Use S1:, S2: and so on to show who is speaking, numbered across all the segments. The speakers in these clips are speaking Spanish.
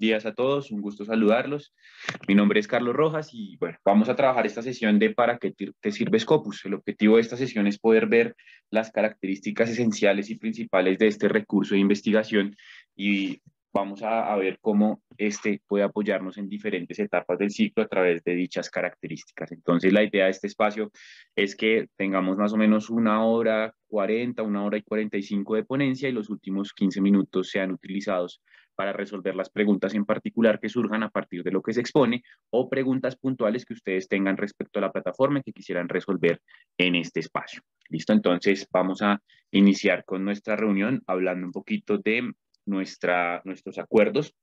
S1: días a todos, un gusto saludarlos. Mi nombre es Carlos Rojas y bueno, vamos a trabajar esta sesión de ¿para qué te sirve Scopus? El objetivo de esta sesión es poder ver las características esenciales y principales de este recurso de investigación y vamos a ver cómo este puede apoyarnos en diferentes etapas del ciclo a través de dichas características. Entonces, la idea de este espacio es que tengamos más o menos 1 hora 40, 1 hora y 45 de ponencia y los últimos 15 minutos sean utilizados para resolver las preguntas en particular que surjan a partir de lo que se expone o preguntas puntuales que ustedes tengan respecto a la plataforma y que quisieran resolver en este espacio. ¿Listo? Entonces, vamos a iniciar con nuestra reunión hablando un poquito de nuestros acuerdos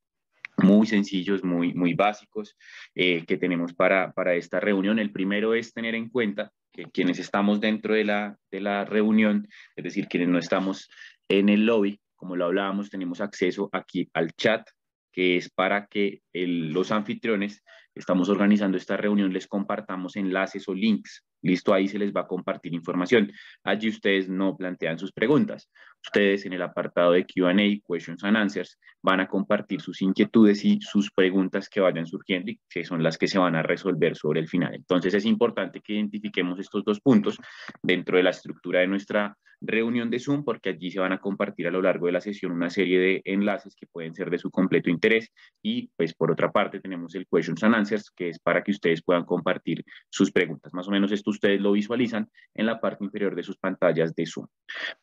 S1: muy sencillos, muy básicos que tenemos para esta reunión. El primero es tener en cuenta que quienes estamos dentro de la reunión, es decir, quienes no estamos en el lobby, como lo hablábamos, tenemos acceso aquí al chat, que es para que los anfitriones, estamos organizando esta reunión, les compartamos enlaces o links. Listo, ahí se les va a compartir información. Allí ustedes no plantean sus preguntas. Ustedes en el apartado de Q&A, Questions and Answers, van a compartir sus inquietudes y sus preguntas que vayan surgiendo y que son las que se van a resolver sobre el final. Entonces es importante que identifiquemos estos dos puntos dentro de la estructura de nuestra reunión de Zoom, porque allí se van a compartir a lo largo de la sesión una serie de enlaces que pueden ser de su completo interés y pues por otra parte tenemos el Questions and Answers, que es para que ustedes puedan compartir sus preguntas. Más o menos esto ustedes lo visualizan en la parte inferior de sus pantallas de Zoom.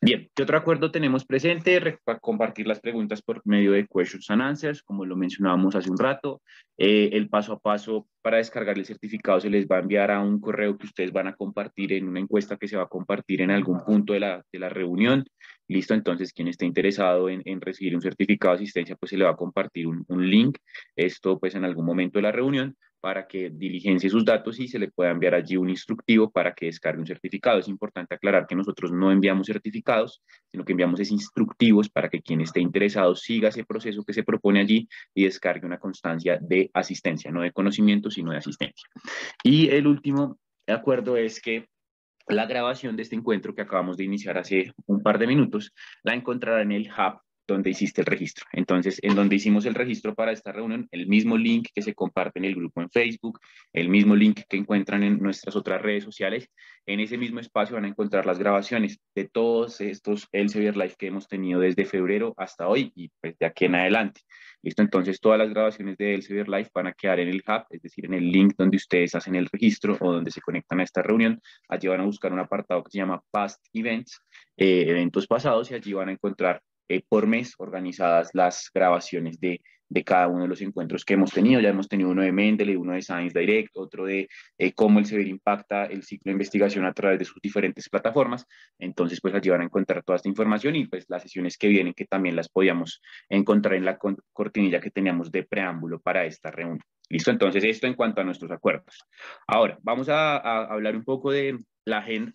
S1: Bien, ¿qué otro acuerdo tenemos presente? Para compartir las preguntas por medio de Questions and Answers, como lo mencionábamos hace un rato. El paso a paso para descargar el certificado se les va a enviar a un correo que ustedes van a compartir en una encuesta que se va a compartir en algún punto de la reunión. Listo, entonces quien esté interesado en recibir un certificado de asistencia, pues se le va a compartir un link, esto pues en algún momento de la reunión, para que diligencie sus datos y se le pueda enviar allí un instructivo para que descargue un certificado. Es importante aclarar que nosotros no enviamos certificados, sino que enviamos es instructivos para que quien esté interesado siga ese proceso que se propone allí y descargue una constancia de asistencia, no de conocimiento, sino de asistencia. Y el último acuerdo es que la grabación de este encuentro que acabamos de iniciar hace un par de minutos la encontrará en el hub donde hiciste el registro. Entonces, en donde hicimos el registro para esta reunión, el mismo link que se comparte en el grupo en Facebook, el mismo link que encuentran en nuestras otras redes sociales, en ese mismo espacio van a encontrar las grabaciones de todos estos Elsevier Live que hemos tenido desde febrero hasta hoy y pues de aquí en adelante. ¿Listo? Entonces, todas las grabaciones de Elsevier Live van a quedar en el hub, es decir, en el link donde ustedes hacen el registro o donde se conectan a esta reunión. Allí van a buscar un apartado que se llama Past Events, eventos pasados, y allí van a encontrar por mes organizadas las grabaciones de cada uno de los encuentros que hemos tenido. Ya hemos tenido uno de Mendeley, uno de Science Direct, otro de cómo el Elsevier impacta el ciclo de investigación a través de sus diferentes plataformas. Entonces, pues allí van a encontrar toda esta información y pues las sesiones que vienen que también las podíamos encontrar en la cortinilla que teníamos de preámbulo para esta reunión. ¿Listo? Entonces, esto en cuanto a nuestros acuerdos. Ahora, vamos a hablar un poco de la agenda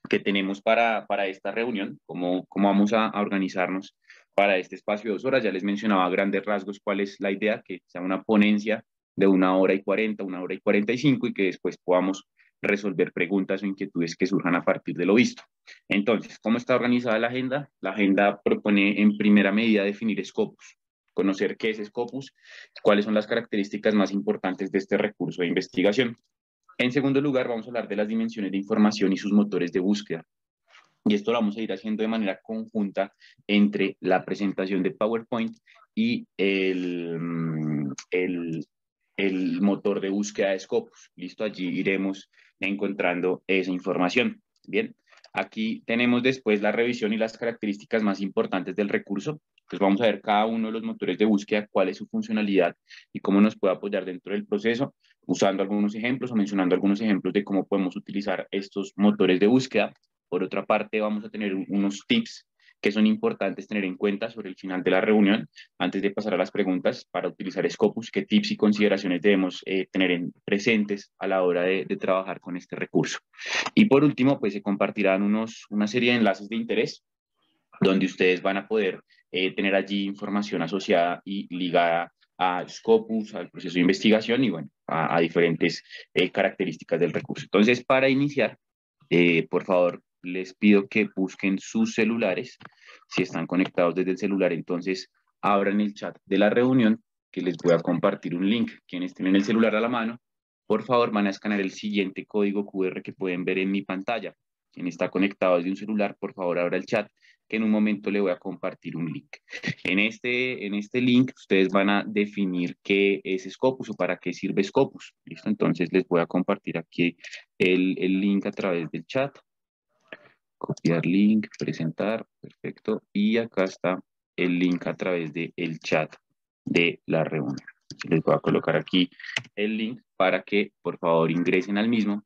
S1: que tenemos para esta reunión, cómo vamos a organizarnos para este espacio de 2 horas. Ya les mencionaba a grandes rasgos cuál es la idea, que sea una ponencia de 1 hora y 40, 1 hora y 45 y que después podamos resolver preguntas o inquietudes que surjan a partir de lo visto. Entonces, ¿cómo está organizada la agenda? La agenda propone en primera medida definir Scopus, conocer qué es Scopus, cuáles son las características más importantes de este recurso de investigación. En segundo lugar, vamos a hablar de las dimensiones de información y sus motores de búsqueda. Y esto lo vamos a ir haciendo de manera conjunta entre la presentación de PowerPoint y el motor de búsqueda de Scopus. Listo, allí iremos encontrando esa información. Bien, aquí tenemos después la revisión y las características más importantes del recurso. Pues vamos a ver cada uno de los motores de búsqueda, cuál es su funcionalidad y cómo nos puede apoyar dentro del proceso, usando algunos ejemplos o mencionando algunos ejemplos de cómo podemos utilizar estos motores de búsqueda. Por otra parte, vamos a tener unos tips que son importantes tener en cuenta sobre el final de la reunión, antes de pasar a las preguntas, para utilizar Scopus, qué tips y consideraciones debemos tener presentes a la hora de trabajar con este recurso. Y por último, pues se compartirán una serie de enlaces de interés donde ustedes van a poder tener allí información asociada y ligada a Scopus, al proceso de investigación y bueno, a diferentes características del recurso. Entonces, para iniciar, por favor, les pido que busquen sus celulares. Si están conectados desde el celular, entonces abran el chat de la reunión que les voy a compartir un link. Quienes tienen el celular a la mano, por favor, van a escanear el siguiente código QR que pueden ver en mi pantalla. Quien está conectado desde un celular, por favor, abra el chat, que en un momento le voy a compartir un link. En este link, ustedes van a definir qué es Scopus o para qué sirve Scopus. ¿Listo? Entonces, les voy a compartir aquí el link a través del chat. Copiar link, presentar, perfecto. Y acá está el link a través del chat de la reunión. Les voy a colocar aquí el link para que por favor ingresen al mismo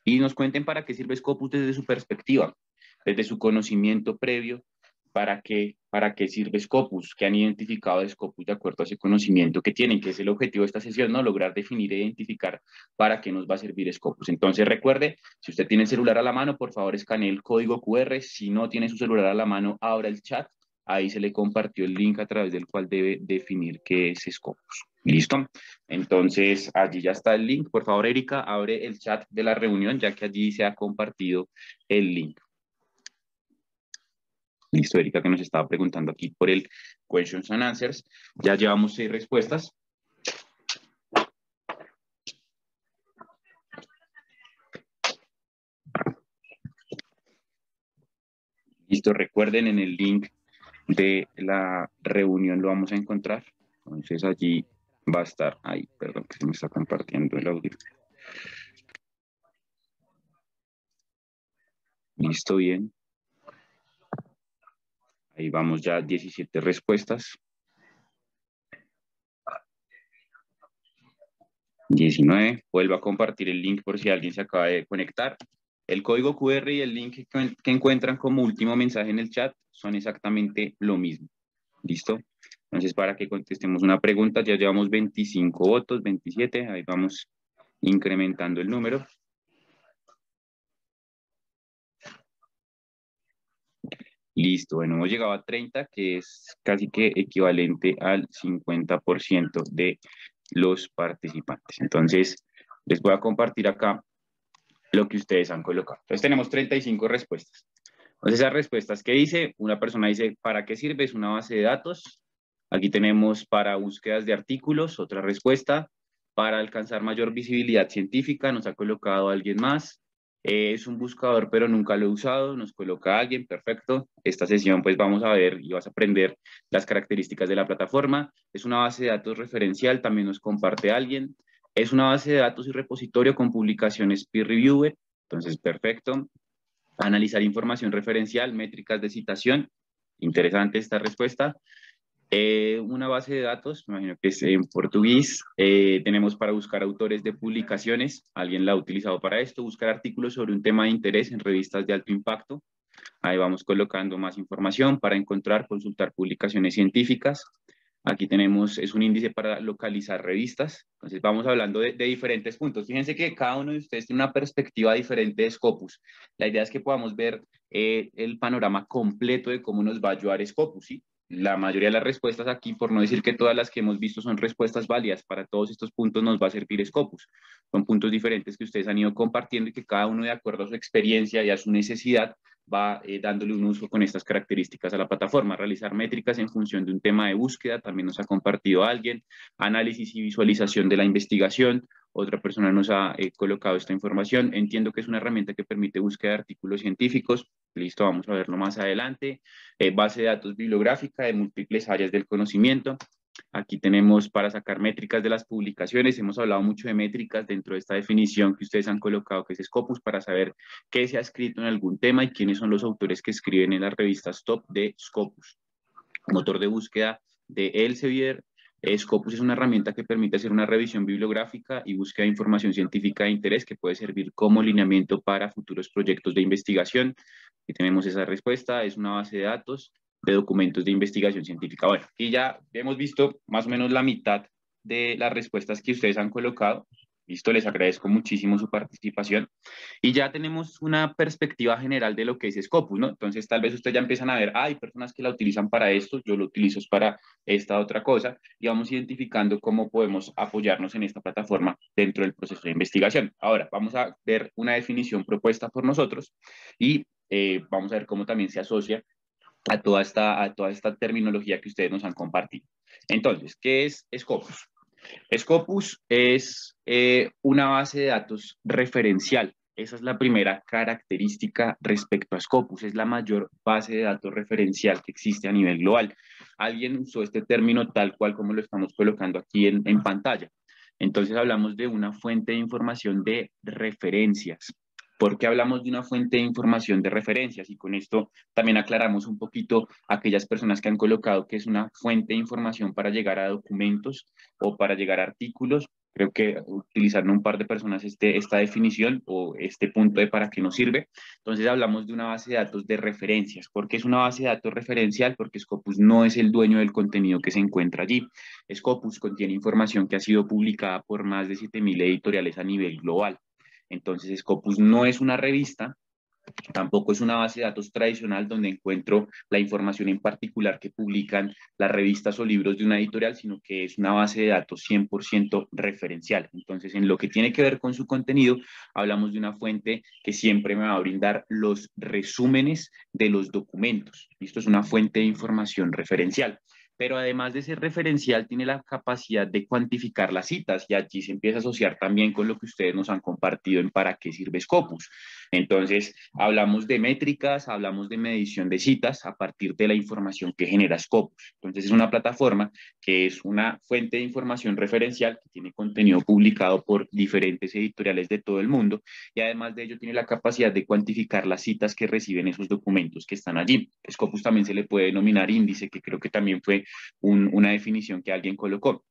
S1: y nos cuenten para qué sirve Scopus desde su perspectiva, desde su conocimiento previo, para qué sirve Scopus, que han identificado de Scopus de acuerdo a ese conocimiento que tienen, que es el objetivo de esta sesión, ¿no? Lograr definir e identificar para qué nos va a servir Scopus. Entonces recuerde, si usted tiene el celular a la mano, por favor escanee el código QR, si no tiene su celular a la mano, abra el chat, ahí se le compartió el link a través del cual debe definir qué es Scopus. ¿Listo? Entonces, allí ya está el link. Por favor, Erika, abre el chat de la reunión, ya que allí se ha compartido el link. Listo, Erika, que nos estaba preguntando aquí por el questions and answers. Ya llevamos 6 respuestas. Listo, recuerden, en el link de la reunión lo vamos a encontrar. Entonces allí va a estar, ahí, perdón, que se me está compartiendo el audio. Listo, bien. Ahí vamos ya, 17 respuestas. 19. Vuelvo a compartir el link por si alguien se acaba de conectar. El código QR y el link que encuentran como último mensaje en el chat son exactamente lo mismo. ¿Listo? Entonces, para que contestemos una pregunta, ya llevamos 25 votos, 27. Ahí vamos incrementando el número. Listo, bueno, hemos llegado a 30, que es casi que equivalente al 50% de los participantes. Entonces, les voy a compartir acá lo que ustedes han colocado. Entonces, tenemos 35 respuestas. Entonces, esas respuestas que dice, una persona dice, ¿para qué sirve? Es una base de datos. Aquí tenemos para búsquedas de artículos, otra respuesta. Para alcanzar mayor visibilidad científica, nos ha colocado alguien más. Es un buscador, pero nunca lo he usado, nos coloca alguien, perfecto. Esta sesión, pues vamos a ver y vas a aprender las características de la plataforma. Es una base de datos referencial, también nos comparte alguien. Es una base de datos y repositorio con publicaciones peer-reviewed, entonces, perfecto. Analizar información referencial, métricas de citación. Interesante esta respuesta. Una base de datos, me imagino que es en portugués. Tenemos para buscar autores de publicaciones, alguien la ha utilizado para esto, buscar artículos sobre un tema de interés en revistas de alto impacto. Ahí vamos colocando más información para encontrar, consultar publicaciones científicas. Aquí tenemos, es un índice para localizar revistas. Entonces vamos hablando de diferentes puntos. Fíjense que cada uno de ustedes tiene una perspectiva diferente de Scopus. La idea es que podamos ver el panorama completo de cómo nos va a ayudar Scopus, ¿sí? La mayoría de las respuestas aquí, por no decir que todas las que hemos visto son respuestas válidas, para todos estos puntos nos va a servir Scopus. Son puntos diferentes que ustedes han ido compartiendo y que cada uno, de acuerdo a su experiencia y a su necesidad, va dándole un uso con estas características a la plataforma. Realizar métricas en función de un tema de búsqueda, también nos ha compartido alguien. Análisis y visualización de la investigación, otra persona nos ha colocado esta información. Entiendo que es una herramienta que permite búsqueda de artículos científicos. Listo, vamos a verlo más adelante. Base de datos bibliográfica de múltiples áreas del conocimiento. Aquí tenemos para sacar métricas de las publicaciones. Hemos hablado mucho de métricas dentro de esta definición que ustedes han colocado, que es Scopus, para saber qué se ha escrito en algún tema y quiénes son los autores que escriben en las revistas top de Scopus. Motor de búsqueda de Elsevier. Scopus es una herramienta que permite hacer una revisión bibliográfica y búsqueda de información científica de interés que puede servir como lineamiento para futuros proyectos de investigación. Aquí tenemos esa respuesta. Es una base de datos de documentos de investigación científica. Bueno, aquí ya hemos visto más o menos la mitad de las respuestas que ustedes han colocado. Listo, les agradezco muchísimo su participación. Y ya tenemos una perspectiva general de lo que es Scopus, ¿no? Entonces, tal vez ustedes ya empiezan a ver, hay personas que la utilizan para esto, yo lo utilizo para esta otra cosa, y vamos identificando cómo podemos apoyarnos en esta plataforma dentro del proceso de investigación. Ahora, vamos a ver una definición propuesta por nosotros y vamos a ver cómo también se asocia a toda esta terminología que ustedes nos han compartido. Entonces, ¿qué es Scopus? Scopus es una base de datos referencial. Esa es la primera característica respecto a Scopus. Es la mayor base de datos referencial que existe a nivel global. Alguien usó este término tal cual como lo estamos colocando aquí en pantalla. Entonces hablamos de una fuente de información de referencias. ¿Por qué hablamos de una fuente de información de referencias? Y con esto también aclaramos un poquito a aquellas personas que han colocado que es una fuente de información para llegar a documentos o para llegar a artículos. Creo que utilizaron un par de personas esta definición o este punto de para qué nos sirve. Entonces hablamos de una base de datos de referencias. ¿Por qué es una base de datos referencial? Porque Scopus no es el dueño del contenido que se encuentra allí. Scopus contiene información que ha sido publicada por más de 7.000 editoriales a nivel global. Entonces, Scopus no es una revista, tampoco es una base de datos tradicional donde encuentro la información en particular que publican las revistas o libros de una editorial, sino que es una base de datos 100% referencial. Entonces, en lo que tiene que ver con su contenido, hablamos de una fuente que siempre me va a brindar los resúmenes de los documentos. Esto es una fuente de información referencial. Pero además de ser referencial, tiene la capacidad de cuantificar las citas y allí se empieza a asociar también con lo que ustedes nos han compartido en para qué sirve Scopus. Entonces, hablamos de métricas, hablamos de medición de citas a partir de la información que genera Scopus. Entonces, es una plataforma que es una fuente de información referencial que tiene contenido publicado por diferentes editoriales de todo el mundo y además de ello tiene la capacidad de cuantificar las citas que reciben esos documentos que están allí. Scopus también se le puede denominar índice, que creo que también fue una definición que alguien colocó.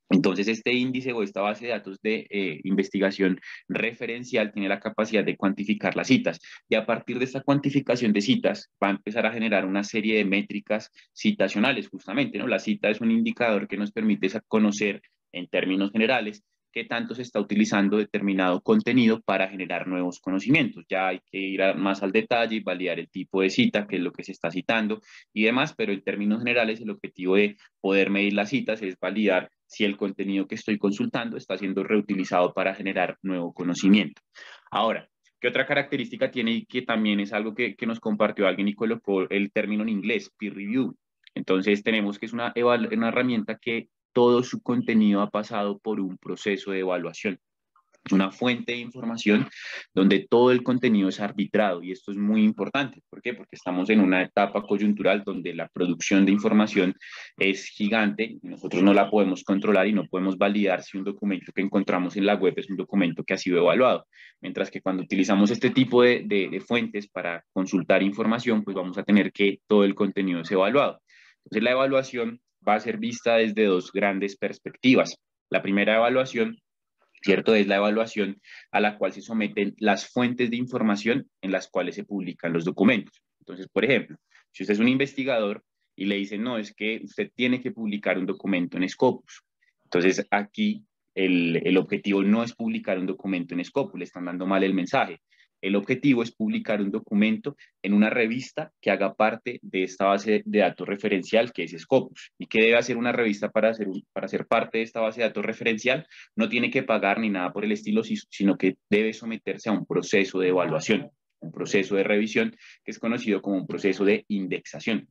S1: Entonces, este índice o esta base de datos de investigación referencial tiene la capacidad de cuantificar las citas y a partir de esta cuantificación de citas va a empezar a generar una serie de métricas citacionales, justamente, ¿no? La cita es un indicador que nos permite conocer en términos generales qué tanto se está utilizando determinado contenido para generar nuevos conocimientos. Ya hay que ir más al detalle y validar el tipo de cita, qué es lo que se está citando y demás, pero en términos generales el objetivo de poder medir las citas es validar si el contenido que estoy consultando está siendo reutilizado para generar nuevo conocimiento. Ahora, ¿qué otra característica tiene y que también es algo que nos compartió alguien y colocó el término en inglés, peer review? Entonces tenemos que es una herramienta que todo su contenido ha pasado por un proceso de evaluación. Es una fuente de información donde todo el contenido es arbitrado y esto es muy importante. ¿Por qué? Porque estamos en una etapa coyuntural donde la producción de información es gigante y nosotros no la podemos controlar y no podemos validar si un documento que encontramos en la web es un documento que ha sido evaluado. Mientras que cuando utilizamos este tipo de fuentes para consultar información, pues vamos a tener que todo el contenido es evaluado. Entonces la evaluación va a ser vista desde dos grandes perspectivas. La primera evaluación, ¿cierto? Es la evaluación a la cual se someten las fuentes de información en las cuales se publican los documentos. Entonces, por ejemplo, si usted es un investigador y le dicen, no, es que usted tiene que publicar un documento en Scopus. Entonces, aquí el objetivo no es publicar un documento en Scopus, le están dando mal el mensaje. El objetivo es publicar un documento en una revista que haga parte de esta base de datos referencial que es Scopus. ¿Y qué debe hacer una revista para ser parte de esta base de datos referencial? No tiene que pagar ni nada por el estilo, sino que debe someterse a un proceso de evaluación, un proceso de revisión que es conocido como un proceso de indexación.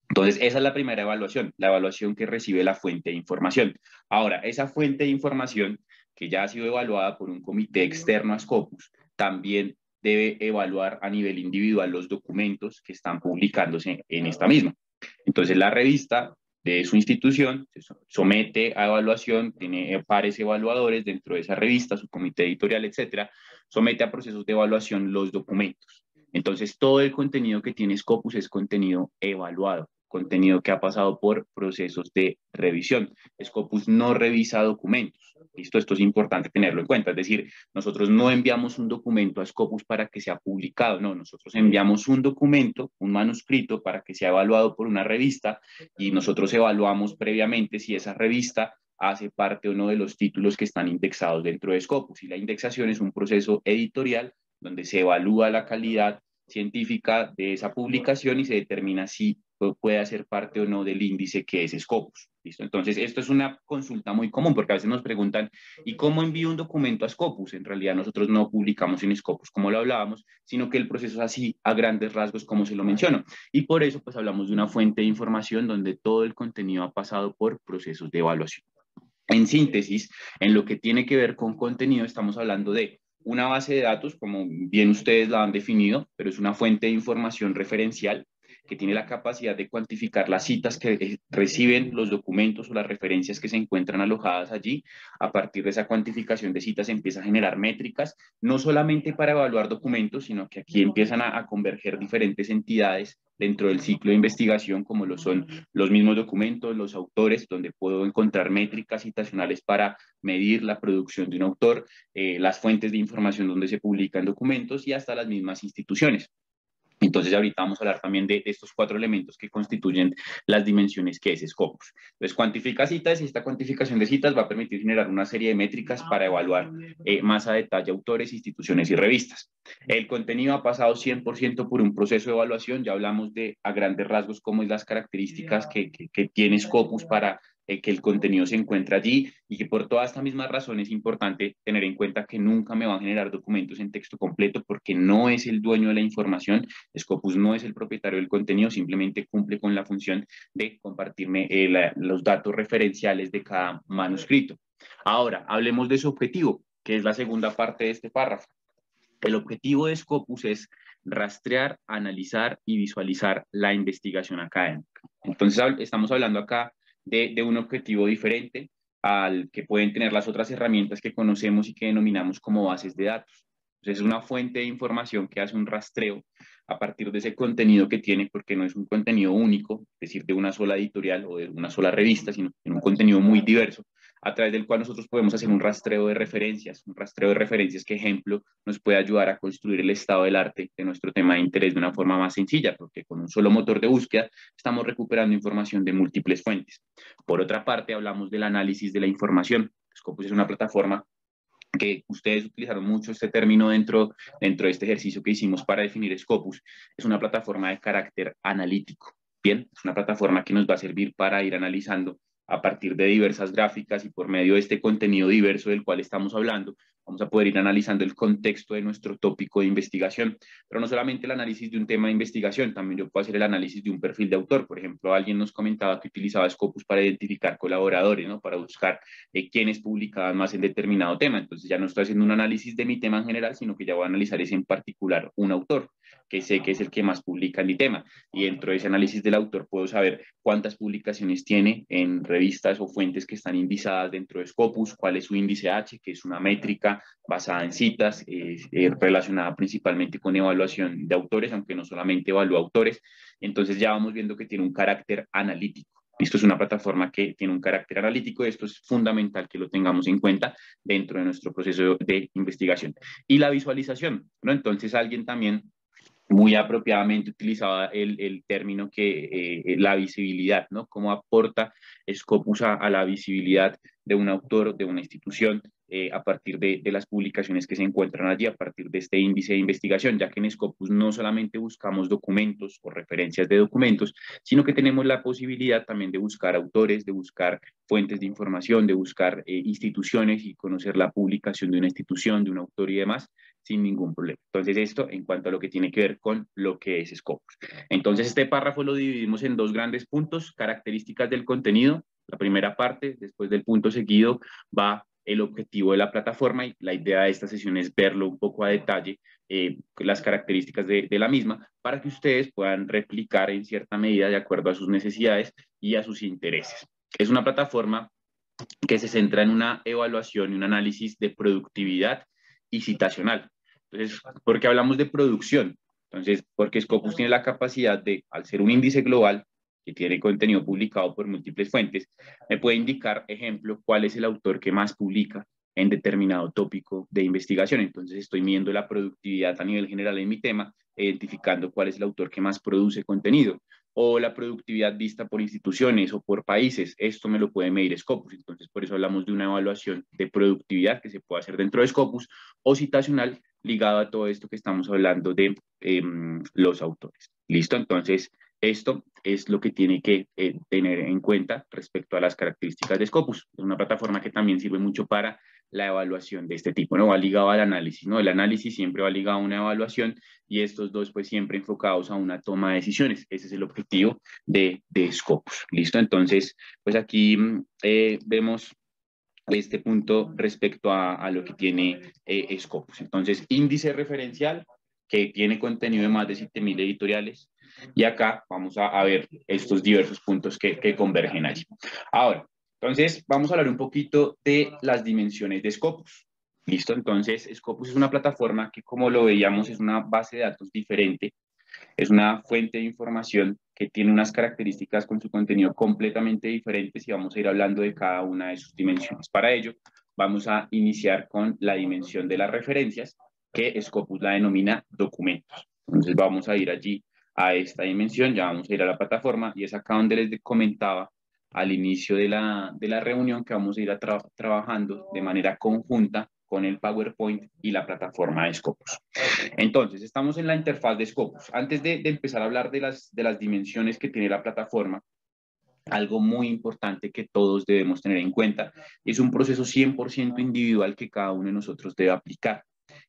S1: Entonces, esa es la primera evaluación, la evaluación que recibe la fuente de información. Ahora, esa fuente de información que ya ha sido evaluada por un comité externo a Scopus, también debe evaluar a nivel individual los documentos que están publicándose en esta misma. Entonces, la revista de su institución se somete a evaluación, tiene pares evaluadores dentro de esa revista, su comité editorial, etcétera, somete a procesos de evaluación los documentos. Entonces, todo el contenido que tiene Scopus es contenido evaluado, contenido que ha pasado por procesos de revisión. Scopus no revisa documentos. ¿Listo? Esto es importante tenerlo en cuenta. Es decir, nosotros no enviamos un documento a Scopus para que sea publicado, no, nosotros enviamos un documento, un manuscrito para que sea evaluado por una revista y nosotros evaluamos previamente si esa revista hace parte o no de los títulos que están indexados dentro de Scopus. Y la indexación es un proceso editorial donde se evalúa la calidad científica de esa publicación y se determina si puede hacer parte o no del índice que es Scopus. ¿Listo? Entonces, esto es una consulta muy común porque a veces nos preguntan, ¿y cómo envío un documento a Scopus? En realidad nosotros no publicamos en Scopus como lo hablábamos, sino que el proceso es así a grandes rasgos como se lo menciono. Y por eso pues hablamos de una fuente de información donde todo el contenido ha pasado por procesos de evaluación. En síntesis, en lo que tiene que ver con contenido, estamos hablando de una base de datos, como bien ustedes la han definido, pero es una fuente de información referencial que tiene la capacidad de cuantificar las citas que reciben los documentos o las referencias que se encuentran alojadas allí. A partir de esa cuantificación de citas se empieza a generar métricas, no solamente para evaluar documentos, sino que aquí empiezan a converger diferentes entidades dentro del ciclo de investigación, como lo son los mismos documentos, los autores, donde puedo encontrar métricas citacionales para medir la producción de un autor, las fuentes de información donde se publican documentos y hasta las mismas instituciones. Entonces, ahorita vamos a hablar también de estos 4 elementos que constituyen las dimensiones que es Scopus. Entonces, cuantifica citas y esta cuantificación de citas va a permitir generar una serie de métricas para evaluar más a detalle autores, instituciones y revistas. El contenido ha pasado 100% por un proceso de evaluación. Ya hablamos de a grandes rasgos cómo es las características que tiene Scopus para que el contenido se encuentra allí y que por toda esta misma razón es importante tener en cuenta que nunca me van a generar documentos en texto completo porque no es el dueño de la información. Scopus no es el propietario del contenido, simplemente cumple con la función de compartirme los datos referenciales de cada manuscrito. Ahora, hablemos de su objetivo, que es la segunda parte de este párrafo. El objetivo de Scopus es rastrear, analizar y visualizar la investigación académica. Entonces, estamos hablando acá de un objetivo diferente al que pueden tener las otras herramientas que conocemos y que denominamos como bases de datos. Entonces, es una fuente de información que hace un rastreo a partir de ese contenido que tiene, porque no es un contenido único, es decir, de una sola editorial o de una sola revista, sino en un contenido muy diverso, a través del cual nosotros podemos hacer un rastreo de referencias que, ejemplo, nos puede ayudar a construir el estado del arte de nuestro tema de interés de una forma más sencilla, porque con un solo motor de búsqueda estamos recuperando información de múltiples fuentes. Por otra parte, hablamos del análisis de la información. Scopus es una plataforma que ustedes utilizaron mucho este término dentro de este ejercicio que hicimos para definir Scopus. Es una plataforma de carácter analítico. Bien, es una plataforma que nos va a servir para ir analizando a partir de diversas gráficas y por medio de este contenido diverso del cual estamos hablando, vamos a poder ir analizando el contexto de nuestro tópico de investigación, pero no solamente el análisis de un tema de investigación, también yo puedo hacer el análisis de un perfil de autor. Por ejemplo, alguien nos comentaba que utilizaba Scopus para identificar colaboradores, ¿no? Para buscar quiénes publicaban más en determinado tema. Entonces ya no estoy haciendo un análisis de mi tema en general, sino que ya voy a analizar ese en particular un autor, que sé que es el que más publica en mi tema. Y dentro de ese análisis del autor puedo saber cuántas publicaciones tiene en revistas o fuentes que están indizadas dentro de Scopus, cuál es su índice H, que es una métrica basada en citas, relacionada principalmente con evaluación de autores, aunque no solamente evalúa autores. Entonces ya vamos viendo que tiene un carácter analítico. Esto es una plataforma que tiene un carácter analítico y esto es fundamental que lo tengamos en cuenta dentro de nuestro proceso de investigación. Y la visualización, ¿no? Entonces alguien también muy apropiadamente utilizaba el término que la visibilidad, ¿no? Cómo aporta Scopus a la visibilidad de un autor, de una institución, a partir de las publicaciones que se encuentran allí, a partir de este índice de investigación, ya que en Scopus no solamente buscamos documentos o referencias de documentos, sino que tenemos la posibilidad también de buscar autores, de buscar fuentes de información, de buscar instituciones y conocer la publicación de una institución, de un autor y demás, sin ningún problema. Entonces, esto en cuanto a lo que tiene que ver con lo que es Scopus. Entonces, este párrafo lo dividimos en 2 grandes puntos: características del contenido. La primera parte, después del punto seguido, va el objetivo de la plataforma y la idea de esta sesión es verlo un poco a detalle, las características de la misma, para que ustedes puedan replicar en cierta medida de acuerdo a sus necesidades y a sus intereses. Es una plataforma que se centra en una evaluación y un análisis de productividad y citacional. Entonces, ¿por qué hablamos de producción? Entonces, porque Scopus tiene la capacidad de, al ser un índice global que tiene contenido publicado por múltiples fuentes, me puede indicar, ejemplo, cuál es el autor que más publica en determinado tópico de investigación. Entonces, estoy midiendo la productividad a nivel general en mi tema, identificando cuál es el autor que más produce contenido, o la productividad vista por instituciones o por países. Esto me lo puede medir Scopus. Entonces, por eso hablamos de una evaluación de productividad que se puede hacer dentro de Scopus, o citacional ligado a todo esto que estamos hablando de los autores. ¿Listo? Entonces, Esto es lo que tiene que tener en cuenta respecto a las características de Scopus. Es una plataforma que también sirve mucho para la evaluación de este tipo, ¿no? Va ligado al análisis, ¿no? El análisis siempre va ligado a una evaluación y estos dos pues siempre enfocados a una toma de decisiones. Ese es el objetivo de Scopus. ¿Listo? Entonces, pues aquí vemos este punto respecto a lo que tiene Scopus. Entonces, índice referencial que tiene contenido de más de 7.000 editoriales y acá vamos a ver estos diversos puntos que convergen allí. Ahora, entonces vamos a hablar un poquito de las dimensiones de Scopus. ¿Listo? Entonces, Scopus es una plataforma que, como lo veíamos, es una base de datos diferente, es una fuente de información que tiene unas características con su contenido completamente diferentes y vamos a ir hablando de cada una de sus dimensiones. Para ello, vamos a iniciar con la dimensión de las referencias, que Scopus la denomina documentos. Entonces vamos a ir allí a esta dimensión, ya vamos a ir a la plataforma y es acá donde les comentaba al inicio de la reunión que vamos a ir trabajando de manera conjunta con el PowerPoint y la plataforma de Scopus. Entonces, estamos en la interfaz de Scopus. Antes de empezar a hablar de las dimensiones que tiene la plataforma, algo muy importante que todos debemos tener en cuenta es un proceso 100% individual que cada uno de nosotros debe aplicar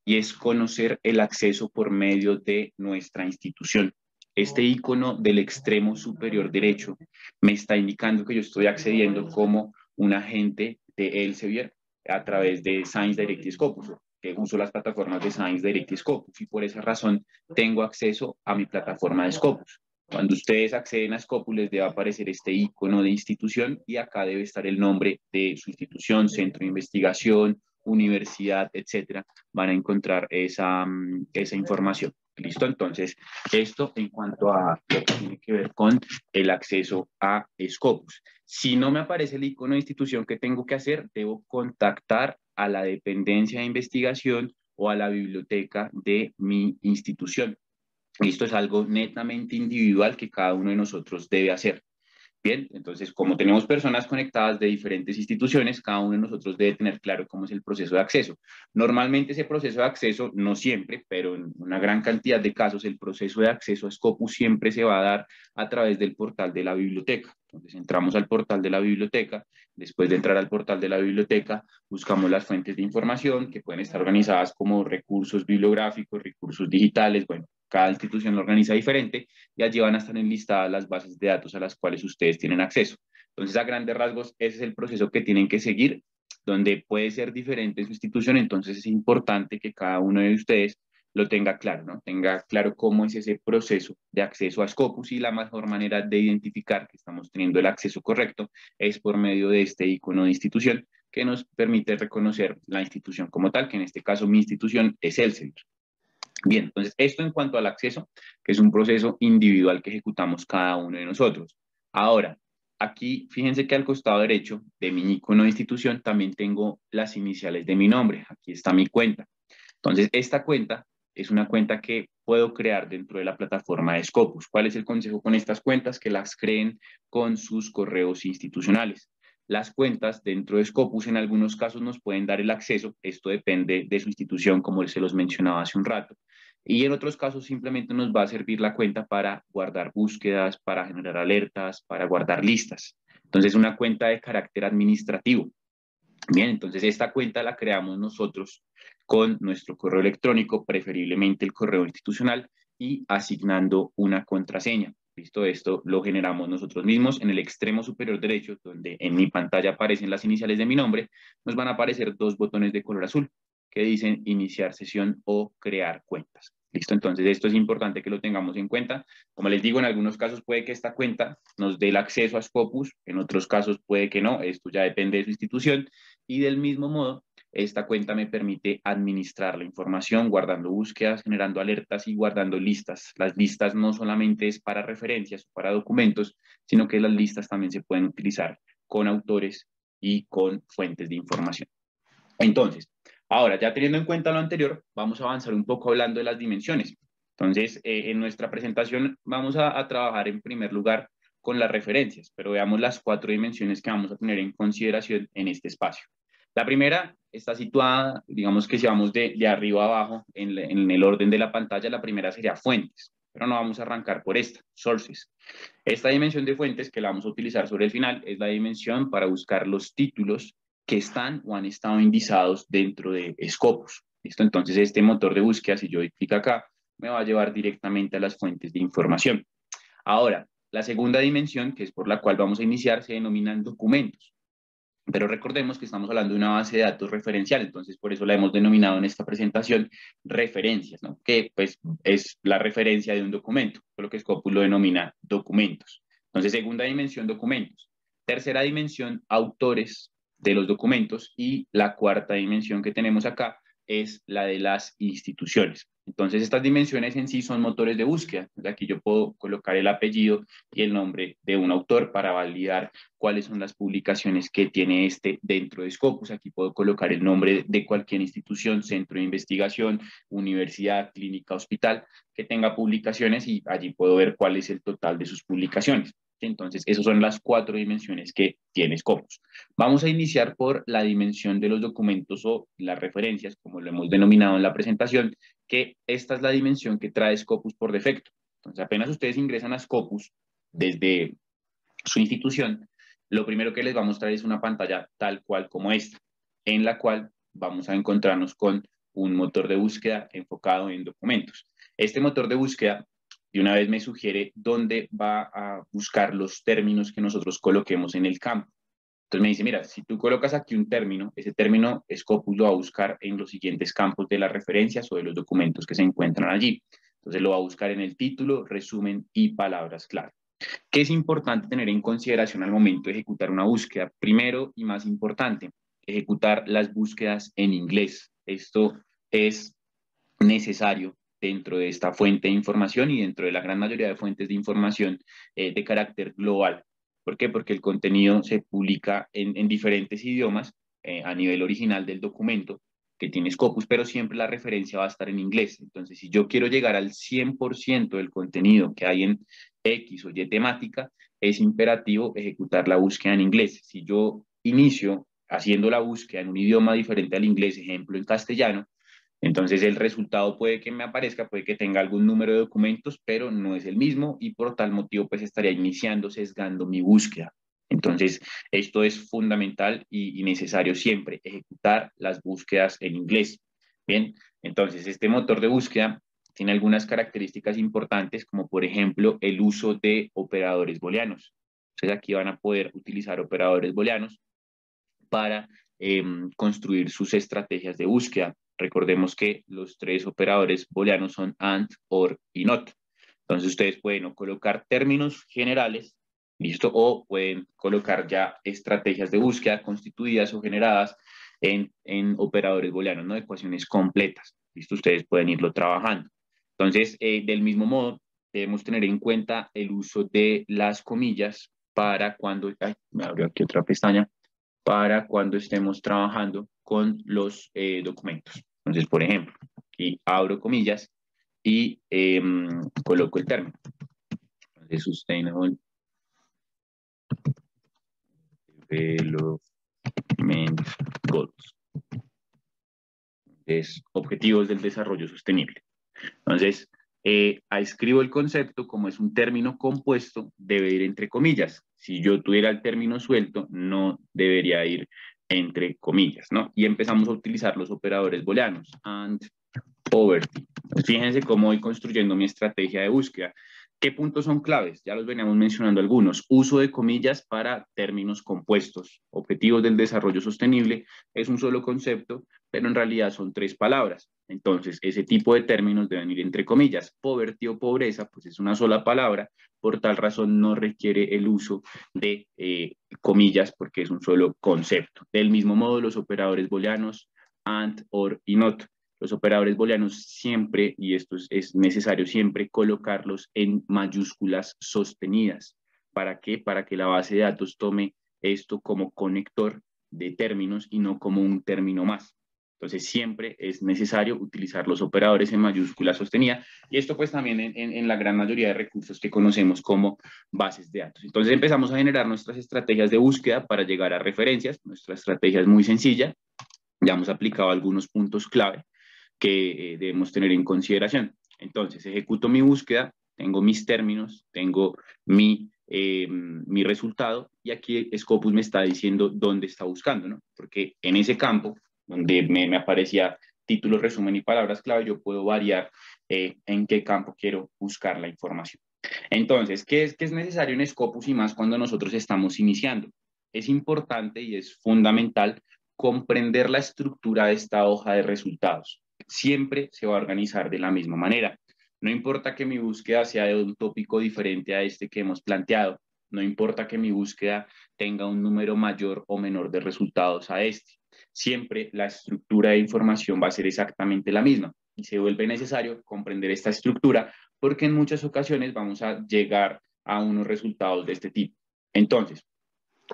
S1: y es conocer el acceso por medio de nuestra institución. Este icono del extremo superior derecho me está indicando que yo estoy accediendo como un agente de Elsevier a través de Science Direct y Scopus, que uso las plataformas de Science Direct y Scopus y por esa razón tengo acceso a mi plataforma de Scopus. Cuando ustedes acceden a Scopus les debe aparecer este icono de institución y acá debe estar el nombre de su institución, centro de investigación, universidad, etcétera. Van a encontrar esa información. ¿Listo? Entonces, esto en cuanto a lo que tiene que ver con el acceso a Scopus. Si no me aparece el icono de institución, ¿qué tengo que hacer? Debo contactar a la dependencia de investigación o a la biblioteca de mi institución. Esto es algo netamente individual que cada uno de nosotros debe hacer. Bien, entonces, como tenemos personas conectadas de diferentes instituciones, cada uno de nosotros debe tener claro cómo es el proceso de acceso. Normalmente ese proceso de acceso, no siempre, pero en una gran cantidad de casos, el proceso de acceso a Scopus siempre se va a dar a través del portal de la biblioteca. Entonces, entramos al portal de la biblioteca, después de entrar al portal de la biblioteca, buscamos las fuentes de información que pueden estar organizadas como recursos bibliográficos, recursos digitales, bueno, cada institución lo organiza diferente y allí van a estar enlistadas las bases de datos a las cuales ustedes tienen acceso. Entonces, a grandes rasgos, ese es el proceso que tienen que seguir, donde puede ser diferente su institución, entonces es importante que cada uno de ustedes lo tenga claro, ¿no? Tenga claro cómo es ese proceso de acceso a Scopus y la mejor manera de identificar que estamos teniendo el acceso correcto es por medio de este icono de institución que nos permite reconocer la institución como tal, que en este caso mi institución es Elsevier. Bien, entonces esto en cuanto al acceso, que es un proceso individual que ejecutamos cada uno de nosotros. Ahora, aquí fíjense que al costado derecho de mi icono de institución también tengo las iniciales de mi nombre. Aquí está mi cuenta. Entonces, esta cuenta es una cuenta que puedo crear dentro de la plataforma de Scopus. ¿Cuál es el consejo con estas cuentas? Que las creen con sus correos institucionales. Las cuentas dentro de Scopus en algunos casos nos pueden dar el acceso, esto depende de su institución, como se los mencionaba hace un rato, y en otros casos simplemente nos va a servir la cuenta para guardar búsquedas, para generar alertas, para guardar listas. Entonces, una cuenta de carácter administrativo. Bien, entonces esta cuenta la creamos nosotros con nuestro correo electrónico, preferiblemente el correo institucional, y asignando una contraseña. ¿Listo? Esto lo generamos nosotros mismos. En el extremo superior derecho, donde en mi pantalla aparecen las iniciales de mi nombre, nos van a aparecer dos botones de color azul que dicen iniciar sesión o crear cuentas. ¿Listo? Entonces esto es importante que lo tengamos en cuenta. Como les digo, en algunos casos puede que esta cuenta nos dé el acceso a Scopus, en otros casos puede que no, esto ya depende de su institución y del mismo modo, esta cuenta me permite administrar la información, guardando búsquedas, generando alertas y guardando listas. Las listas no solamente es para referencias o para documentos, sino que las listas también se pueden utilizar con autores y con fuentes de información. Entonces, ahora ya teniendo en cuenta lo anterior, vamos a avanzar un poco hablando de las dimensiones. Entonces, en nuestra presentación vamos a trabajar en primer lugar con las referencias, pero veamos las 4 dimensiones que vamos a tener en consideración en este espacio. La primera está situada, digamos que si vamos de arriba a abajo en el orden de la pantalla, la primera sería fuentes. pero no vamos a arrancar por esta, sources. Esta dimensión de fuentes que la vamos a utilizar sobre el final es la dimensión para buscar los títulos que están o han estado indizados dentro de Scopus. ¿Listo? Entonces este motor de búsqueda, si yo doy clic acá, me va a llevar directamente a las fuentes de información. Ahora, la segunda dimensión, que es por la cual vamos a iniciar, se denominan documentos. Pero recordemos que estamos hablando de una base de datos referencial, entonces por eso la hemos denominado en esta presentación referencias, ¿no? Que pues es la referencia de un documento, por lo que Scopus lo denomina documentos. Entonces, segunda dimensión, documentos. Tercera dimensión, autores de los documentos, y la cuarta dimensión que tenemos acá es la de las instituciones. Entonces, estas dimensiones en sí son motores de búsqueda. Aquí yo puedo colocar el apellido y el nombre de un autor para validar cuáles son las publicaciones que tiene este dentro de Scopus. Aquí puedo colocar el nombre de cualquier institución, centro de investigación, universidad, clínica, hospital, que tenga publicaciones, y allí puedo ver cuál es el total de sus publicaciones. Entonces, esas son las 4 dimensiones que tiene Scopus. Vamos a iniciar por la dimensión de los documentos o las referencias, como lo hemos denominado en la presentación, que esta es la dimensión que trae Scopus por defecto. Entonces, apenas ustedes ingresan a Scopus desde su institución, lo primero que les va a mostrar es una pantalla tal cual como esta, en la cual vamos a encontrarnos con un motor de búsqueda enfocado en documentos. Este motor de búsqueda de una vez me sugiere dónde va a buscar los términos que nosotros coloquemos en el campo. Entonces me dice, mira, si tú colocas aquí un término, ese término Scopus lo va a buscar en los siguientes campos de las referencias o de los documentos que se encuentran allí. Entonces lo va a buscar en el título, resumen y palabras clave. ¿Qué es importante tener en consideración al momento de ejecutar una búsqueda? Primero y más importante, ejecutar las búsquedas en inglés. Esto es necesario dentro de esta fuente de información y dentro de la gran mayoría de fuentes de información de carácter global. ¿Por qué? Porque el contenido se publica en diferentes idiomas a nivel original del documento que tiene Scopus, pero siempre la referencia va a estar en inglés. Entonces, si yo quiero llegar al 100% del contenido que hay en X o Y temática, es imperativo ejecutar la búsqueda en inglés. Si yo inicio haciendo la búsqueda en un idioma diferente al inglés, ejemplo en castellano, entonces el resultado puede que me aparezca, puede que tenga algún número de documentos, pero no es el mismo, y por tal motivo pues estaría iniciando, sesgando mi búsqueda. Entonces esto es fundamental y necesario siempre, ejecutar las búsquedas en inglés. Bien, entonces este motor de búsqueda tiene algunas características importantes, como por ejemplo el uso de operadores booleanos. Entonces aquí van a poder utilizar operadores booleanos para construir sus estrategias de búsqueda. Recordemos que los 3 operadores booleanos son AND, OR y NOT. Entonces ustedes pueden o colocar términos generales, ¿listo? O pueden colocar ya estrategias de búsqueda constituidas o generadas en operadores booleanos, ¿no? Ecuaciones completas, ¿listo? Ustedes pueden irlo trabajando. Entonces, del mismo modo, debemos tener en cuenta el uso de las comillas para cuando, ay, me abrió aquí otra pestaña, para cuando estemos trabajando con los documentos. Entonces, por ejemplo, aquí abro comillas y coloco el término. Entonces, Sustainable Development Goals. Es Objetivos del Desarrollo Sostenible. Entonces, escribo el concepto, como es un término compuesto, debe ir entre comillas. Si yo tuviera el término suelto, no debería ir entre comillas, ¿no? Y empezamos a utilizar los operadores booleanos, and, poverty. Pues fíjense cómo voy construyendo mi estrategia de búsqueda. ¿Qué puntos son claves? Ya los veníamos mencionando algunos. Uso de comillas para términos compuestos. Objetivos del desarrollo sostenible es un solo concepto, pero en realidad son 3 palabras. Entonces, ese tipo de términos deben ir entre comillas. Poverty o pobreza, pues es una sola palabra, por tal razón no requiere el uso de comillas porque es un solo concepto. Del mismo modo, los operadores booleanos, and, or y not. Los operadores booleanos siempre, y esto es necesario siempre, colocarlos en mayúsculas sostenidas. ¿Para qué? Para que la base de datos tome esto como conector de términos y no como un término más. Entonces siempre es necesario utilizar los operadores en mayúscula sostenida, y esto pues también en la gran mayoría de recursos que conocemos como bases de datos. Entonces empezamos a generar nuestras estrategias de búsqueda para llegar a referencias. Nuestra estrategia es muy sencilla, ya hemos aplicado algunos puntos clave que debemos tener en consideración. Entonces, ejecuto mi búsqueda tengo mis términos, tengo mi resultado, y aquí Scopus me está diciendo dónde está buscando, ¿no? Porque en ese campo, donde me aparecía título, resumen y palabras clave, yo puedo variar en qué campo quiero buscar la información. Entonces, qué es necesario en Scopus y más cuando nosotros estamos iniciando? Es importante y es fundamental comprender la estructura de esta hoja de resultados. Siempre se va a organizar de la misma manera. No importa que mi búsqueda sea de un tópico diferente a este que hemos planteado. No importa que mi búsqueda tenga un número mayor o menor de resultados a este. Siempre la estructura de información va a ser exactamente la misma y se vuelve necesario comprender esta estructura porque en muchas ocasiones vamos a llegar a unos resultados de este tipo. Entonces,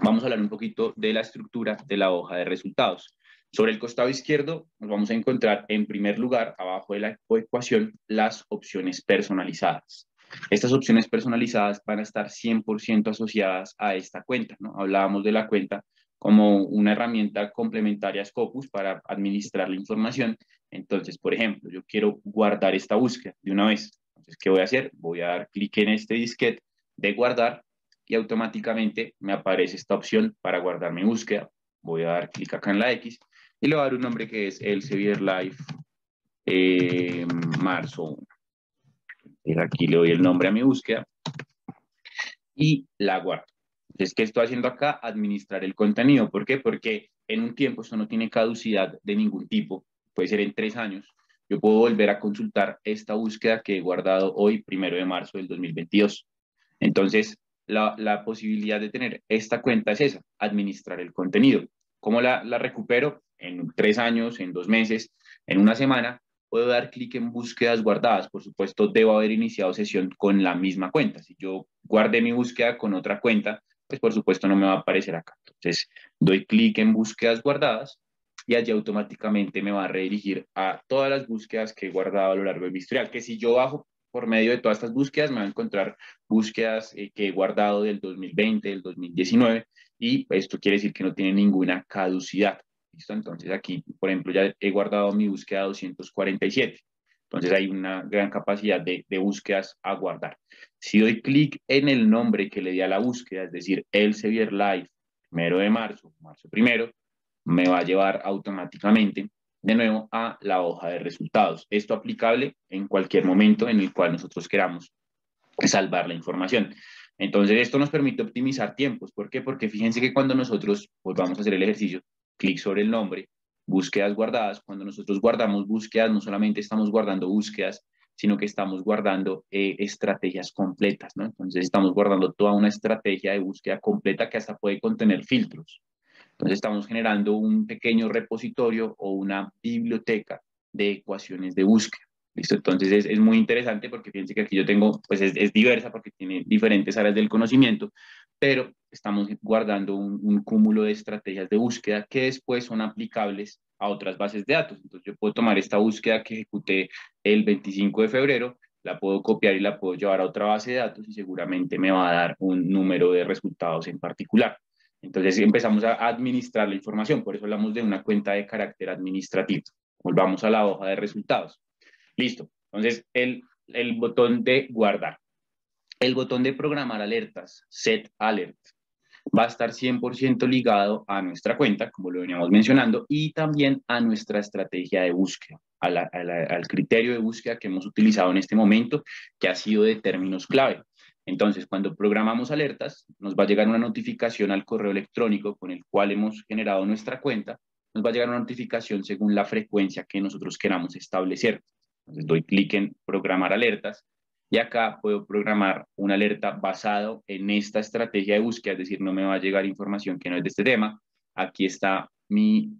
S1: vamos a hablar un poquito de la estructura de la hoja de resultados. Sobre el costado izquierdo nos vamos a encontrar en primer lugar, abajo de la ecuación, las opciones personalizadas. Estas opciones personalizadas van a estar 100% asociadas a esta cuenta, ¿no? Hablábamos de la cuenta como una herramienta complementaria a Scopus para administrar la información. Entonces, por ejemplo, yo quiero guardar esta búsqueda de una vez. Entonces, ¿qué voy a hacer? Voy a dar clic en este disquete de guardar y automáticamente me aparece esta opción para guardar mi búsqueda. Voy a dar clic acá en la X y le voy a dar un nombre que es Elsevier Live marzo 1. Aquí le doy el nombre a mi búsqueda y la guardo. Entonces, ¿qué estoy haciendo acá? Administrar el contenido. ¿Por qué? Porque en un tiempo esto no tiene caducidad de ningún tipo. Puede ser en 3 años. Yo puedo volver a consultar esta búsqueda que he guardado hoy, 1 de marzo del 2022. Entonces, la posibilidad de tener esta cuenta es esa, administrar el contenido. ¿Cómo la recupero? En 3 años, en 2 meses, en una semana, puedo dar clic en búsquedas guardadas. Por supuesto, debo haber iniciado sesión con la misma cuenta. Si yo guardé mi búsqueda con otra cuenta, pues por supuesto no me va a aparecer acá. Entonces, doy clic en búsquedas guardadas y allí automáticamente me va a redirigir a todas las búsquedas que he guardado a lo largo de mi historial, que si yo bajo por medio de todas estas búsquedas, me va a encontrar búsquedas que he guardado del 2020, del 2019, y esto quiere decir que no tiene ninguna caducidad. ¿Listo? Entonces aquí, por ejemplo, ya he guardado mi búsqueda 247. Entonces hay una gran capacidad de búsquedas a guardar. Si doy clic en el nombre que le di a la búsqueda, es decir, Elsevier Live, 1 de marzo, marzo primero, me va a llevar automáticamente de nuevo a la hoja de resultados. Esto aplicable en cualquier momento en el cual nosotros queramos salvar la información. Entonces, esto nos permite optimizar tiempos. ¿Por qué? Porque fíjense que cuando nosotros pues, vamos a hacer el ejercicio, clic sobre el nombre, búsquedas guardadas, cuando nosotros guardamos búsquedas, no solamente estamos guardando búsquedas, sino que estamos guardando estrategias completas, ¿no? Entonces, estamos guardando toda una estrategia de búsqueda completa que hasta puede contener filtros. Entonces estamos generando un pequeño repositorio o una biblioteca de ecuaciones de búsqueda. ¿Listo? Entonces es muy interesante porque fíjense que aquí yo tengo, pues es diversa porque tiene diferentes áreas del conocimiento, pero estamos guardando un cúmulo de estrategias de búsqueda que después son aplicables a otras bases de datos. Entonces yo puedo tomar esta búsqueda que ejecuté el 25 de febrero, la puedo copiar y la puedo llevar a otra base de datos y seguramente me va a dar un número de resultados en particular. Entonces empezamos a administrar la información, por eso hablamos de una cuenta de carácter administrativo. Volvamos a la hoja de resultados. Listo. Entonces, el botón de guardar. El botón de programar alertas, set alert, va a estar 100% ligado a nuestra cuenta, como lo veníamos mencionando, y también a nuestra estrategia de búsqueda, al criterio de búsqueda que hemos utilizado en este momento, que ha sido de términos clave. Entonces, cuando programamos alertas, nos va a llegar una notificación al correo electrónico con el cual hemos generado nuestra cuenta, nos va a llegar una notificación según la frecuencia que nosotros queramos establecer. Entonces, doy clic en programar alertas y acá puedo programar una alerta basado en esta estrategia de búsqueda, es decir, no me va a llegar información que no es de este tema. Aquí está mi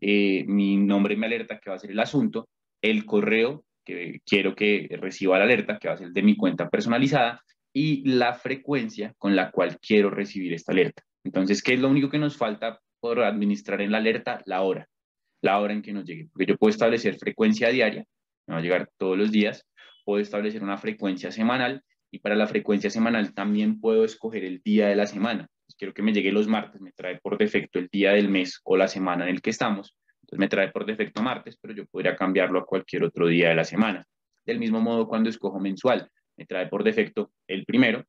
S1: nombre en mi alerta, que va a ser el asunto, el correo que quiero que reciba la alerta, que va a ser el de mi cuenta personalizada, y la frecuencia con la cual quiero recibir esta alerta. Entonces, ¿qué es lo único que nos falta por administrar en la alerta? La hora en que nos llegue, porque yo puedo establecer frecuencia diaria, me va a llegar todos los días, puedo establecer una frecuencia semanal y para la frecuencia semanal también puedo escoger el día de la semana. Pues quiero que me llegue los martes, me trae por defecto el día del mes o la semana en el que estamos, entonces me trae por defecto martes, pero yo podría cambiarlo a cualquier otro día de la semana. Del mismo modo cuando escojo mensual, me trae por defecto el primero,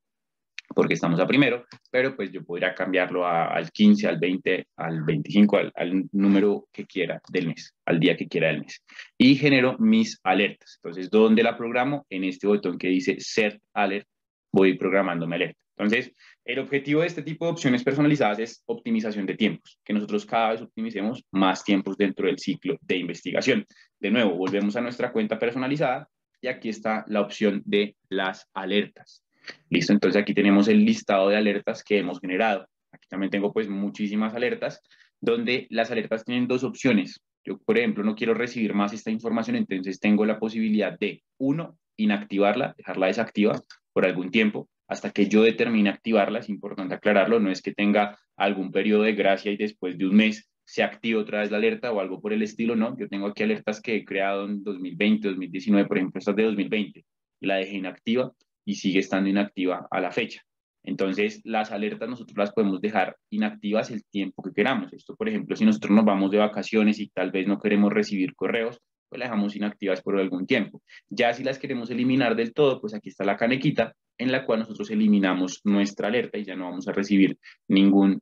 S1: porque estamos a primero, pero pues yo podría cambiarlo al 15, al 20, al 25, al número que quiera del mes, al día que quiera del mes. Y genero mis alertas. Entonces, ¿dónde la programo? En este botón que dice Set Alert, voy programando mi alerta. Entonces, el objetivo de este tipo de opciones personalizadas es optimización de tiempos, que nosotros cada vez optimicemos más tiempos dentro del ciclo de investigación. De nuevo, volvemos a nuestra cuenta personalizada y aquí está la opción de las alertas. Listo, entonces aquí tenemos el listado de alertas que hemos generado. Aquí también tengo pues muchísimas alertas, donde las alertas tienen dos opciones. Yo, por ejemplo, no quiero recibir más esta información, entonces tengo la posibilidad de, uno, inactivarla, dejarla desactiva por algún tiempo, hasta que yo determine activarla. Es importante aclararlo, no es que tenga algún periodo de gracia y después de un mes se active otra vez la alerta o algo por el estilo, no. Yo tengo aquí alertas que he creado en 2020, 2019, por ejemplo, estas de 2020, y la dejé inactiva y sigue estando inactiva a la fecha. Entonces, las alertas nosotros las podemos dejar inactivas el tiempo que queramos. Esto, por ejemplo, si nosotros nos vamos de vacaciones y tal vez no queremos recibir correos, pues las dejamos inactivas por algún tiempo. Ya si las queremos eliminar del todo, pues aquí está la canequita en la cual nosotros eliminamos nuestra alerta y ya no vamos a recibir ninguna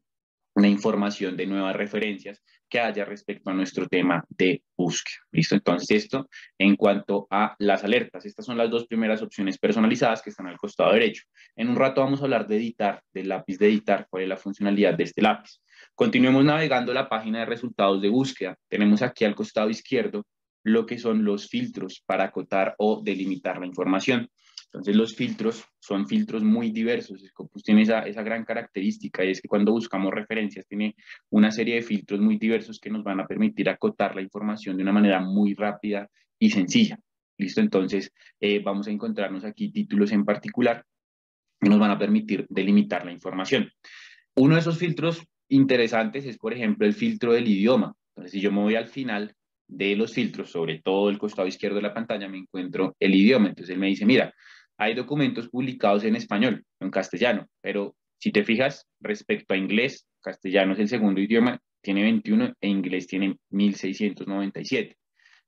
S1: información de nuevas referencias que haya respecto a nuestro tema de búsqueda. ¿Listo? Entonces, esto en cuanto a las alertas. Estas son las dos primeras opciones personalizadas que están al costado derecho. En un rato vamos a hablar de editar, del lápiz de editar, cuál es la funcionalidad de este lápiz. Continuemos navegando la página de resultados de búsqueda. Tenemos aquí al costado izquierdo lo que son los filtros para acotar o delimitar la información. Entonces los filtros son filtros muy diversos. Scopus tiene esa gran característica y es que cuando buscamos referencias tiene una serie de filtros muy diversos que nos van a permitir acotar la información de una manera muy rápida y sencilla. ¿Listo? Entonces vamos a encontrarnos aquí títulos en particular que nos van a permitir delimitar la información. Uno de esos filtros interesantes es, por ejemplo, el filtro del idioma. Entonces, si yo me voy al final de los filtros, sobre todo el costado izquierdo de la pantalla, me encuentro el idioma. Entonces, él me dice, mira, hay documentos publicados en español, en castellano, pero si te fijas, respecto a inglés, castellano es el segundo idioma, tiene 21 e inglés tiene 1697.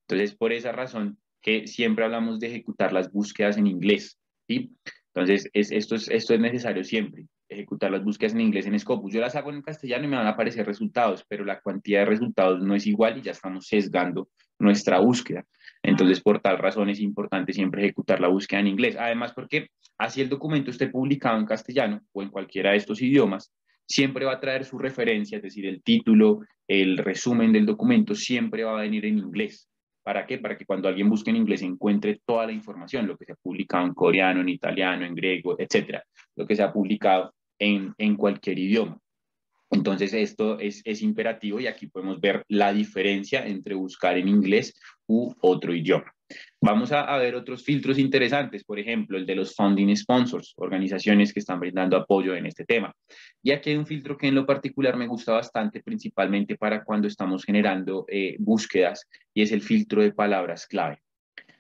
S1: Entonces, por esa razón que siempre hablamos de ejecutar las búsquedas en inglés, ¿sí? Entonces, esto es necesario siempre, ejecutar las búsquedas en inglés en Scopus. Yo las hago en castellano y me van a aparecer resultados, pero la cantidad de resultados no es igual y ya estamos sesgando nuestra búsqueda. Entonces, por tal razón es importante siempre ejecutar la búsqueda en inglés. Además, porque así el documento esté publicado en castellano o en cualquiera de estos idiomas, siempre va a traer su referencia, es decir, el título, el resumen del documento, siempre va a venir en inglés. ¿Para qué? Para que cuando alguien busque en inglés encuentre toda la información, lo que se ha publicado en coreano, en italiano, en griego, etcétera, lo que se ha publicado en cualquier idioma. Entonces, esto es imperativo y aquí podemos ver la diferencia entre buscar en inglés u otro idioma. Vamos a ver otros filtros interesantes, por ejemplo, el de los funding sponsors, organizaciones que están brindando apoyo en este tema. Y aquí hay un filtro que en lo particular me gusta bastante, principalmente para cuando estamos generando búsquedas, y es el filtro de palabras clave.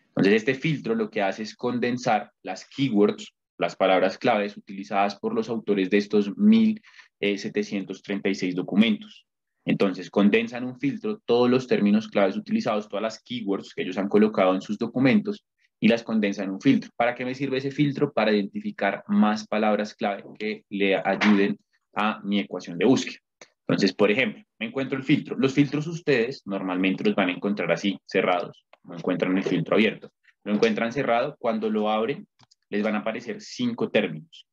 S1: Entonces, este filtro lo que hace es condensar las keywords, las palabras claves utilizadas por los autores de estos 1736 documentos. Entonces, condensa en un filtro todos los términos claves utilizados, todas las keywords que ellos han colocado en sus documentos y las condensa en un filtro. ¿Para qué me sirve ese filtro? Para identificar más palabras clave que le ayuden a mi ecuación de búsqueda. Entonces, por ejemplo, me encuentro el filtro. Los filtros ustedes normalmente los van a encontrar así, cerrados. No encuentran el filtro abierto. Lo encuentran cerrado. Cuando lo abren, les van a aparecer 5 términos.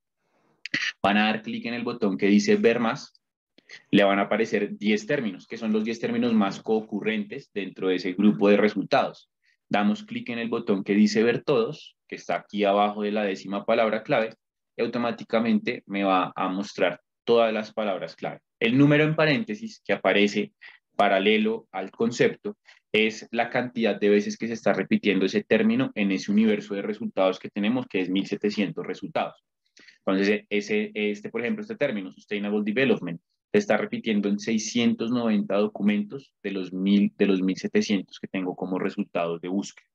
S1: Van a dar clic en el botón que dice ver más. Le van a aparecer 10 términos, que son los 10 términos más concurrentes dentro de ese grupo de resultados. Damos clic en el botón que dice ver todos, que está aquí abajo de la 10ª palabra clave, y automáticamente me va a mostrar todas las palabras clave. El número en paréntesis que aparece paralelo al concepto es la cantidad de veces que se está repitiendo ese término en ese universo de resultados que tenemos, que es 1700 resultados. Entonces, por ejemplo, este término, Sustainable Development, se está repitiendo en 690 documentos de los 1700 que tengo como resultados de búsqueda.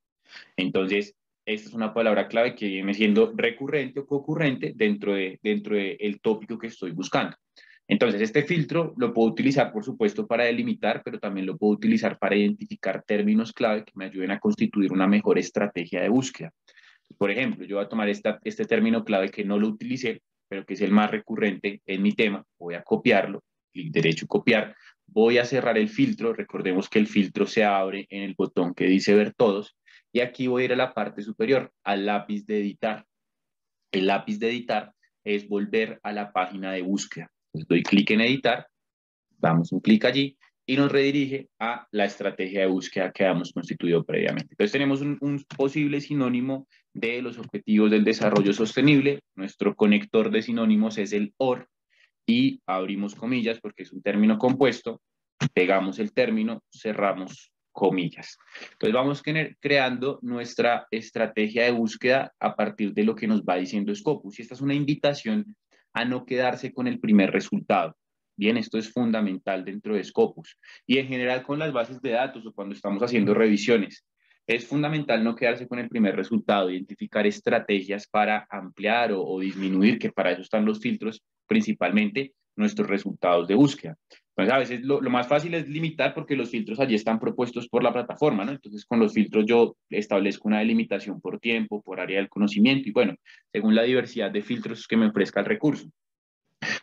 S1: Entonces, esta es una palabra clave que viene siendo recurrente o concurrente dentro de el tópico que estoy buscando. Entonces, este filtro lo puedo utilizar, por supuesto, para delimitar, pero también lo puedo utilizar para identificar términos clave que me ayuden a constituir una mejor estrategia de búsqueda. Por ejemplo, yo voy a tomar este término clave que no lo utilicé, pero que es el más recurrente en mi tema, voy a copiarlo, clic derecho, copiar, voy a cerrar el filtro, recordemos que el filtro se abre en el botón que dice ver todos, y aquí voy a ir a la parte superior, al lápiz de editar. El lápiz de editar es volver a la página de búsqueda. Entonces doy clic en editar, damos un clic allí y nos redirige a la estrategia de búsqueda que habíamos constituido previamente. Entonces tenemos un posible sinónimo de los objetivos del desarrollo sostenible. Nuestro conector de sinónimos es el OR y abrimos comillas porque es un término compuesto, pegamos el término, cerramos comillas. Entonces vamos creando nuestra estrategia de búsqueda a partir de lo que nos va diciendo Scopus. Y esta es una invitación a no quedarse con el primer resultado. Bien, esto es fundamental dentro de Scopus. Y en general con las bases de datos o cuando estamos haciendo revisiones. Es fundamental no quedarse con el primer resultado, identificar estrategias para ampliar o disminuir, que para eso están los filtros, principalmente nuestros resultados de búsqueda. Entonces, a veces lo más fácil es limitar porque los filtros allí están propuestos por la plataforma, ¿no? Entonces, con los filtros yo establezco una delimitación por tiempo, por área del conocimiento y, bueno, según la diversidad de filtros que me ofrezca el recurso.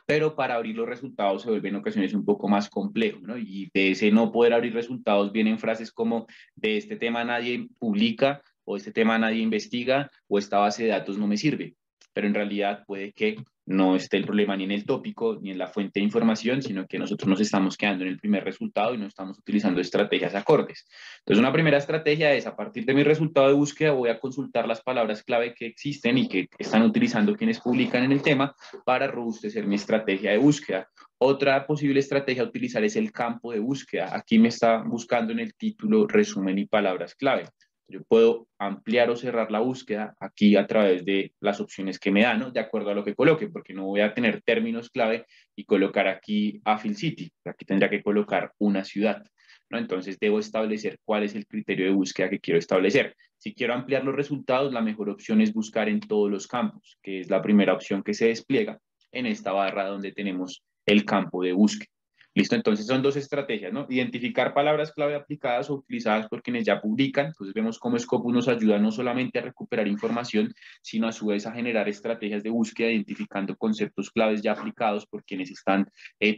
S1: Pero para abrir los resultados se vuelve en ocasiones un poco más complejo, ¿no? Y de ese no poder abrir resultados vienen frases como de este tema nadie publica o este tema nadie investiga o esta base de datos no me sirve. Pero en realidad puede que no esté el problema ni en el tópico ni en la fuente de información, sino que nosotros nos estamos quedando en el primer resultado y no estamos utilizando estrategias acordes. Entonces, una primera estrategia es, a partir de mi resultado de búsqueda, voy a consultar las palabras clave que existen y que están utilizando quienes publican en el tema para robustecer mi estrategia de búsqueda. Otra posible estrategia a utilizar es el campo de búsqueda. Aquí me está buscando en el título, resumen y palabras clave. Yo puedo ampliar o cerrar la búsqueda aquí a través de las opciones que me dan, ¿no? De acuerdo a lo que coloque, porque no voy a tener términos clave y colocar aquí Affil City. Aquí tendría que colocar una ciudad, ¿no? Entonces debo establecer cuál es el criterio de búsqueda que quiero establecer. Si quiero ampliar los resultados, la mejor opción es buscar en todos los campos, que es la primera opción que se despliega en esta barra donde tenemos el campo de búsqueda. Listo, entonces son dos estrategias, ¿no? Identificar palabras clave aplicadas o utilizadas por quienes ya publican. Entonces vemos cómo Scopus nos ayuda no solamente a recuperar información, sino a su vez a generar estrategias de búsqueda, identificando conceptos claves ya aplicados por quienes están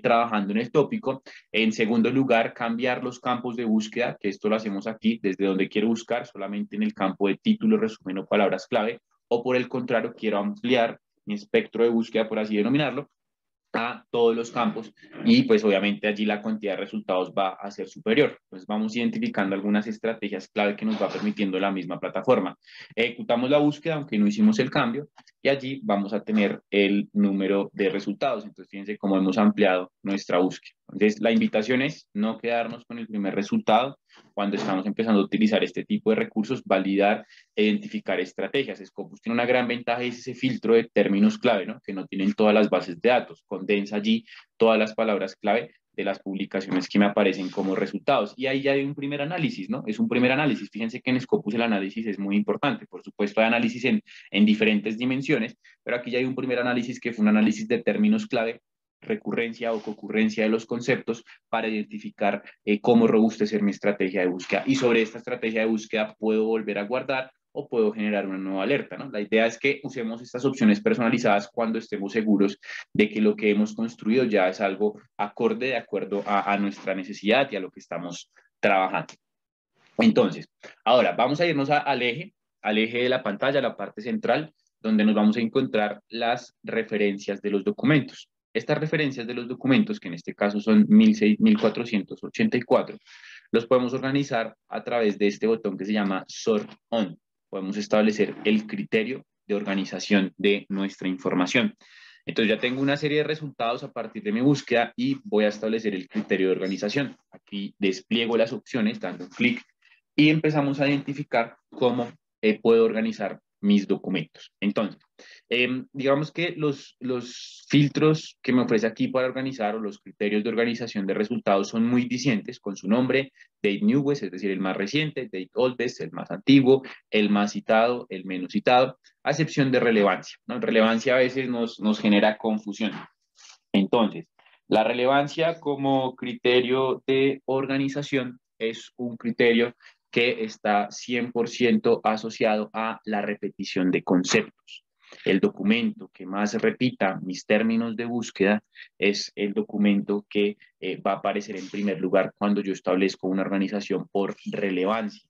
S1: trabajando en el tópico. En segundo lugar, cambiar los campos de búsqueda, que esto lo hacemos aquí, desde donde quiero buscar, solamente en el campo de título, resumen o palabras clave, o por el contrario, quiero ampliar mi espectro de búsqueda, por así denominarlo, a todos los campos y pues obviamente allí la cantidad de resultados va a ser superior. Pues vamos identificando algunas estrategias clave que nos va permitiendo la misma plataforma. Ejecutamos la búsqueda aunque no hicimos el cambio y allí vamos a tener el número de resultados. Entonces fíjense cómo hemos ampliado nuestra búsqueda. Entonces la invitación es no quedarnos con el primer resultado cuando estamos empezando a utilizar este tipo de recursos, validar e identificar estrategias. Scopus tiene una gran ventaja y es ese filtro de términos clave, ¿no? Que no tienen todas las bases de datos. Condensa allí todas las palabras clave de las publicaciones que me aparecen como resultados. Y ahí ya hay un primer análisis, ¿no? Es un primer análisis. Fíjense que en Scopus el análisis es muy importante. Por supuesto, hay análisis en diferentes dimensiones, pero aquí ya hay un primer análisis que fue un análisis de términos clave, recurrencia o concurrencia de los conceptos para identificar cómo robustecer mi estrategia de búsqueda. Y sobre esta estrategia de búsqueda puedo volver a guardar o puedo generar una nueva alerta, ¿no? La idea es que usemos estas opciones personalizadas cuando estemos seguros de que lo que hemos construido ya es algo acorde, de acuerdo a nuestra necesidad y a lo que estamos trabajando. Entonces, ahora vamos a irnos al eje de la pantalla, la parte central, donde nos vamos a encontrar las referencias de los documentos. Estas referencias de los documentos, que en este caso son 1484, los podemos organizar a través de este botón que se llama Sort On. Podemos establecer el criterio de organización de nuestra información. Entonces ya tengo una serie de resultados a partir de mi búsqueda y voy a establecer el criterio de organización. Aquí despliego las opciones dando un clic y empezamos a identificar cómo puedo organizar mis documentos. Entonces, digamos que los filtros que me ofrece aquí para organizar o los criterios de organización de resultados son muy dicientes con su nombre, date newest, es decir, el más reciente, date oldest, el más antiguo, el más citado, el menos citado, a excepción de relevancia, ¿no? Relevancia a veces nos genera confusión. Entonces, la relevancia como criterio de organización es un criterio que está 100% asociado a la repetición de conceptos. El documento que más repita mis términos de búsqueda es el documento que va a aparecer en primer lugar cuando yo establezco una organización por relevancia.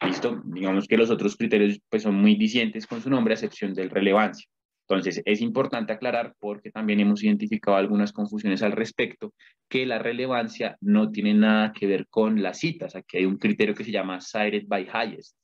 S1: ¿Listo? Digamos que los otros criterios pues, son muy dicientes con su nombre, a excepción del relevancia. Entonces, es importante aclarar, porque también hemos identificado algunas confusiones al respecto, que la relevancia no tiene nada que ver con las citas. Aquí hay un criterio que se llama Cited by Highest.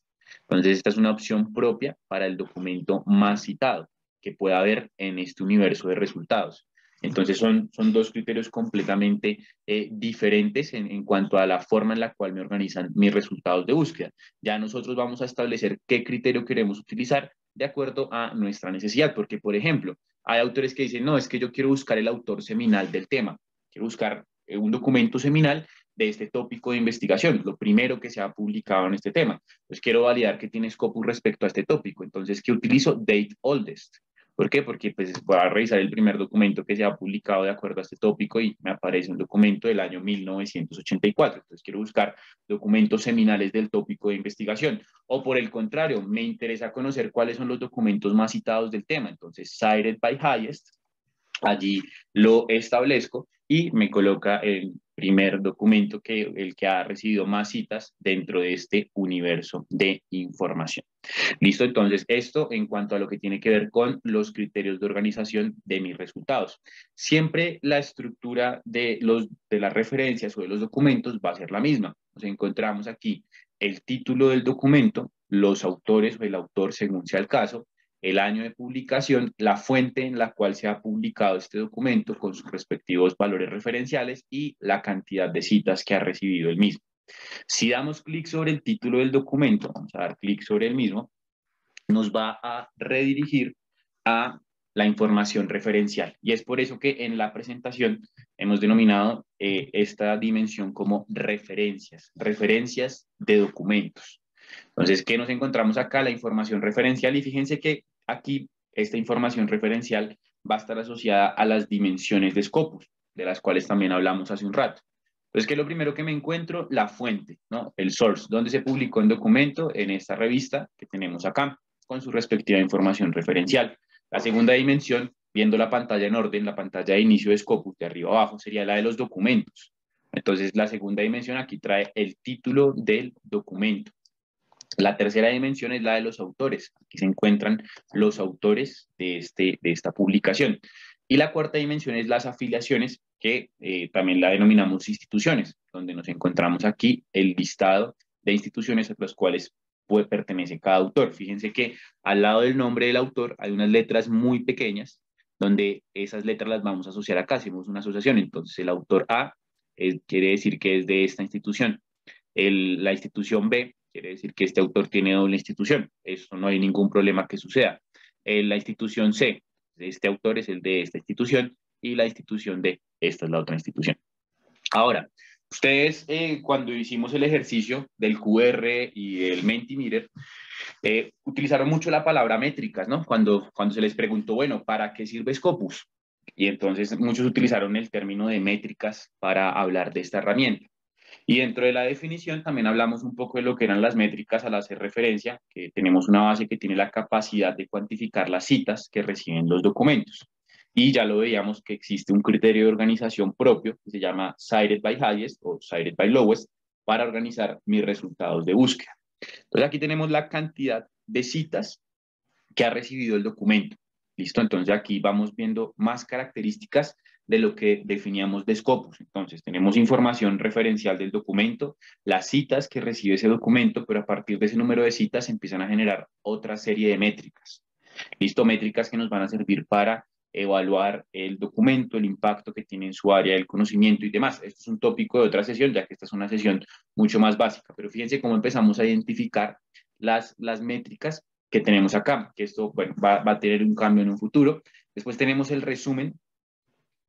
S1: Entonces, esta es una opción propia para el documento más citado que pueda haber en este universo de resultados. Entonces, son dos criterios completamente diferentes en cuanto a la forma en la cual me organizan mis resultados de búsqueda. Ya nosotros vamos a establecer qué criterio queremos utilizar de acuerdo a nuestra necesidad, porque, por ejemplo, hay autores que dicen, no, es que yo quiero buscar el autor seminal del tema, quiero buscar un documento seminal de este tópico de investigación, lo primero que se ha publicado en este tema. Pues quiero validar que tiene Scopus respecto a este tópico. Entonces, ¿qué utilizo? Date oldest. ¿Por qué? Porque pues voy a revisar el primer documento que se ha publicado de acuerdo a este tópico y me aparece un documento del año 1984. Entonces, quiero buscar documentos seminales del tópico de investigación. O por el contrario, me interesa conocer cuáles son los documentos más citados del tema. Entonces, cited by highest, allí lo establezco y me coloca el primer documento el que ha recibido más citas dentro de este universo de información. Listo, entonces esto en cuanto a lo que tiene que ver con los criterios de organización de mis resultados. Siempre la estructura de las referencias o de los documentos va a ser la misma. Nos encontramos aquí el título del documento, los autores o el autor según sea el caso, el año de publicación, la fuente en la cual se ha publicado este documento con sus respectivos valores referenciales y la cantidad de citas que ha recibido el mismo. Si damos clic sobre el título del documento, vamos a dar clic sobre el mismo, nos va a redirigir a la información referencial. Y es por eso que en la presentación hemos denominado esta dimensión como referencias, referencias de documentos. Entonces, ¿qué nos encontramos acá? La información referencial, y fíjense que aquí esta información referencial va a estar asociada a las dimensiones de Scopus, de las cuales también hablamos hace un rato. Entonces, ¿qué es lo primero que me encuentro? La fuente, ¿no? El source, donde se publicó el documento en esta revista que tenemos acá, con su respectiva información referencial. La segunda dimensión, viendo la pantalla en orden, la pantalla de inicio de Scopus, de arriba abajo, sería la de los documentos. Entonces, la segunda dimensión aquí trae el título del documento. La tercera dimensión es la de los autores. Aquí se encuentran los autores de esta publicación. Y la cuarta dimensión es las afiliaciones, que también la denominamos instituciones, donde nos encontramos aquí el listado de instituciones a las cuales pertenece cada autor. Fíjense que al lado del nombre del autor hay unas letras muy pequeñas, donde esas letras las vamos a asociar acá. Hacemos una asociación. Entonces, el autor A quiere decir que es de esta institución. La institución B quiere decir que este autor tiene doble institución. Eso no hay ningún problema que suceda. La institución C, este autor es el de esta institución, y la institución D, esta es la otra institución. Ahora, ustedes cuando hicimos el ejercicio del QR y el Mentimeter, utilizaron mucho la palabra métricas, ¿no? Cuando se les preguntó, bueno, ¿para qué sirve Scopus? Y entonces muchos utilizaron el término de métricas para hablar de esta herramienta. Y dentro de la definición también hablamos un poco de lo que eran las métricas al hacer referencia, que tenemos una base que tiene la capacidad de cuantificar las citas que reciben los documentos. Y ya lo veíamos que existe un criterio de organización propio que se llama Cited by Highest o Cited by Lowest para organizar mis resultados de búsqueda. Entonces aquí tenemos la cantidad de citas que ha recibido el documento. ¿Listo? Entonces aquí vamos viendo más características de lo que definíamos de Scopus. Entonces tenemos información referencial del documento, las citas que recibe ese documento, pero a partir de ese número de citas se empiezan a generar otra serie de métricas. ¿Listo? Métricas que nos van a servir para evaluar el documento, el impacto que tiene en su área del conocimiento y demás. Esto es un tópico de otra sesión, ya que esta es una sesión mucho más básica, pero fíjense cómo empezamos a identificar las métricas que tenemos acá, que esto bueno, va a tener un cambio en un futuro. Después tenemos el resumen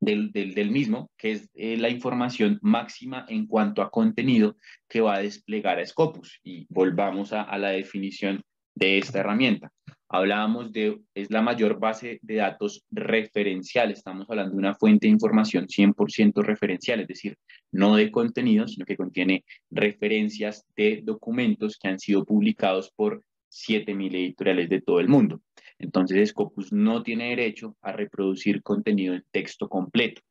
S1: del mismo, que es la información máxima en cuanto a contenido que va a desplegar a Scopus. Y volvamos a la definición de esta herramienta. Hablábamos de, es la mayor base de datos referencial, estamos hablando de una fuente de información 100% referencial, es decir, no de contenido, sino que contiene referencias de documentos que han sido publicados por 7.000 editoriales de todo el mundo. Entonces, Scopus no tiene derecho a reproducir contenido en texto completo.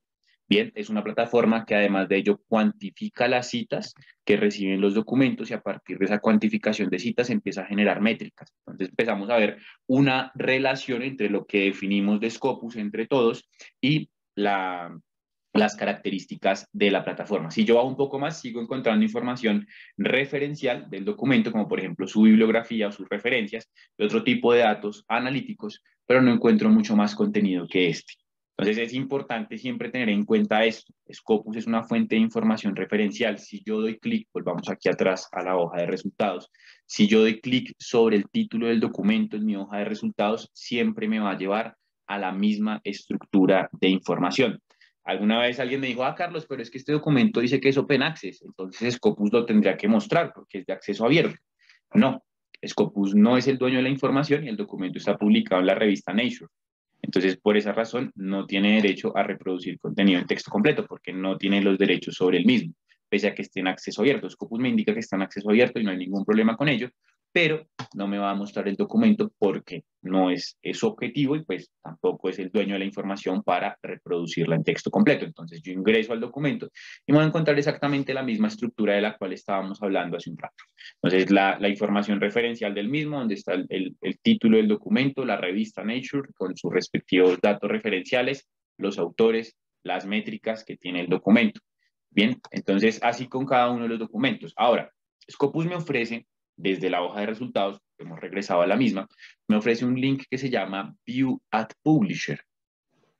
S1: Bien, es una plataforma que además de ello cuantifica las citas que reciben los documentos y a partir de esa cuantificación de citas empieza a generar métricas. Entonces empezamos a ver una relación entre lo que definimos de Scopus entre todos y las características de la plataforma. Si yo bajo un poco más, sigo encontrando información referencial del documento, como por ejemplo su bibliografía o sus referencias, de otro tipo de datos analíticos, pero no encuentro mucho más contenido que este. Entonces es importante siempre tener en cuenta esto. Scopus es una fuente de información referencial. Si yo doy clic, volvamos aquí atrás a la hoja de resultados. Si yo doy clic sobre el título del documento en mi hoja de resultados, siempre me va a llevar a la misma estructura de información. Alguna vez alguien me dijo, Carlos, pero es que este documento dice que es Open Access, entonces Scopus lo tendría que mostrar porque es de acceso abierto. No, Scopus no es el dueño de la información y el documento está publicado en la revista Nature. Entonces, por esa razón, no tiene derecho a reproducir contenido en texto completo porque no tiene los derechos sobre el mismo, pese a que esté en acceso abierto. Scopus me indica que está en acceso abierto y no hay ningún problema con ello, pero no me va a mostrar el documento porque no es su objetivo y pues tampoco es el dueño de la información para reproducirla en texto completo. Entonces yo ingreso al documento y me voy a encontrar exactamente la misma estructura de la cual estábamos hablando hace un rato. Entonces la información referencial del mismo, donde está el título del documento, la revista Nature con sus respectivos datos referenciales, los autores, las métricas que tiene el documento. Bien, entonces así con cada uno de los documentos. Ahora, Scopus me ofrece desde la hoja de resultados, hemos regresado a la misma, me ofrece un link que se llama View at Publisher.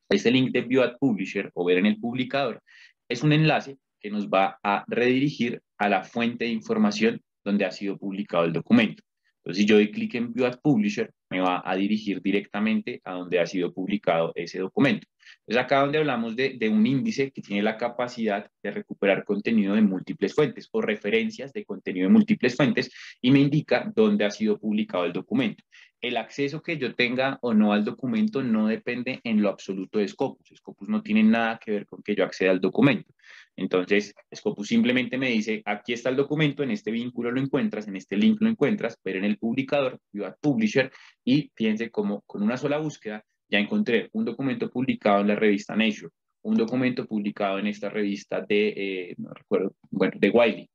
S1: Este link de View at Publisher o ver en el publicador es un enlace que nos va a redirigir a la fuente de información donde ha sido publicado el documento. Entonces, si yo doy clic en View at Publisher, me va a dirigir directamente a donde ha sido publicado ese documento. Entonces, acá donde hablamos de un índice que tiene la capacidad de recuperar contenido de múltiples fuentes o referencias de contenido de múltiples fuentes y me indica dónde ha sido publicado el documento. El acceso que yo tenga o no al documento no depende en lo absoluto de Scopus. Scopus no tiene nada que ver con que yo acceda al documento. Entonces, Scopus simplemente me dice, aquí está el documento, en este vínculo lo encuentras, en este link lo encuentras, pero en el publicador, View at Publisher, y fíjense cómo con una sola búsqueda ya encontré un documento publicado en la revista Nature, un documento publicado en esta revista de, no recuerdo, bueno, de Wiley.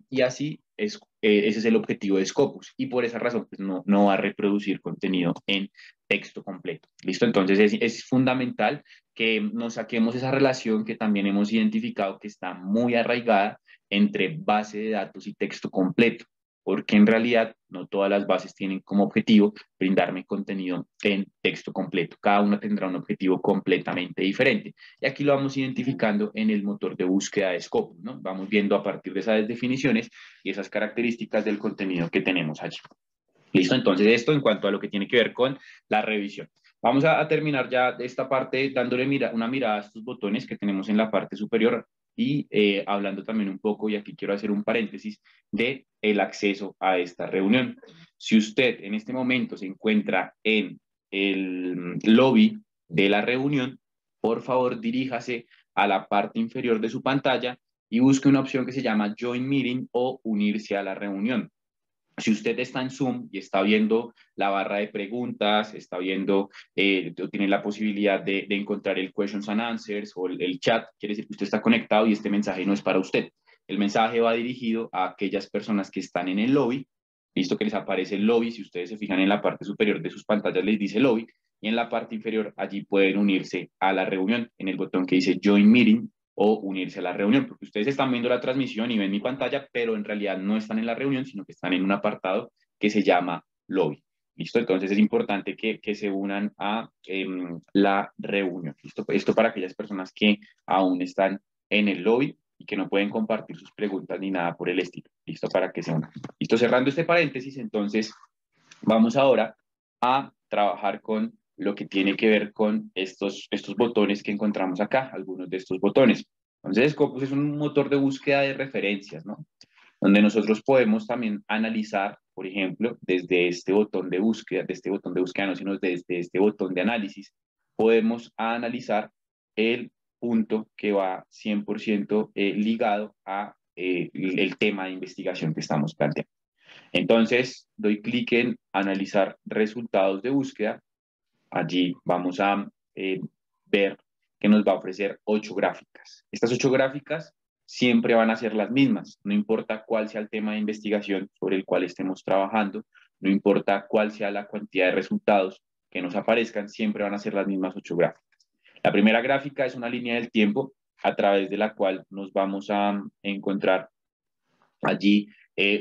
S1: Y así ese es el objetivo de Scopus y por esa razón pues, no va a reproducir contenido en texto completo. ¿Listo? Entonces es fundamental que nos saquemos esa relación que también hemos identificado que está muy arraigada entre base de datos y texto completo, porque en realidad no todas las bases tienen como objetivo brindarme contenido en texto completo. Cada una tendrá un objetivo completamente diferente. Y aquí lo vamos identificando en el motor de búsqueda de Scopus, ¿no? Vamos viendo a partir de esas definiciones y esas características del contenido que tenemos allí. Listo, entonces esto en cuanto a lo que tiene que ver con la revisión. Vamos a terminar ya esta parte dándole una mirada a estos botones que tenemos en la parte superior y hablando también un poco, y aquí quiero hacer un paréntesis, de el acceso a esta reunión. Si usted en este momento se encuentra en el lobby de la reunión, por favor diríjase a la parte inferior de su pantalla y busque una opción que se llama Join Meeting o unirse a la reunión. Si usted está en Zoom y está viendo la barra de preguntas, está viendo, tiene la posibilidad de encontrar el questions and answers o el chat, quiere decir que usted está conectado y este mensaje no es para usted. El mensaje va dirigido a aquellas personas que están en el lobby, listo que les aparece el lobby, si ustedes se fijan en la parte superior de sus pantallas les dice lobby, y en la parte inferior allí pueden unirse a la reunión en el botón que dice Join Meeting o unirse a la reunión, porque ustedes están viendo la transmisión y ven mi pantalla, pero en realidad no están en la reunión, sino que están en un apartado que se llama lobby. ¿Listo? Entonces es importante que se unan a la reunión. ¿Listo? Esto para aquellas personas que aún están en el lobby y que no pueden compartir sus preguntas ni nada por el estilo. ¿Listo? Para que se unan. ¿Listo? Cerrando este paréntesis, entonces vamos ahora a trabajar con lo que tiene que ver con estos botones que encontramos acá, algunos de estos botones. Entonces, Scopus es un motor de búsqueda de referencias, ¿no? Donde nosotros podemos también analizar por ejemplo, desde este botón de búsqueda, de este botón de búsqueda no, sino desde este botón de análisis, podemos analizar el punto que va 100% ligado a el tema de investigación que estamos planteando. Entonces, doy clic en analizar resultados de búsqueda. Allí vamos a ver que nos va a ofrecer 8 gráficas. Estas 8 gráficas siempre van a ser las mismas, no importa cuál sea el tema de investigación sobre el cual estemos trabajando, no importa cuál sea la cantidad de resultados que nos aparezcan, siempre van a ser las mismas 8 gráficas. La primera gráfica es una línea del tiempo a través de la cual nos vamos a encontrar allí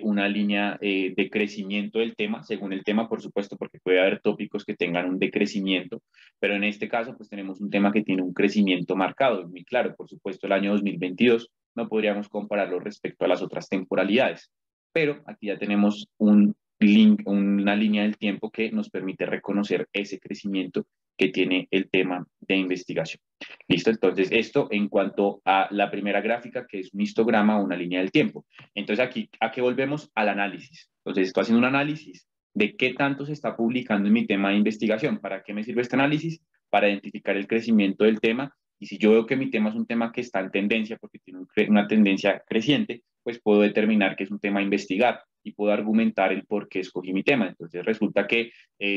S1: una línea de crecimiento del tema, según el tema, por supuesto, porque puede haber tópicos que tengan un decrecimiento, pero en este caso, pues tenemos un tema que tiene un crecimiento marcado, muy claro, por supuesto, el año 2022 no podríamos compararlo respecto a las otras temporalidades, pero aquí ya tenemos un link, una línea del tiempo que nos permite reconocer ese crecimiento que tiene el tema de investigación. ¿Listo? Entonces, esto en cuanto a la primera gráfica, que es un histograma o una línea del tiempo. Entonces, aquí, ¿a qué volvemos? Al análisis. Entonces, estoy haciendo un análisis de qué tanto se está publicando en mi tema de investigación. ¿Para qué me sirve este análisis? Para identificar el crecimiento del tema. Y si yo veo que mi tema es un tema que está en tendencia, porque tiene una tendencia creciente, pues puedo determinar que es un tema a investigar y puedo argumentar el por qué escogí mi tema. Entonces, resulta que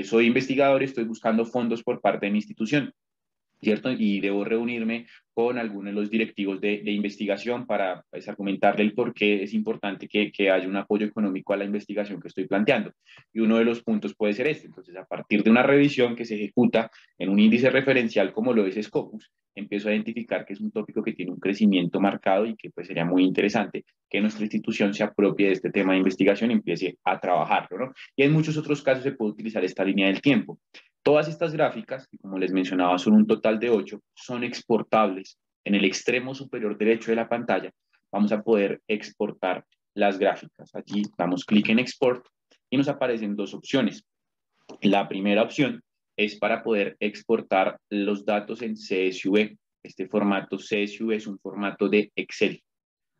S1: soy investigador y estoy buscando fondos por parte de mi institución, ¿cierto? Y debo reunirme con algunos de los directivos de investigación para pues, argumentarle el por qué es importante que haya un apoyo económico a la investigación que estoy planteando. Y uno de los puntos puede ser este. Entonces, a partir de una revisión que se ejecuta en un índice referencial como lo es Scopus, empiezo a identificar que es un tópico que tiene un crecimiento marcado y que pues sería muy interesante que nuestra institución se apropie de este tema de investigación y empiece a trabajarlo, ¿no? Y en muchos otros casos se puede utilizar esta línea del tiempo. Todas estas gráficas, que como les mencionaba son un total de 8, son exportables. En el extremo superior derecho de la pantalla vamos a poder exportar las gráficas. Aquí damos clic en Export y nos aparecen 2 opciones. La primera opción es para poder exportar los datos en CSV. Este formato CSV es un formato de Excel.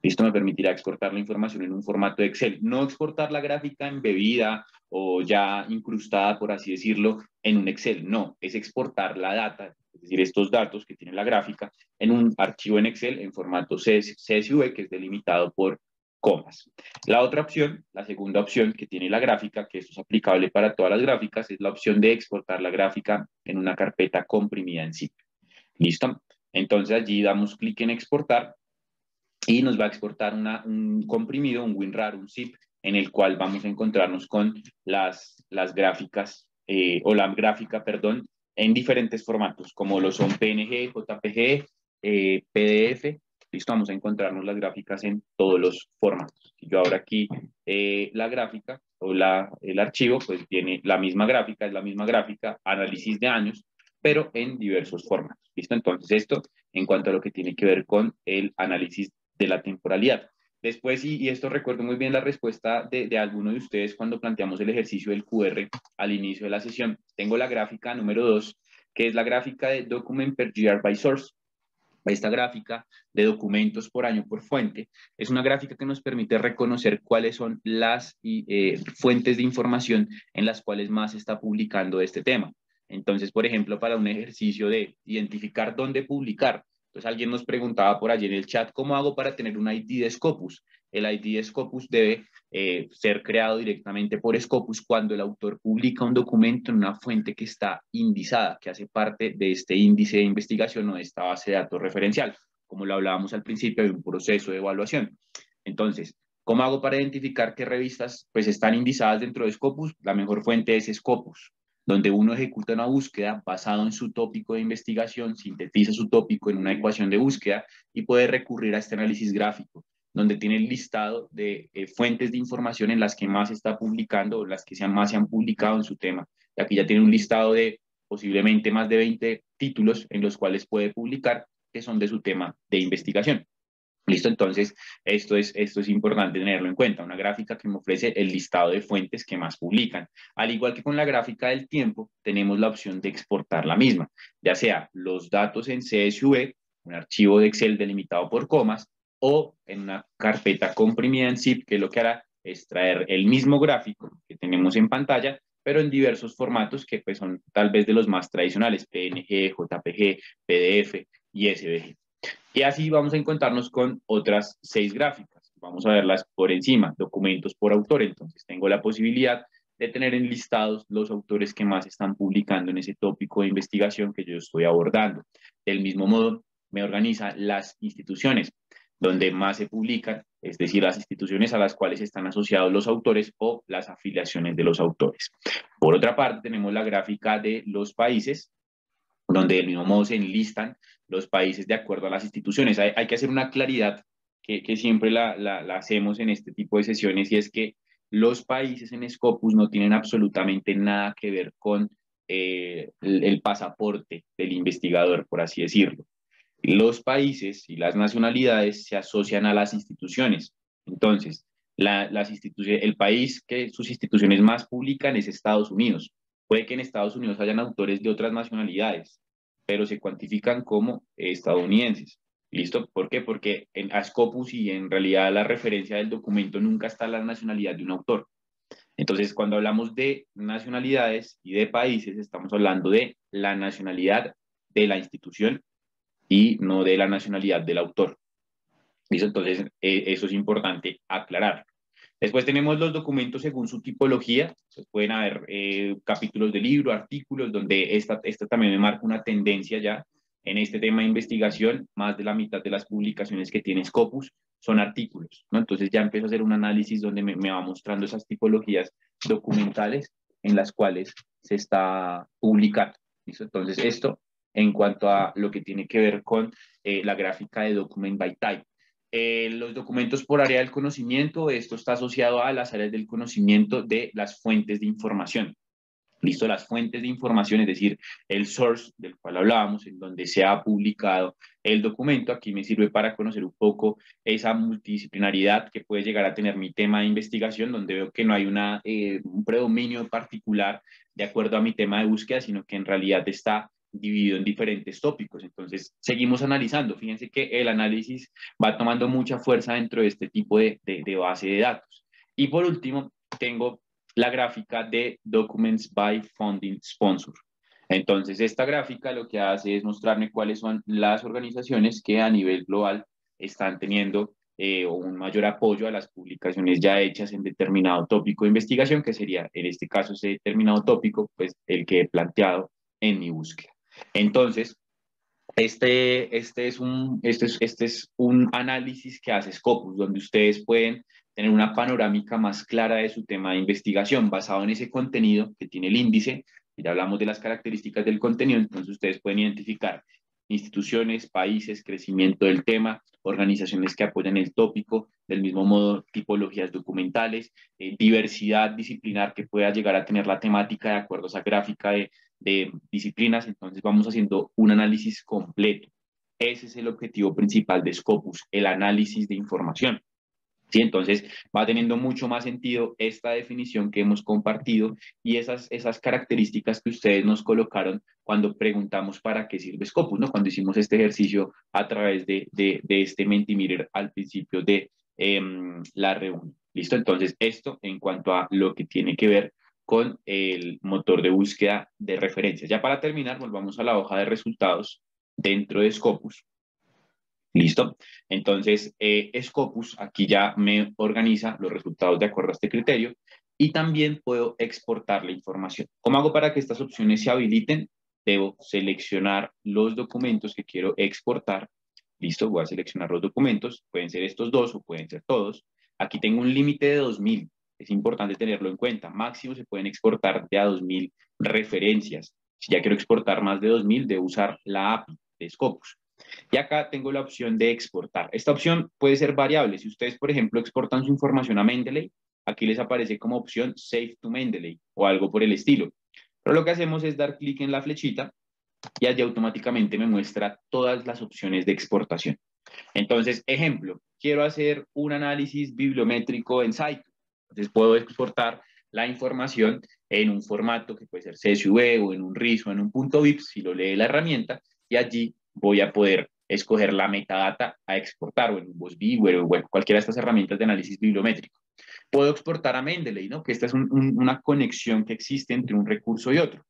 S1: Esto me permitirá exportar la información en un formato de Excel, no exportar la gráfica embebida o ya incrustada, por así decirlo, en un Excel. No, es exportar la data, es decir, estos datos que tiene la gráfica, en un archivo en Excel en formato CSV, que es delimitado por comas. La otra opción, la segunda opción que tiene la gráfica, que esto es aplicable para todas las gráficas, es la opción de exportar la gráfica en una carpeta comprimida en zip. ¿Listo? Entonces allí damos clic en exportar y nos va a exportar un comprimido, un WinRAR, un zip, en el cual vamos a encontrarnos con las gráficas, o la gráfica, perdón, en diferentes formatos, como lo son PNG, JPG, PDF. Listo, vamos a encontrarnos las gráficas en todos los formatos. Si yo abro aquí la gráfica o el archivo, pues tiene la misma gráfica, es la misma gráfica, análisis de años, pero en diversos formatos. ¿Listo? Entonces esto en cuanto a lo que tiene que ver con el análisis de la temporalidad. Después, y esto recuerdo muy bien la respuesta de alguno de ustedes cuando planteamos el ejercicio del QR al inicio de la sesión. Tengo la gráfica número 2, que es la gráfica de Document per Year by Source. Esta gráfica de documentos por año por fuente es una gráfica que nos permite reconocer cuáles son las fuentes de información en las cuales más se está publicando este tema. Entonces, por ejemplo, para un ejercicio de identificar dónde publicar, entonces alguien nos preguntaba por allí en el chat, ¿cómo hago para tener un ID de Scopus? El ID de Scopus debe ser creado directamente por Scopus cuando el autor publica un documento en una fuente que está indizada, que hace parte de este índice de investigación o de esta base de datos referencial, como lo hablábamos al principio de un proceso de evaluación. Entonces, ¿cómo hago para identificar qué revistas pues, están indizadas dentro de Scopus? La mejor fuente es Scopus, donde uno ejecuta una búsqueda basado en su tópico de investigación, sintetiza su tópico en una ecuación de búsqueda y puede recurrir a este análisis gráfico, donde tiene el listado de fuentes de información en las que más se está publicando o las que más se han publicado en su tema. Y aquí ya tiene un listado de posiblemente más de 20 títulos en los cuales puede publicar que son de su tema de investigación. Listo, entonces esto es importante tenerlo en cuenta, una gráfica que me ofrece el listado de fuentes que más publican. Al igual que con la gráfica del tiempo, tenemos la opción de exportar la misma, ya sea los datos en CSV, un archivo de Excel delimitado por comas, o en una carpeta comprimida en zip, que lo que hará es traer el mismo gráfico que que tenemos en pantalla, pero en diversos formatos que pues, son tal vez de los más tradicionales, PNG, JPG, PDF y SVG. Y así vamos a encontrarnos con otras 6 gráficas. Vamos a verlas por encima, documentos por autor. Entonces tengo la posibilidad de tener enlistados los autores que más están publicando en ese tópico de investigación que yo estoy abordando. Del mismo modo, me organiza las instituciones donde más se publican, es decir, las instituciones a las cuales están asociados los autores o las afiliaciones de los autores. Por otra parte, tenemos la gráfica de los países, donde del mismo modo se enlistan los países de acuerdo a las instituciones. Hay que hacer una claridad que siempre la hacemos en este tipo de sesiones, y es que los países en Scopus no tienen absolutamente nada que ver con el pasaporte del investigador, por así decirlo. Los países y las nacionalidades se asocian a las instituciones. Entonces, el país que sus instituciones más publican es Estados Unidos. Puede que en Estados Unidos hayan autores de otras nacionalidades, pero se cuantifican como estadounidenses. ¿Listo? ¿Por qué? Porque en Scopus y en realidad la referencia del documento nunca está la nacionalidad de un autor. Entonces, cuando hablamos de nacionalidades y de países, estamos hablando de la nacionalidad de la institución y no de la nacionalidad del autor. ¿Listo? Entonces, eso es importante aclarar. Después tenemos los documentos según su tipología. Entonces, pueden haber capítulos de libro, artículos, donde esta también me marca una tendencia ya. En este tema de investigación, más de la mitad de las publicaciones que tiene Scopus son artículos, ¿no? Entonces ya empiezo a hacer un análisis donde me va mostrando esas tipologías documentales en las cuales se está publicando. ¿Listo? Entonces esto en cuanto a lo que tiene que ver con la gráfica de Document by Type. Los documentos por área del conocimiento, esto está asociado a las áreas del conocimiento de las fuentes de información. Listo, las fuentes de información, es decir, el source del cual hablábamos, en donde se ha publicado el documento. Aquí me sirve para conocer un poco esa multidisciplinaridad que puede llegar a tener mi tema de investigación, donde veo que no hay un predominio particular de acuerdo a mi tema de búsqueda, sino que en realidad está dividido en diferentes tópicos. Entonces, seguimos analizando. Fíjense que el análisis va tomando mucha fuerza dentro de este tipo de base de datos. Y por último, tengo la gráfica de Documents by Funding Sponsor. Entonces, esta gráfica lo que hace es mostrarme cuáles son las organizaciones que a nivel global están teniendo un mayor apoyo a las publicaciones ya hechas en determinado tópico de investigación, que sería, en este caso, ese determinado tópico, pues el que he planteado en mi búsqueda. Entonces, este es un análisis que hace Scopus, donde ustedes pueden tener una panorámica más clara de su tema de investigación basado en ese contenido que tiene el índice. Ya hablamos de las características del contenido, entonces ustedes pueden identificar instituciones, países, crecimiento del tema, organizaciones que apoyan el tópico, del mismo modo tipologías documentales, diversidad disciplinar que pueda llegar a tener la temática de acuerdo a esa gráfica de disciplinas. Entonces vamos haciendo un análisis completo. Ese es el objetivo principal de Scopus, el análisis de información. ¿Sí? Entonces va teniendo mucho más sentido esta definición que hemos compartido y esas características que ustedes nos colocaron cuando preguntamos para qué sirve Scopus, ¿no? Cuando hicimos este ejercicio a través de este Mentimeter al principio de la reunión. ¿Listo? Entonces esto en cuanto a lo que tiene que ver con el motor de búsqueda de referencias. Ya para terminar, volvamos a la hoja de resultados dentro de Scopus. ¿Listo? Entonces, Scopus aquí ya me organiza los resultados de acuerdo a este criterio y también puedo exportar la información. ¿Cómo hago para que estas opciones se habiliten? Debo seleccionar los documentos que quiero exportar. Listo, voy a seleccionar los documentos. Pueden ser estos dos o pueden ser todos. Aquí tengo un límite de 2000. Es importante tenerlo en cuenta. Máximo se pueden exportar de a 2000 referencias. Si ya quiero exportar más de 2000, debo usar la API de Scopus. Y acá tengo la opción de exportar. Esta opción puede ser variable. Si ustedes, por ejemplo, exportan su información a Mendeley, aquí les aparece como opción Save to Mendeley o algo por el estilo. Pero lo que hacemos es dar clic en la flechita y allí automáticamente me muestra todas las opciones de exportación. Entonces, ejemplo, quiero hacer un análisis bibliométrico en Site. Entonces, puedo exportar la información en un formato que puede ser CSV o en un RIS o en un .bib si lo lee la herramienta, y allí voy a poder escoger la metadata a exportar, o en un BOSBI, o bueno, cualquiera de estas herramientas de análisis bibliométrico. Puedo exportar a Mendeley, ¿no? Que esta es una conexión que existe entre un recurso y otro.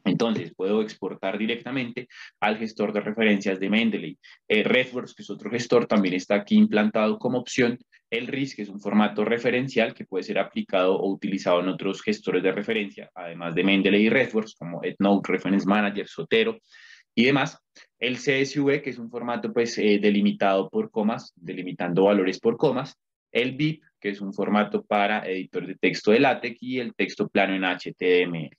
S1: Entonces, puedo exportar directamente al gestor de referencias de Mendeley. RefWorks, que es otro gestor, también está aquí implantado como opción. El RIS, que es un formato referencial que puede ser aplicado o utilizado en otros gestores de referencia, además de Mendeley y RefWorks, como EndNote, Reference Manager, Zotero y demás. El CSV, que es un formato pues, delimitado por comas, delimitando valores por comas. El BIP, que es un formato para editor de texto de LaTeX, y el texto plano en HTML.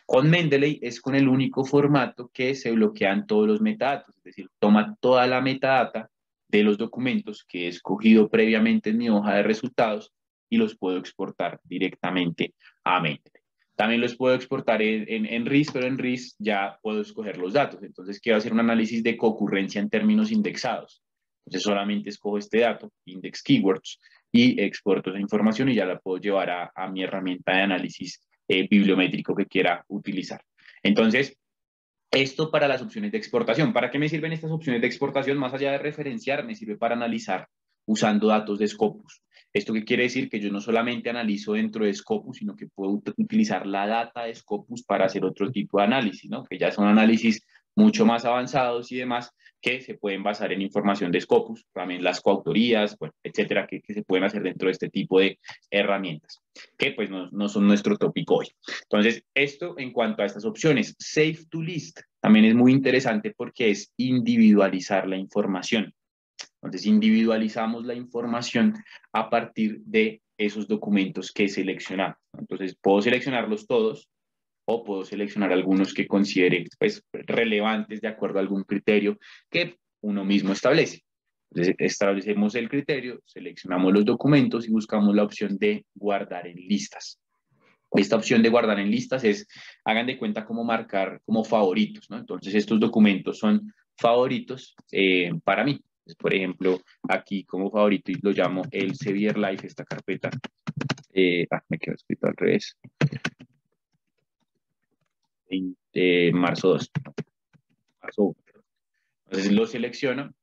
S1: Con Mendeley es con el único formato que se bloquean todos los metadatos, es decir, toma toda la metadata de los documentos que he escogido previamente en mi hoja de resultados y los puedo exportar directamente a Mendeley. También los puedo exportar en RIS, pero en RIS ya puedo escoger los datos. Entonces quiero hacer un análisis de concurrencia en términos indexados. Entonces solamente escojo este dato, index keywords, y exporto esa información y ya la puedo llevar a mi herramienta de análisis bibliométrico que quiera utilizar. Entonces, esto para las opciones de exportación. ¿Para qué me sirven estas opciones de exportación? Más allá de referenciar, me sirve para analizar usando datos de Scopus. ¿Esto qué quiere decir? Que yo no solamente analizo dentro de Scopus, sino que puedo utilizar la data de Scopus para hacer otro tipo de análisis, ¿no? Que ya son análisis mucho más avanzados y demás, que se pueden basar en información de Scopus, también las coautorías, bueno, etcétera, que se pueden hacer dentro de este tipo de herramientas, que pues no son nuestro tópico hoy. Entonces, esto en cuanto a estas opciones. Save to List también es muy interesante porque es individualizar la información. Entonces, individualizamos la información a partir de esos documentos que seleccionamos. Entonces, puedo seleccionarlos todos o puedo seleccionar algunos que considere pues, relevantes de acuerdo a algún criterio que uno mismo establece. Entonces, establecemos el criterio, seleccionamos los documentos y buscamos la opción de guardar en listas. Esta opción de guardar en listas es, hagan de cuenta cómo marcar como favoritos, ¿no? Entonces, estos documentos son favoritos para mí. Entonces, por ejemplo, aquí como favorito lo llamo el Elsevier Life, esta carpeta. Me quedo escrito al revés. Marzo 2. Marzo 1. Entonces lo selecciono,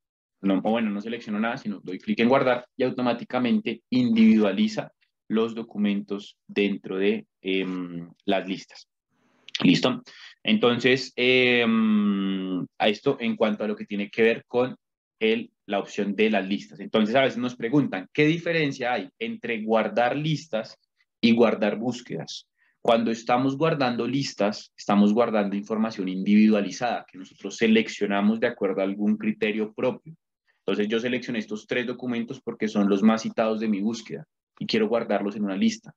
S1: no, o bueno, no selecciono nada, sino doy clic en guardar y automáticamente individualiza los documentos dentro de las listas. ¿Listo? Entonces, a esto en cuanto a lo que tiene que ver con la opción de las listas. Entonces, a veces nos preguntan, ¿qué diferencia hay entre guardar listas y guardar búsquedas? Cuando estamos guardando listas, estamos guardando información individualizada que nosotros seleccionamos de acuerdo a algún criterio propio. Entonces, yo seleccioné estos 3 documentos porque son los más citados de mi búsqueda y quiero guardarlos en una lista.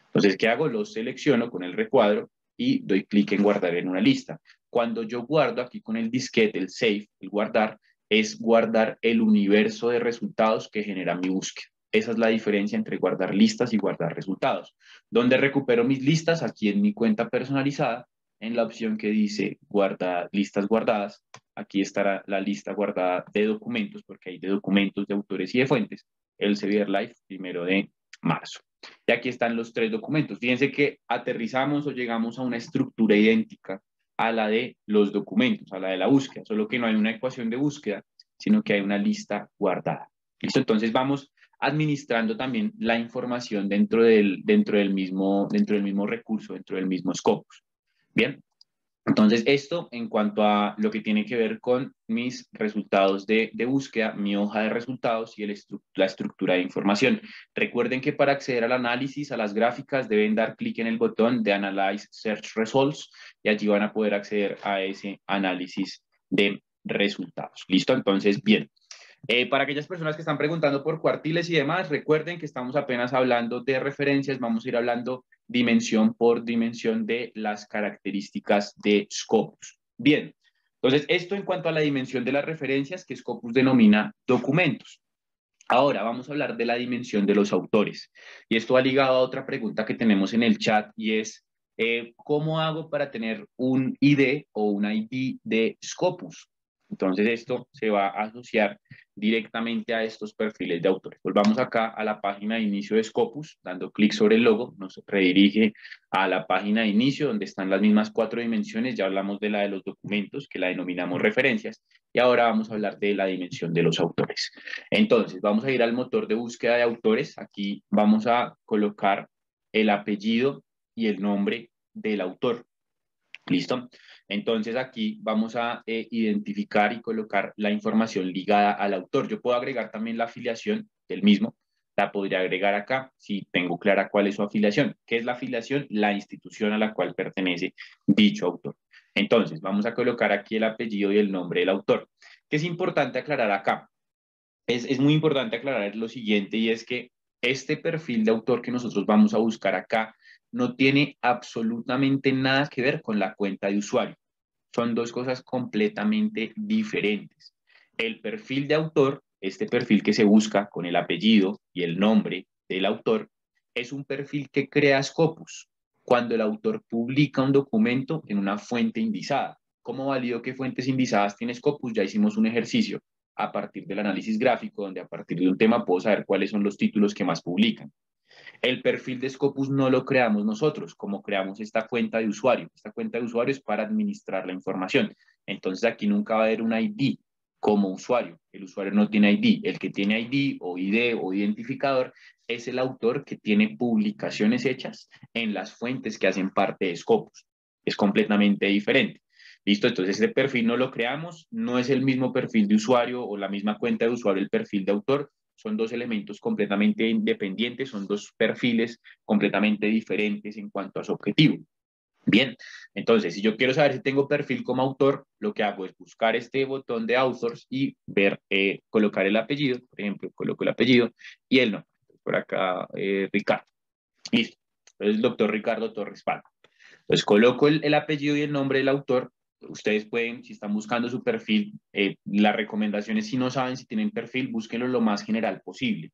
S1: Entonces, ¿qué hago? Los selecciono con el recuadro y doy clic en guardar en una lista. Cuando yo guardo aquí con el disquete, el save, el guardar, es guardar el universo de resultados que genera mi búsqueda. Esa es la diferencia entre guardar listas y guardar resultados. ¿Dónde recupero mis listas? Aquí en mi cuenta personalizada, en la opción que dice guarda listas guardadas. Aquí estará la lista guardada de documentos, porque hay de documentos, de autores y de fuentes. Elsevier Life, 1 de marzo. Y aquí están los 3 documentos. Fíjense que aterrizamos o llegamos a una estructura idéntica a la de los documentos, a la de la búsqueda, solo que no hay una ecuación de búsqueda, sino que hay una lista guardada. ¿Listo? Entonces vamos administrando también la información dentro del mismo recurso, dentro del mismo Scopus. Bien, entonces esto en cuanto a lo que tiene que ver con mis resultados de búsqueda, mi hoja de resultados y la estructura de información. Recuerden que para acceder al análisis, a las gráficas, deben dar clic en el botón de Analyze Search Results y allí van a poder acceder a ese análisis de resultados. ¿Listo? Entonces, bien. Para aquellas personas que están preguntando por cuartiles y demás, recuerden que estamos apenas hablando de referencias, vamos a ir hablando dimensión por dimensión de las características de Scopus. Bien, entonces esto en cuanto a la dimensión de las referencias que Scopus denomina documentos. Ahora vamos a hablar de la dimensión de los autores. Y esto va ligado a otra pregunta que tenemos en el chat y es, ¿cómo hago para tener un ID o un ID de Scopus? Entonces esto se va a asociar directamente a estos perfiles de autores. Volvamos acá a la página de inicio de Scopus, dando clic sobre el logo, nos redirige a la página de inicio, donde están las mismas 4 dimensiones. Ya hablamos de la de los documentos, que la denominamos referencias, y ahora vamos a hablar de la dimensión de los autores. Entonces, vamos a ir al motor de búsqueda de autores. Aquí vamos a colocar el apellido y el nombre del autor. ¿Listo? Entonces aquí vamos a identificar y colocar la información ligada al autor. Yo puedo agregar también la afiliación del mismo, la podría agregar acá si tengo clara cuál es su afiliación. ¿Qué es la afiliación? La institución a la cual pertenece dicho autor. Entonces vamos a colocar aquí el apellido y el nombre del autor. ¿Qué es importante aclarar acá? Es muy importante aclarar lo siguiente, y es que este perfil de autor que nosotros vamos a buscar acá no tiene absolutamente nada que ver con la cuenta de usuario. Son dos cosas completamente diferentes. El perfil de autor, este perfil que se busca con el apellido y el nombre del autor, es un perfil que crea Scopus cuando el autor publica un documento en una fuente indizada. ¿Cómo valido qué fuentes indizadas tiene Scopus? Ya hicimos un ejercicio a partir del análisis gráfico, donde a partir de un tema puedo saber cuáles son los títulos que más publican. El perfil de Scopus no lo creamos nosotros, como creamos esta cuenta de usuario. Esta cuenta de usuario es para administrar la información. Entonces aquí nunca va a haber un ID como usuario. El usuario no tiene ID. El que tiene ID o ID o identificador es el autor que tiene publicaciones hechas en las fuentes que hacen parte de Scopus. Es completamente diferente. ¿Listo? Entonces ese perfil no lo creamos, no es el mismo perfil de usuario o la misma cuenta de usuario el perfil de autor. Son dos elementos completamente independientes, son dos perfiles completamente diferentes en cuanto a su objetivo. Bien, entonces, si yo quiero saber si tengo perfil como autor, lo que hago es buscar este botón de authors y ver, colocar el apellido. Por ejemplo, coloco el apellido y el nombre. Por acá, Ricardo. Listo. Entonces, el doctor Ricardo Torres Palma. Entonces, coloco el apellido y el nombre del autor. Ustedes pueden, si están buscando su perfil, las recomendaciones, si no saben si tienen perfil, búsquenlo lo más general posible.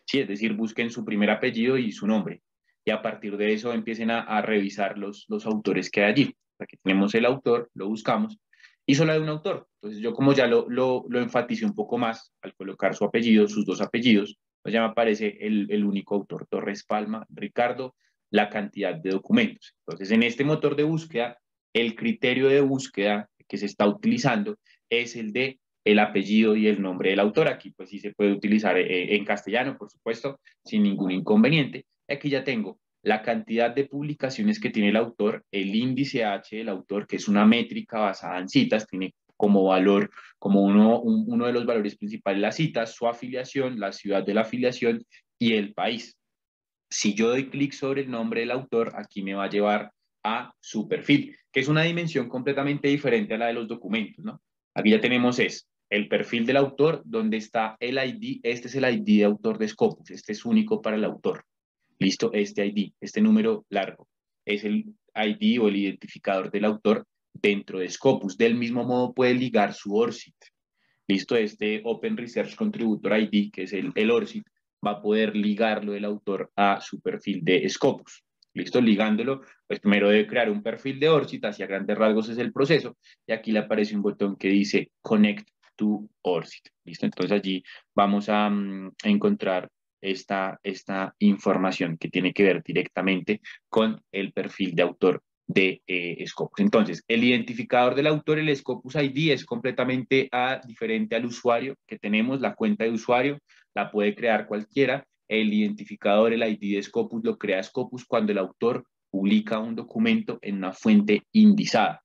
S1: Sí, es decir, busquen su primer apellido y su nombre. Y a partir de eso empiecen a revisar los autores que hay allí. Aquí tenemos el autor, lo buscamos, y solo hay un autor. Entonces yo como ya lo enfaticé un poco más al colocar su apellido, sus dos apellidos, pues ya me aparece el único autor, Torres Palma, Ricardo, la cantidad de documentos. Entonces en este motor de búsqueda, el criterio de búsqueda que se está utilizando es el de el apellido y el nombre del autor. Aquí pues sí se puede utilizar en castellano, por supuesto, sin ningún inconveniente. Aquí ya tengo la cantidad de publicaciones que tiene el autor, el índice H del autor, que es una métrica basada en citas, tiene como valor, como uno de los valores principales las citas, su afiliación, la ciudad de la afiliación y el país. Si yo doy clic sobre el nombre del autor, aquí me va a llevar a su perfil, que es una dimensión completamente diferente a la de los documentos, ¿no? Aquí ya tenemos el perfil del autor, donde está el ID. Este es el ID de autor de Scopus, este es único para el autor. Listo, este ID, este número largo, es el ID o el identificador del autor dentro de Scopus. Del mismo modo puede ligar su ORCID. Listo, este Open Research Contributor ID, que es el ORCID, va a poder ligarlo el autor a su perfil de Scopus. Listo, ligándolo, pues primero debe crear un perfil de ORCID, hacia grandes rasgos es el proceso, y aquí le aparece un botón que dice Connect to ORCID. Listo, entonces allí vamos a encontrar esta información que tiene que ver directamente con el perfil de autor de Scopus. Entonces, el identificador del autor, el Scopus ID, es completamente diferente al usuario que tenemos, la cuenta de usuario, la puede crear cualquiera. El identificador, el ID de Scopus, lo crea Scopus cuando el autor publica un documento en una fuente indizada.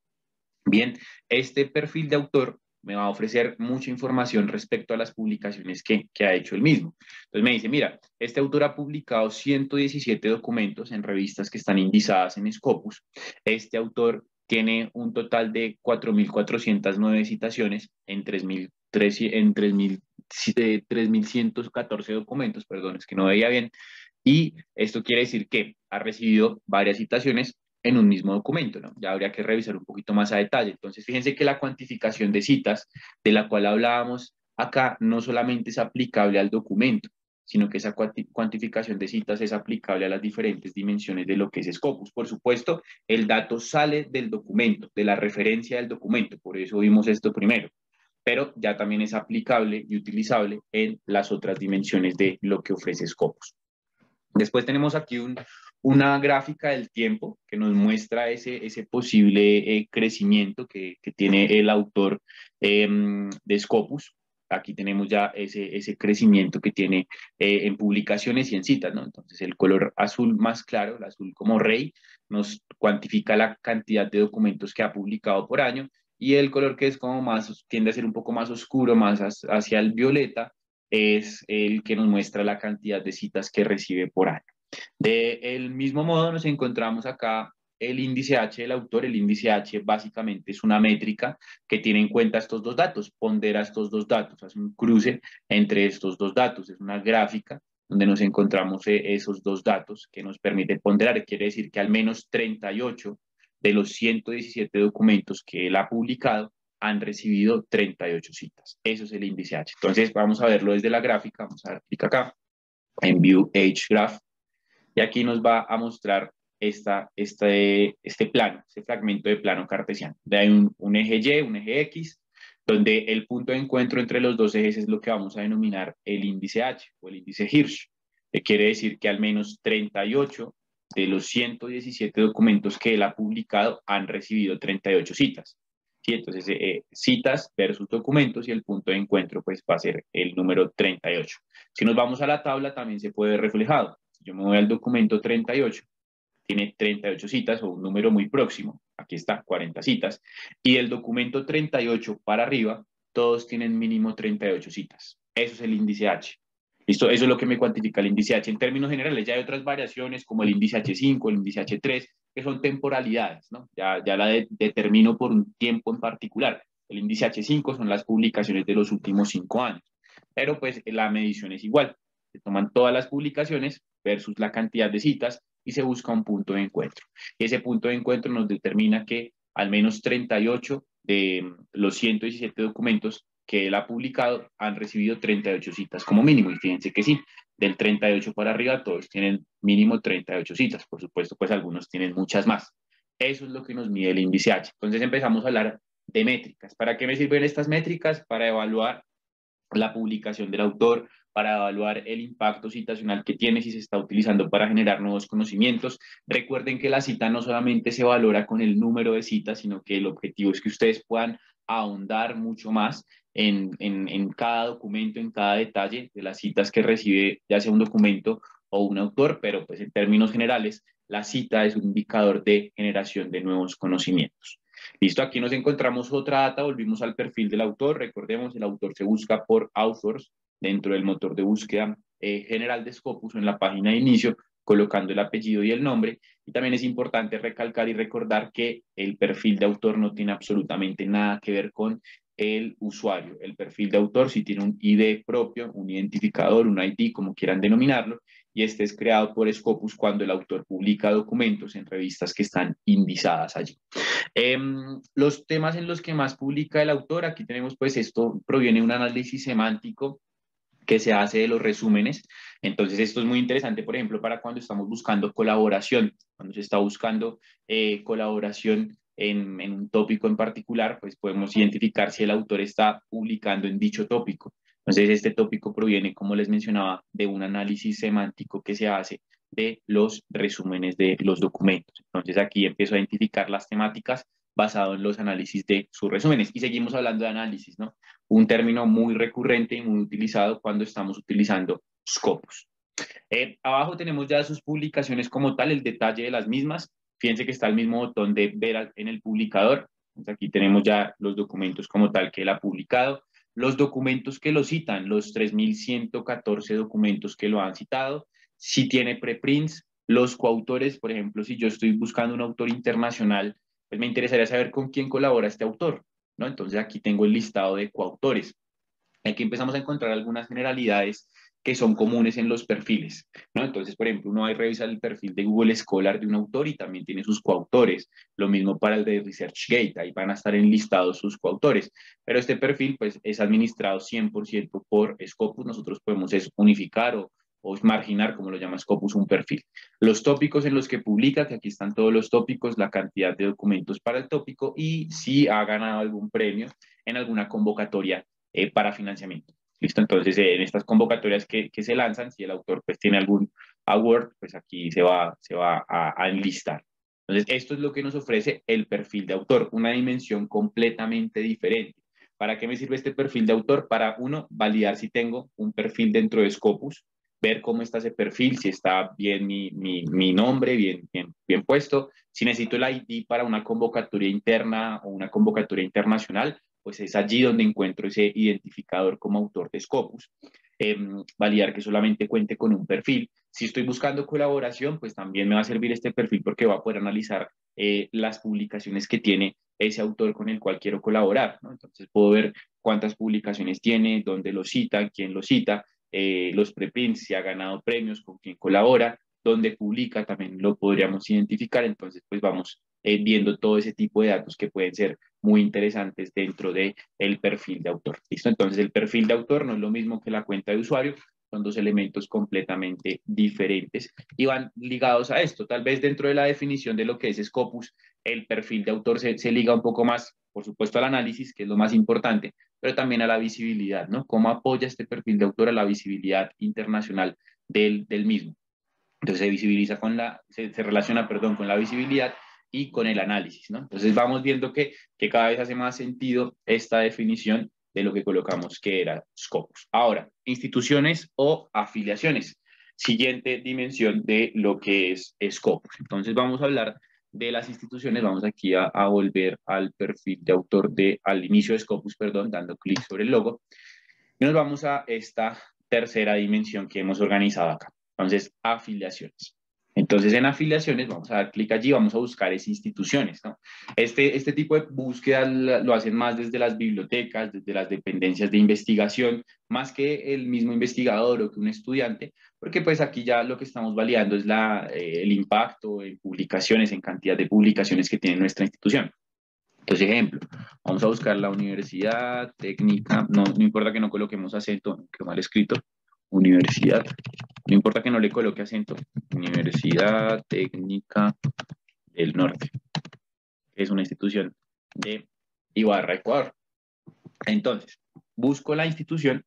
S1: Bien, este perfil de autor me va a ofrecer mucha información respecto a las publicaciones que ha hecho él mismo. Entonces me dice, mira, este autor ha publicado 117 documentos en revistas que están indizadas en Scopus. Este autor tiene un total de 4.409 citaciones en 3.114 documentos, perdón, es que no veía bien. Y esto quiere decir que ha recibido varias citaciones en un mismo documento, ¿no? Ya habría que revisar un poquito más a detalle. Entonces, fíjense que la cuantificación de citas de la cual hablábamos acá no solamente es aplicable al documento, sino que esa cuantificación de citas es aplicable a las diferentes dimensiones de lo que es Scopus. Por supuesto, el dato sale del documento, de la referencia del documento, por eso vimos esto primero. pero ya también es aplicable y utilizable en las otras dimensiones de lo que ofrece Scopus. Después tenemos aquí una gráfica del tiempo que nos muestra ese posible crecimiento que tiene el autor de Scopus. Aquí tenemos ya ese crecimiento que tiene en publicaciones y en citas, ¿no? Entonces el color azul más claro, el azul como rey, nos cuantifica la cantidad de documentos que ha publicado por año, y el color que es como más, tiende a ser un poco más oscuro, más hacia el violeta, es el que nos muestra la cantidad de citas que recibe por año. Del mismo modo nos encontramos acá el índice H del autor. El índice H básicamente es una métrica que tiene en cuenta estos dos datos, pondera estos dos datos, hace un cruce entre estos dos datos, es una gráfica donde nos encontramos esos dos datos que nos permite ponderar. Quiere decir que al menos 38 de los 117 documentos que él ha publicado han recibido 38 citas. Eso es el índice H. Entonces vamos a verlo desde la gráfica, vamos a dar clic acá en View H Graph, y aquí nos va a mostrar este plano, este fragmento de plano cartesiano. Hay un eje Y, un eje X, donde el punto de encuentro entre los dos ejes es lo que vamos a denominar el índice H o el índice Hirsch, que quiere decir que al menos 38 de los 117 documentos que él ha publicado han recibido 38 citas. ¿Sí? Entonces, citas versus documentos, y el punto de encuentro pues va a ser el número 38. Si nos vamos a la tabla, también se puede ver reflejado. Si yo me voy al documento 38, tiene 38 citas o un número muy próximo. Aquí está, 40 citas. Y el documento 38 para arriba, todos tienen mínimo 38 citas. Eso es el índice H. ¿Listo? Eso es lo que me cuantifica el índice H. En términos generales, ya hay otras variaciones como el índice H5, el índice H3, que son temporalidades, ¿no? Ya determino por un tiempo en particular. El índice H5 son las publicaciones de los últimos 5 años. Pero pues la medición es igual. Se toman todas las publicaciones versus la cantidad de citas y se busca un punto de encuentro. Y ese punto de encuentro nos determina que al menos 38 de los 117 documentos que él ha publicado han recibido 38 citas como mínimo. Y fíjense que sí, del 38 para arriba todos tienen mínimo 38 citas. Por supuesto, pues algunos tienen muchas más. Eso es lo que nos mide el índice H. Entonces empezamos a hablar de métricas. ¿Para qué me sirven estas métricas? Para evaluar la publicación del autor, para evaluar el impacto citacional que tiene, si se está utilizando para generar nuevos conocimientos. Recuerden que la cita no solamente se valora con el número de citas, sino que el objetivo es que ustedes puedan ahondar mucho más en cada documento, en cada detalle de las citas que recibe, ya sea un documento o un autor, pero pues en términos generales, la cita es un indicador de generación de nuevos conocimientos. Listo, aquí nos encontramos otra data, volvimos al perfil del autor. Recordemos, el autor se busca por authors dentro del motor de búsqueda general de Scopus, en la página de inicio, colocando el apellido y el nombre. Y también es importante recalcar y recordar que el perfil de autor no tiene absolutamente nada que ver con el usuario. El perfil de autor sí tiene un ID propio, un identificador, un ID, como quieran denominarlo, y este es creado por Scopus cuando el autor publica documentos en revistas que están indizadas allí. Los temas en los que más publica el autor, aquí tenemos pues esto proviene de un análisis semántico que se hace de los resúmenes. Entonces esto es muy interesante, por ejemplo, para cuando estamos buscando colaboración, cuando se está buscando colaboración en un tópico en particular, pues podemos identificar si el autor está publicando en dicho tópico. Entonces este tópico proviene, como les mencionaba, de un análisis semántico que se hace de los resúmenes de los documentos. Entonces aquí empiezo a identificar las temáticas basado en los análisis de sus resúmenes. Y seguimos hablando de análisis, ¿no? Un término muy recurrente y muy utilizado cuando estamos utilizando Scopus. Abajo tenemos ya sus publicaciones como tal, el detalle de las mismas. Fíjense que está el mismo botón de ver en el publicador. Entonces aquí tenemos ya los documentos como tal que él ha publicado. Los documentos que lo citan, los 3.114 documentos que lo han citado. Si tiene preprints, los coautores, por ejemplo, si yo estoy buscando un autor internacional, pues me interesaría saber con quién colabora este autor, ¿no? Entonces aquí tengo el listado de coautores. Aquí empezamos a encontrar algunas generalidades que son comunes en los perfiles, ¿no? Entonces, por ejemplo, uno va a revisar el perfil de Google Scholar de un autor y también tiene sus coautores. Lo mismo para el de ResearchGate, ahí van a estar enlistados sus coautores. Pero este perfil, pues, es administrado 100% por Scopus. Nosotros podemos unificar o marginar, como lo llama Scopus, un perfil. Los tópicos en los que publica, que aquí están todos los tópicos, la cantidad de documentos para el tópico y si ha ganado algún premio en alguna convocatoria para financiamiento. ¿Listo? Entonces, en estas convocatorias que se lanzan, si el autor pues tiene algún award, pues aquí se va a enlistar. Entonces, esto es lo que nos ofrece el perfil de autor, una dimensión completamente diferente. ¿Para qué me sirve este perfil de autor? Para, uno, validar si tengo un perfil dentro de Scopus, ver cómo está ese perfil, si está bien mi nombre, bien puesto, si necesito el ID para una convocatoria interna o una convocatoria internacional, pues es allí donde encuentro ese identificador como autor de Scopus. Validar que solamente cuente con un perfil. Si estoy buscando colaboración, pues también me va a servir este perfil porque va a poder analizar las publicaciones que tiene ese autor con el cual quiero colaborar, ¿no? Entonces puedo ver cuántas publicaciones tiene, dónde lo cita, quién lo cita, los preprints, si ha ganado premios, con quién colabora, dónde publica, también lo podríamos identificar. Entonces, pues vamos viendo todo ese tipo de datos que pueden ser muy interesantes dentro del perfil de autor. ¿Listo? Entonces, el perfil de autor no es lo mismo que la cuenta de usuario, son dos elementos completamente diferentes y van ligados a esto. Tal vez dentro de la definición de lo que es Scopus, el perfil de autor se liga un poco más, por supuesto, al análisis, que es lo más importante, pero también a la visibilidad, ¿no? ¿Cómo apoya este perfil de autor a la visibilidad internacional del mismo? Entonces se visibiliza se relaciona, perdón, con la visibilidad y con el análisis, ¿no? Entonces vamos viendo que cada vez hace más sentido esta definición de lo que colocamos que era Scopus. Ahora, instituciones o afiliaciones. Siguiente dimensión de lo que es Scopus. Entonces vamos a hablar de las instituciones. Vamos aquí a volver al perfil de autor al inicio de Scopus, perdón, dando clic sobre el logo. Y nos vamos a esta tercera dimensión que hemos organizado acá. Entonces, afiliaciones. Entonces, en afiliaciones, vamos a dar clic allí, vamos a buscar esas instituciones, ¿no? Este tipo de búsqueda lo hacen más desde las bibliotecas, desde las dependencias de investigación, más que el mismo investigador o que un estudiante, porque pues aquí ya lo que estamos validando es el impacto en publicaciones, en cantidad de publicaciones que tiene nuestra institución. Entonces, ejemplo, vamos a buscar la universidad técnica, no importa que no coloquemos acento, que mal escrito, universidad, no importa que no le coloque acento, Universidad Técnica del Norte, que es una institución de Ibarra, Ecuador. Entonces, busco la institución,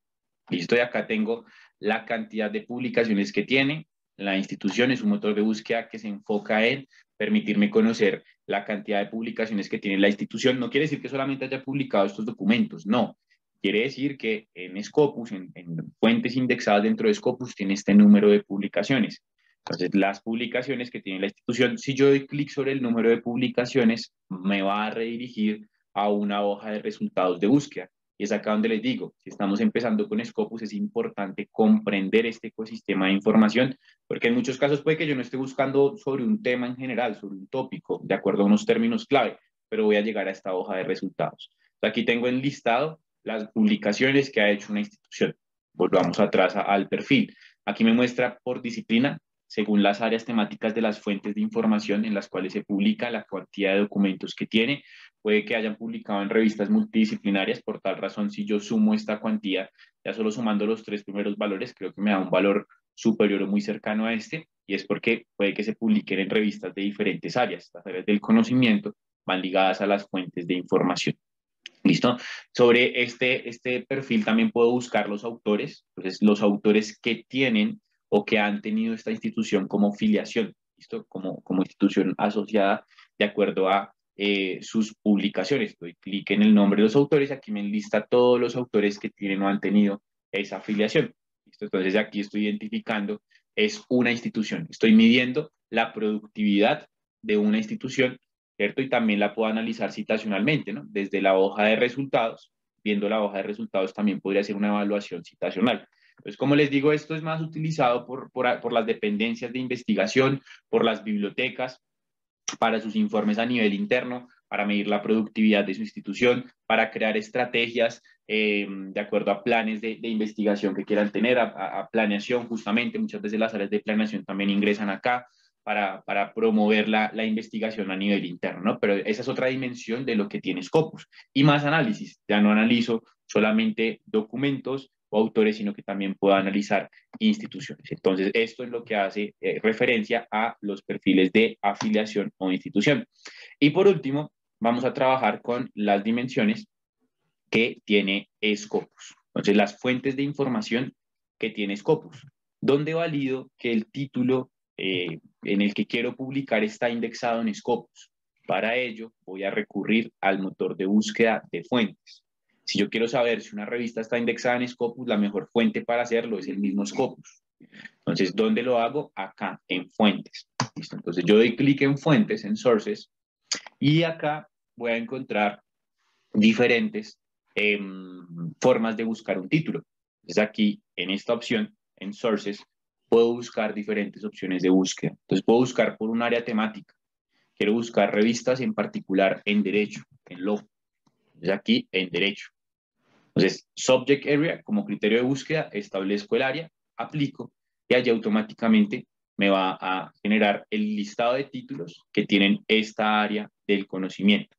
S1: listo, y acá tengo la cantidad de publicaciones que tiene. La institución es un motor de búsqueda que se enfoca en permitirme conocer la cantidad de publicaciones que tiene la institución. No quiere decir que solamente haya publicado estos documentos, no. Quiere decir que en Scopus, en fuentes indexadas dentro de Scopus, tiene este número de publicaciones. Entonces, las publicaciones que tiene la institución, si yo doy clic sobre el número de publicaciones, me va a redirigir a una hoja de resultados de búsqueda. Y es acá donde les digo, si estamos empezando con Scopus, es importante comprender este ecosistema de información, porque en muchos casos puede que yo no esté buscando sobre un tema en general, sobre un tópico, de acuerdo a unos términos clave, pero voy a llegar a esta hoja de resultados. Aquí tengo enlistado las publicaciones que ha hecho una institución. Volvamos atrás al perfil. Aquí me muestra por disciplina, según las áreas temáticas de las fuentes de información en las cuales se publica, la cantidad de documentos que tiene. Puede que hayan publicado en revistas multidisciplinarias, por tal razón, si yo sumo esta cuantía, ya solo sumando los tres primeros valores, creo que me da un valor superior o muy cercano a este, y es porque puede que se publiquen en revistas de diferentes áreas. Las áreas del conocimiento van ligadas a las fuentes de información. ¿Listo? Sobre este perfil también puedo buscar los autores, entonces los autores que tienen o que han tenido esta institución como filiación, ¿listo? Como institución asociada de acuerdo a sus publicaciones. Doy clic en el nombre de los autores, aquí me enlista todos los autores que tienen o han tenido esa afiliación. ¿Listo? Entonces aquí estoy identificando, es una institución, estoy midiendo la productividad de una institución, ¿cierto? Y también la puedo analizar citacionalmente, ¿no? Desde la hoja de resultados, viendo la hoja de resultados también podría ser una evaluación citacional. Entonces, como les digo, esto es más utilizado por las dependencias de investigación, por las bibliotecas, para sus informes a nivel interno, para medir la productividad de su institución, para crear estrategias de acuerdo a planes de investigación que quieran tener, a planeación justamente. Muchas veces las áreas de planeación también ingresan acá para promover la investigación a nivel interno, ¿no? Pero esa es otra dimensión de lo que tiene Scopus. Y más análisis, ya no analizo solamente documentos, o autores, sino que también pueda analizar instituciones. Entonces, esto es lo que hace referencia a los perfiles de afiliación o institución. Y por último, vamos a trabajar con las dimensiones que tiene Scopus. Entonces, las fuentes de información que tiene Scopus. ¿Dónde valido que el título en el que quiero publicar está indexado en Scopus? Para ello, voy a recurrir al motor de búsqueda de fuentes. Si yo quiero saber si una revista está indexada en Scopus, la mejor fuente para hacerlo es el mismo Scopus. Entonces, ¿dónde lo hago? Acá, en fuentes. ¿Listo? Entonces, yo doy clic en fuentes, en sources, y acá voy a encontrar diferentes formas de buscar un título. Entonces, aquí, en esta opción, en sources, puedo buscar diferentes opciones de búsqueda. Entonces, puedo buscar por un área temática. Quiero buscar revistas en particular en derecho, en law. Entonces, aquí, en derecho. Entonces, subject area, como criterio de búsqueda, establezco el área, aplico, y allí automáticamente me va a generar el listado de títulos que tienen esta área del conocimiento.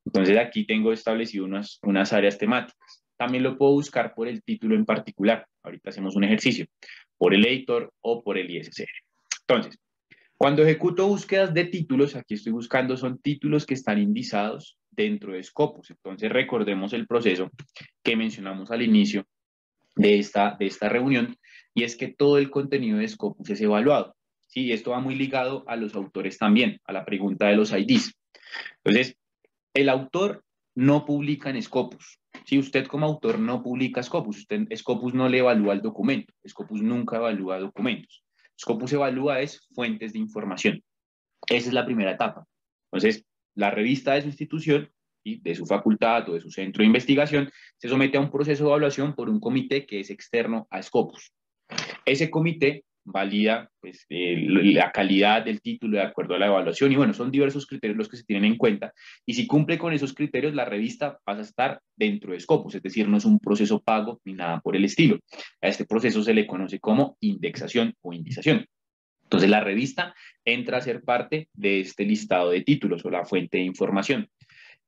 S1: Entonces, aquí tengo establecido unas áreas temáticas. También lo puedo buscar por el título en particular. Ahorita hacemos un ejercicio, por el editor o por el ISSN. Entonces, cuando ejecuto búsquedas de títulos, aquí estoy buscando, son títulos que están indizados dentro de Scopus. Entonces, recordemos el proceso que mencionamos al inicio de esta reunión, y es que todo el contenido de Scopus es evaluado. ¿Sí? Esto va muy ligado a los autores también, a la pregunta de los IDs. Entonces, el autor no publica en Scopus. Si usted como autor no publica Scopus, Scopus no le evalúa el documento. Scopus nunca evalúa documentos. Scopus evalúa es fuentes de información. Esa es la primera etapa. Entonces, la revista de su institución y de su facultad o de su centro de investigación se somete a un proceso de evaluación por un comité que es externo a Scopus. Ese comité valida pues, la calidad del título de acuerdo a la evaluación, y bueno, son diversos criterios los que se tienen en cuenta, y si cumple con esos criterios, la revista pasa a estar dentro de Scopus, es decir, no es un proceso pago ni nada por el estilo. A este proceso se le conoce como indexación o indización. Entonces, la revista entra a ser parte de este listado de títulos o la fuente de información.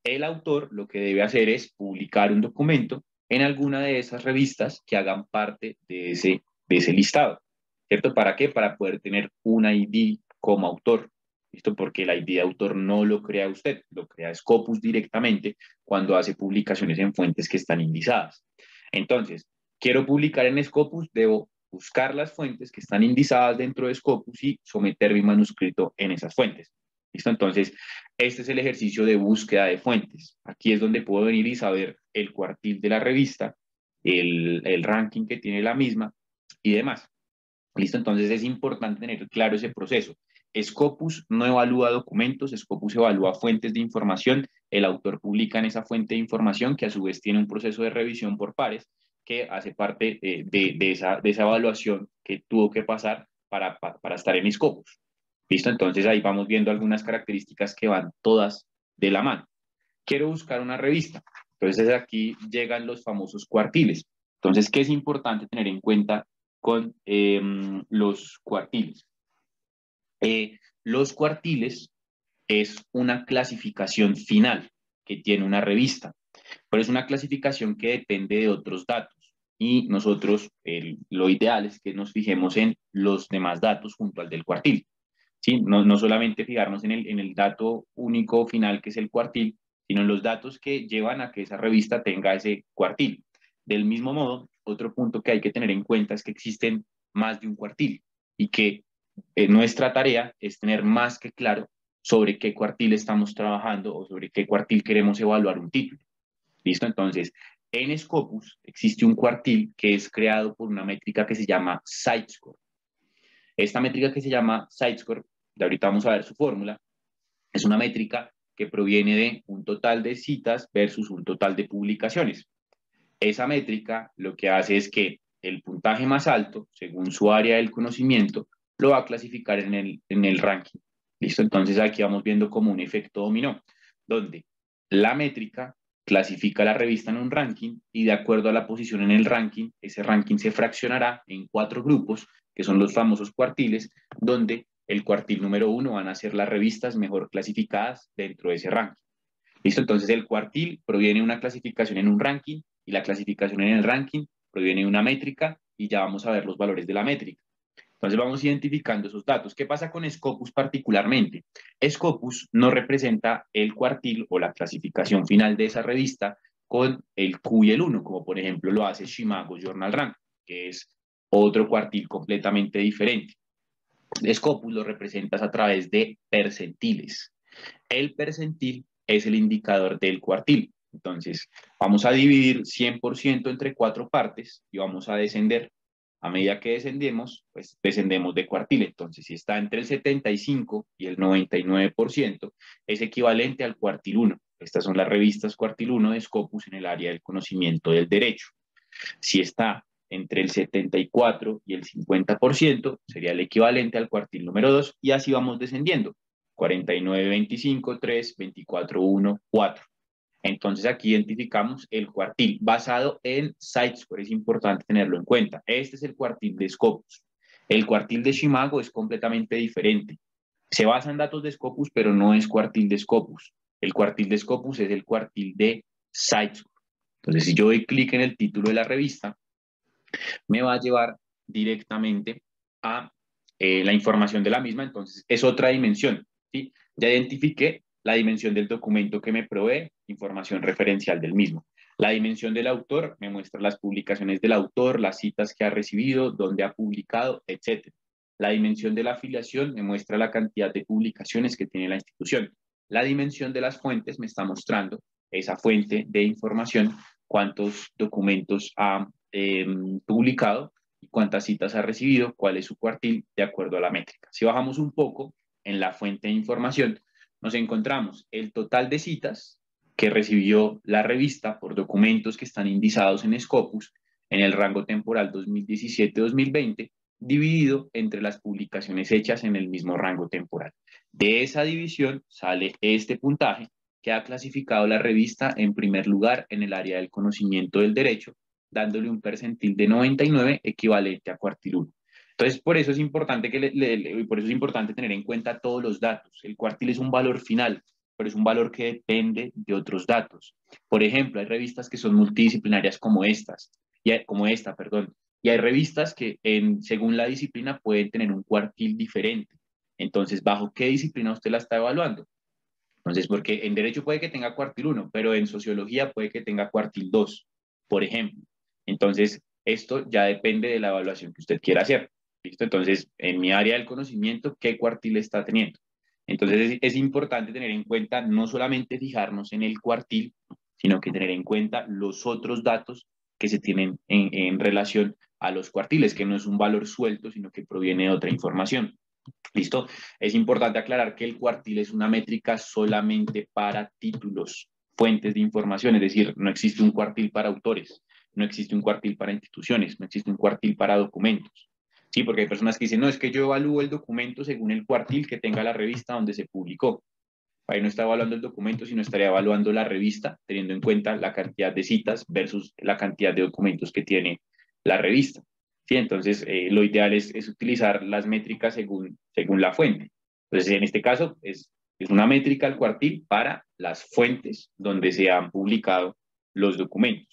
S1: El autor lo que debe hacer es publicar un documento en alguna de esas revistas que hagan parte de ese listado, ¿cierto? ¿Para qué? Para poder tener un ID como autor, ¿listo? Porque el ID de autor no lo crea usted, lo crea Scopus directamente cuando hace publicaciones en fuentes que están indizadas. Entonces, quiero publicar en Scopus, debo buscar las fuentes que están indizadas dentro de Scopus y someter mi manuscrito en esas fuentes. ¿Listo? Entonces, este es el ejercicio de búsqueda de fuentes. Aquí es donde puedo venir y saber el cuartil de la revista, el ranking que tiene la misma y demás. ¿Listo? Entonces es importante tener claro ese proceso. Scopus no evalúa documentos, Scopus evalúa fuentes de información, el autor publica en esa fuente de información que a su vez tiene un proceso de revisión por pares que hace parte de esa evaluación que tuvo que pasar para estar en Scopus. ¿Listo? Entonces ahí vamos viendo algunas características que van todas de la mano. Quiero buscar una revista. Entonces aquí llegan los famosos cuartiles. Entonces, ¿qué es importante tener en cuenta con los cuartiles? Los cuartiles es una clasificación final que tiene una revista, pero es una clasificación que depende de otros datos. Y nosotros lo ideal es que nos fijemos en los demás datos junto al del cuartil. ¿Sí? No solamente fijarnos en el dato único final que es el cuartil, sino en los datos que llevan a que esa revista tenga ese cuartil. Del mismo modo, otro punto que hay que tener en cuenta es que existen más de un cuartil y que nuestra tarea es tener más que claro sobre qué cuartil estamos trabajando o sobre qué cuartil queremos evaluar un título. ¿Listo? Entonces, en Scopus existe un cuartil que es creado por una métrica que se llama Sitescore. Esta métrica que se llama Sitescore, de ahorita vamos a ver su fórmula, es una métrica que proviene de un total de citas versus un total de publicaciones. Esa métrica lo que hace es que el puntaje más alto, según su área del conocimiento, lo va a clasificar en el ranking. ¿Listo? Entonces aquí vamos viendo como un efecto dominó, donde la métrica clasifica la revista en un ranking y de acuerdo a la posición en el ranking, ese ranking se fraccionará en 4 grupos, que son los famosos cuartiles, donde el cuartil número 1 van a ser las revistas mejor clasificadas dentro de ese ranking. ¿Listo? Entonces el cuartil proviene de una clasificación en un ranking y la clasificación en el ranking proviene de una métrica y ya vamos a ver los valores de la métrica. Entonces vamos identificando esos datos. ¿Qué pasa con Scopus particularmente? Scopus no representa el cuartil o la clasificación final de esa revista con el Q y el 1, como por ejemplo lo hace Shimago Journal Rank, que es otro cuartil completamente diferente. Scopus lo representas a través de percentiles. El percentil es el indicador del cuartil. Entonces, vamos a dividir 100% entre 4 partes y vamos a descender. A medida que descendemos, pues descendemos de cuartil. Entonces, si está entre el 75 y el 99%, es equivalente al cuartil 1. Estas son las revistas cuartil 1 de Scopus en el área del conocimiento del derecho. Si está entre el 74 y el 50%, sería el equivalente al cuartil número 2, y así vamos descendiendo. 49, 25, 3, 24, 1, 4. Entonces aquí identificamos el cuartil basado en CiteScore, es importante tenerlo en cuenta. Este es el cuartil de Scopus. El cuartil de Shimago es completamente diferente. Se basa en datos de Scopus, pero no es cuartil de Scopus. El cuartil de Scopus es el cuartil de CiteScore. Entonces, si yo doy clic en el título de la revista, me va a llevar directamente a la información de la misma. Entonces, es otra dimensión, ¿sí? Ya identifiqué la dimensión del documento que me provee información referencial del mismo. La dimensión del autor me muestra las publicaciones del autor, las citas que ha recibido, dónde ha publicado, etc. La dimensión de la afiliación me muestra la cantidad de publicaciones que tiene la institución. La dimensión de las fuentes me está mostrando esa fuente de información, cuántos documentos ha publicado y cuántas citas ha recibido, cuál es su cuartil de acuerdo a la métrica. Si bajamos un poco en la fuente de información, nos encontramos el total de citas que recibió la revista por documentos que están indizados en Scopus en el rango temporal 2017-2020, dividido entre las publicaciones hechas en el mismo rango temporal. De esa división sale este puntaje que ha clasificado la revista en primer lugar en el área del conocimiento del derecho, dándole un percentil de 99 equivalente a cuartil 1. Entonces, por eso es importante por eso es importante tener en cuenta todos los datos. El cuartil es un valor final, pero es un valor que depende de otros datos. Por ejemplo, hay revistas que son multidisciplinarias como esta, perdón, y hay revistas que según la disciplina pueden tener un cuartil diferente. Entonces, ¿bajo qué disciplina usted la está evaluando? Entonces, porque en derecho puede que tenga cuartil 1, pero en sociología puede que tenga cuartil 2, por ejemplo. Entonces, esto ya depende de la evaluación que usted quiera hacer. ¿Listo? Entonces, en mi área del conocimiento, ¿qué cuartil está teniendo? Entonces, es importante tener en cuenta no solamente fijarnos en el cuartil, sino que tener en cuenta los otros datos que se tienen en relación a los cuartiles, que no es un valor suelto, sino que proviene de otra información. ¿Listo? Es importante aclarar que el cuartil es una métrica solamente para títulos, fuentes de información, es decir, no existe un cuartil para autores, no existe un cuartil para instituciones, no existe un cuartil para documentos. Sí, porque hay personas que dicen, no, es que yo evalúo el documento según el cuartil que tenga la revista donde se publicó. Ahí no está evaluando el documento, sino estaría evaluando la revista, teniendo en cuenta la cantidad de citas versus la cantidad de documentos que tiene la revista. ¿Sí? Entonces, lo ideal es utilizar las métricas según la fuente. Entonces, en este caso, es una métrica al cuartil para las fuentes donde se han publicado los documentos.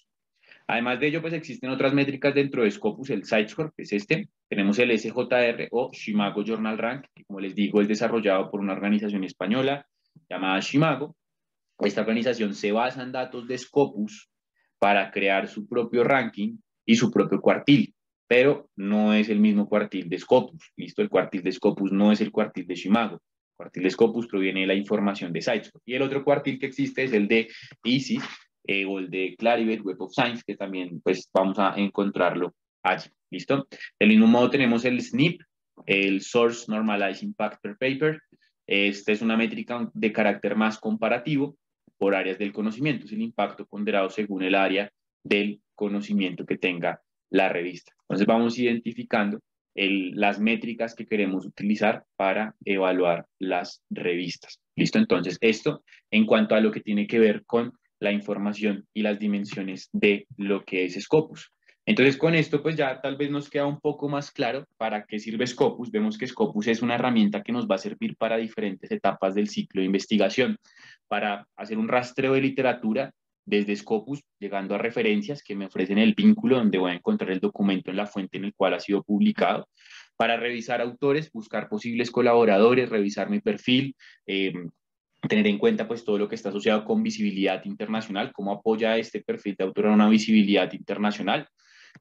S1: Además de ello, pues existen otras métricas dentro de Scopus, el CiteScore, que es este. Tenemos el SJR o Shimago Journal Rank, que como les digo es desarrollado por una organización española llamada Shimago. Esta organización se basa en datos de Scopus para crear su propio ranking y su propio cuartil, pero no es el mismo cuartil de Scopus. ¿Listo? El cuartil de Scopus no es el cuartil de Shimago. El cuartil de Scopus proviene de la información de CiteScore. Y el otro cuartil que existe es el de ISIS, o el de Clarivate Web of Science, que también pues vamos a encontrarlo allí. ¿Listo? Del mismo modo tenemos el SNP, el Source Normalized Impact per Paper. Esta es una métrica de carácter más comparativo por áreas del conocimiento, es el impacto ponderado según el área del conocimiento que tenga la revista. Entonces vamos identificando las métricas que queremos utilizar para evaluar las revistas. ¿Listo? Entonces esto en cuanto a lo que tiene que ver con la información y las dimensiones de lo que es Scopus. Entonces, con esto, pues ya tal vez nos queda un poco más claro para qué sirve Scopus. Vemos que Scopus es una herramienta que nos va a servir para diferentes etapas del ciclo de investigación, para hacer un rastreo de literatura desde Scopus, llegando a referencias que me ofrecen el vínculo donde voy a encontrar el documento en la fuente en el cual ha sido publicado, para revisar autores, buscar posibles colaboradores, revisar mi perfil, tener en cuenta pues todo lo que está asociado con visibilidad internacional, cómo apoya este perfil de autor a una visibilidad internacional,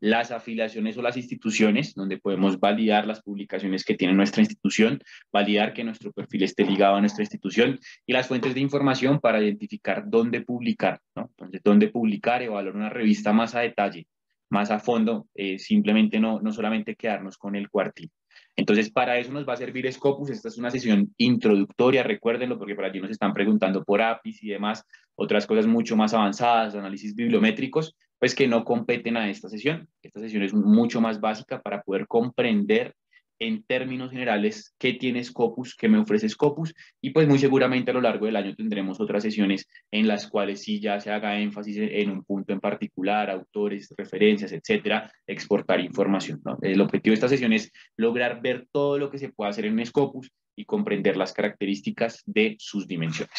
S1: las afiliaciones o las instituciones, donde podemos validar las publicaciones que tiene nuestra institución, validar que nuestro perfil esté ligado a nuestra institución, y las fuentes de información para identificar dónde publicar, ¿no? Entonces, dónde publicar, evaluar una revista más a detalle, más a fondo, simplemente no solamente quedarnos con el cuartil. Entonces, para eso nos va a servir Scopus. Esta es una sesión introductoria, recuérdenlo, porque por allí nos están preguntando por APIs y demás, otras cosas mucho más avanzadas, análisis bibliométricos, pues que no competen a esta sesión. Esta sesión es mucho más básica para poder comprender en términos generales qué tiene Scopus, qué me ofrece Scopus, y pues muy seguramente a lo largo del año tendremos otras sesiones en las cuales sí ya se haga énfasis en un punto en particular, autores, referencias, etcétera, exportar información, ¿no? El objetivo de esta sesión es lograr ver todo lo que se puede hacer en Scopus y comprender las características de sus dimensiones.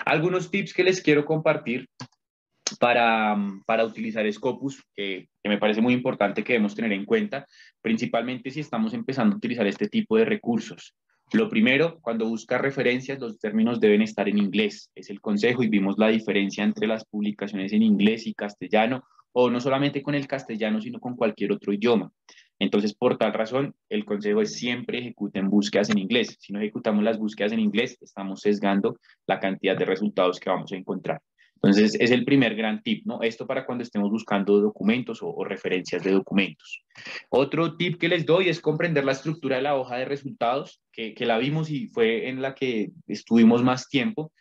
S1: Algunos tips que les quiero compartir para utilizar Scopus, que me parece muy importante que debemos tener en cuenta, principalmente si estamos empezando a utilizar este tipo de recursos. Lo primero, cuando buscas referencias, los términos deben estar en inglés. Es el consejo y vimos la diferencia entre las publicaciones en inglés y castellano, o no solamente con el castellano, sino con cualquier otro idioma. Entonces, por tal razón, el consejo es siempre ejecuten búsquedas en inglés. Si no ejecutamos las búsquedas en inglés, estamos sesgando la cantidad de resultados que vamos a encontrar. Entonces, es el primer gran tip, ¿no? Esto para cuando estemos buscando documentos o referencias de documentos. Otro tip que les doy es comprender la estructura de la hoja de resultados, que la vimos y fue en la que estuvimos más tiempo,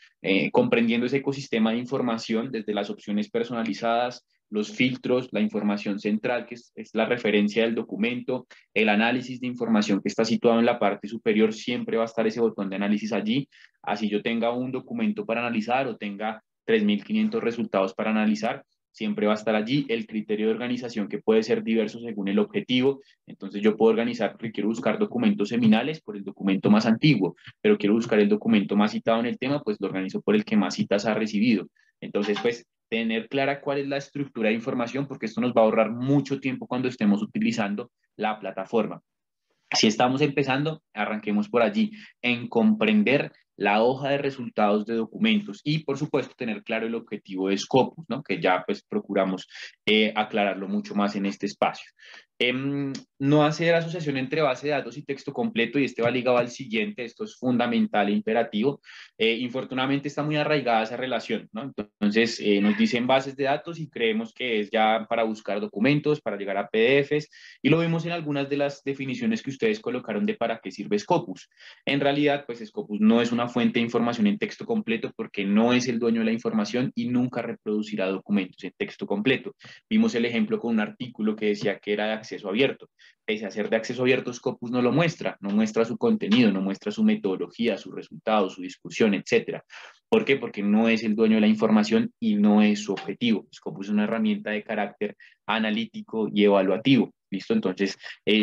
S1: comprendiendo ese ecosistema de información desde las opciones personalizadas, los filtros, la información central, que es la referencia del documento, el análisis de información que está situado en la parte superior, siempre va a estar ese botón de análisis allí. Así yo tenga un documento para analizar o tenga 3.500 resultados para analizar, siempre va a estar allí el criterio de organización que puede ser diverso según el objetivo. Entonces yo puedo organizar porque quiero buscar documentos seminales por el documento más antiguo, pero quiero buscar el documento más citado en el tema, pues lo organizo por el que más citas ha recibido. Entonces, pues tener clara cuál es la estructura de información, porque esto nos va a ahorrar mucho tiempo cuando estemos utilizando la plataforma. Si estamos empezando, arranquemos por allí, en comprender la hoja de resultados de documentos y, por supuesto, tener claro el objetivo de Scopus, ¿no? Que ya pues procuramos aclararlo mucho más en este espacio. No hacer asociación entre base de datos y texto completo, y este va ligado al siguiente, esto es fundamental e imperativo. Infortunadamente está muy arraigada esa relación, ¿no? Entonces nos dicen bases de datos y creemos que es ya para buscar documentos, para llegar a PDFs, y lo vimos en algunas de las definiciones que ustedes colocaron de para qué sirve Scopus. En realidad, pues Scopus no es una fuente de información en texto completo porque no es el dueño de la información y nunca reproducirá documentos en texto completo. Vimos el ejemplo con un artículo que decía que era de acceso abierto. Pese a ser de acceso abierto, Scopus no lo muestra, no muestra su contenido, no muestra su metodología, sus resultados, su discusión, etcétera. ¿Por qué? Porque no es el dueño de la información y no es su objetivo. Scopus es una herramienta de carácter analítico y evaluativo. ¿Listo? Entonces,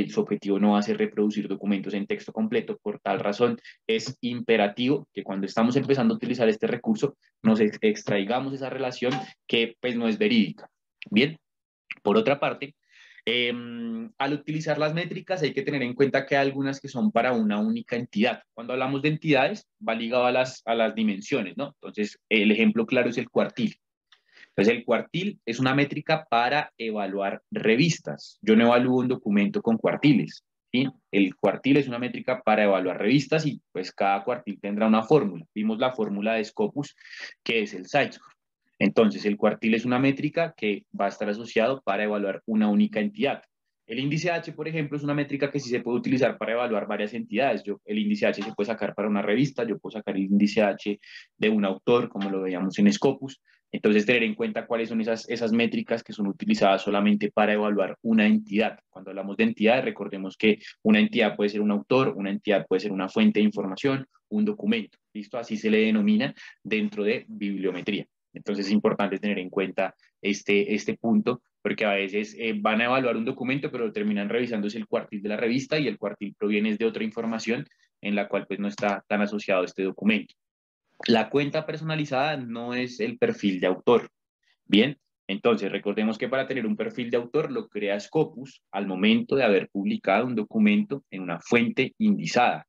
S1: su objetivo no va a ser reproducir documentos en texto completo. Por tal razón, es imperativo que cuando estamos empezando a utilizar este recurso, nos extraigamos esa relación que pues no es verídica. Bien, por otra parte, al utilizar las métricas hay que tener en cuenta que hay algunas que son para una única entidad. Cuando hablamos de entidades, va ligado a las dimensiones, ¿no? Entonces, el ejemplo claro es el cuartil. Entonces, el cuartil es una métrica para evaluar revistas. Yo no evalúo un documento con cuartiles, ¿sí? El cuartil es una métrica para evaluar revistas y pues cada cuartil tendrá una fórmula. Vimos la fórmula de Scopus, que es el CiteScore. Entonces, el cuartil es una métrica que va a estar asociado para evaluar una única entidad. El índice H, por ejemplo, es una métrica que sí se puede utilizar para evaluar varias entidades. El índice H se puede sacar para una revista, yo puedo sacar el índice H de un autor, como lo veíamos en Scopus. Entonces, tener en cuenta cuáles son esas métricas que son utilizadas solamente para evaluar una entidad. Cuando hablamos de entidades, recordemos que una entidad puede ser un autor, una entidad puede ser una fuente de información, un documento. ¿Listo? Así se le denomina dentro de bibliometría. Entonces, es importante tener en cuenta este punto, porque a veces van a evaluar un documento, pero terminan revisándose el cuartil de la revista y el cuartil proviene de otra información en la cual pues, no está tan asociado este documento. La cuenta personalizada no es el perfil de autor. Bien, entonces recordemos que para tener un perfil de autor lo crea Scopus al momento de haber publicado un documento en una fuente indizada.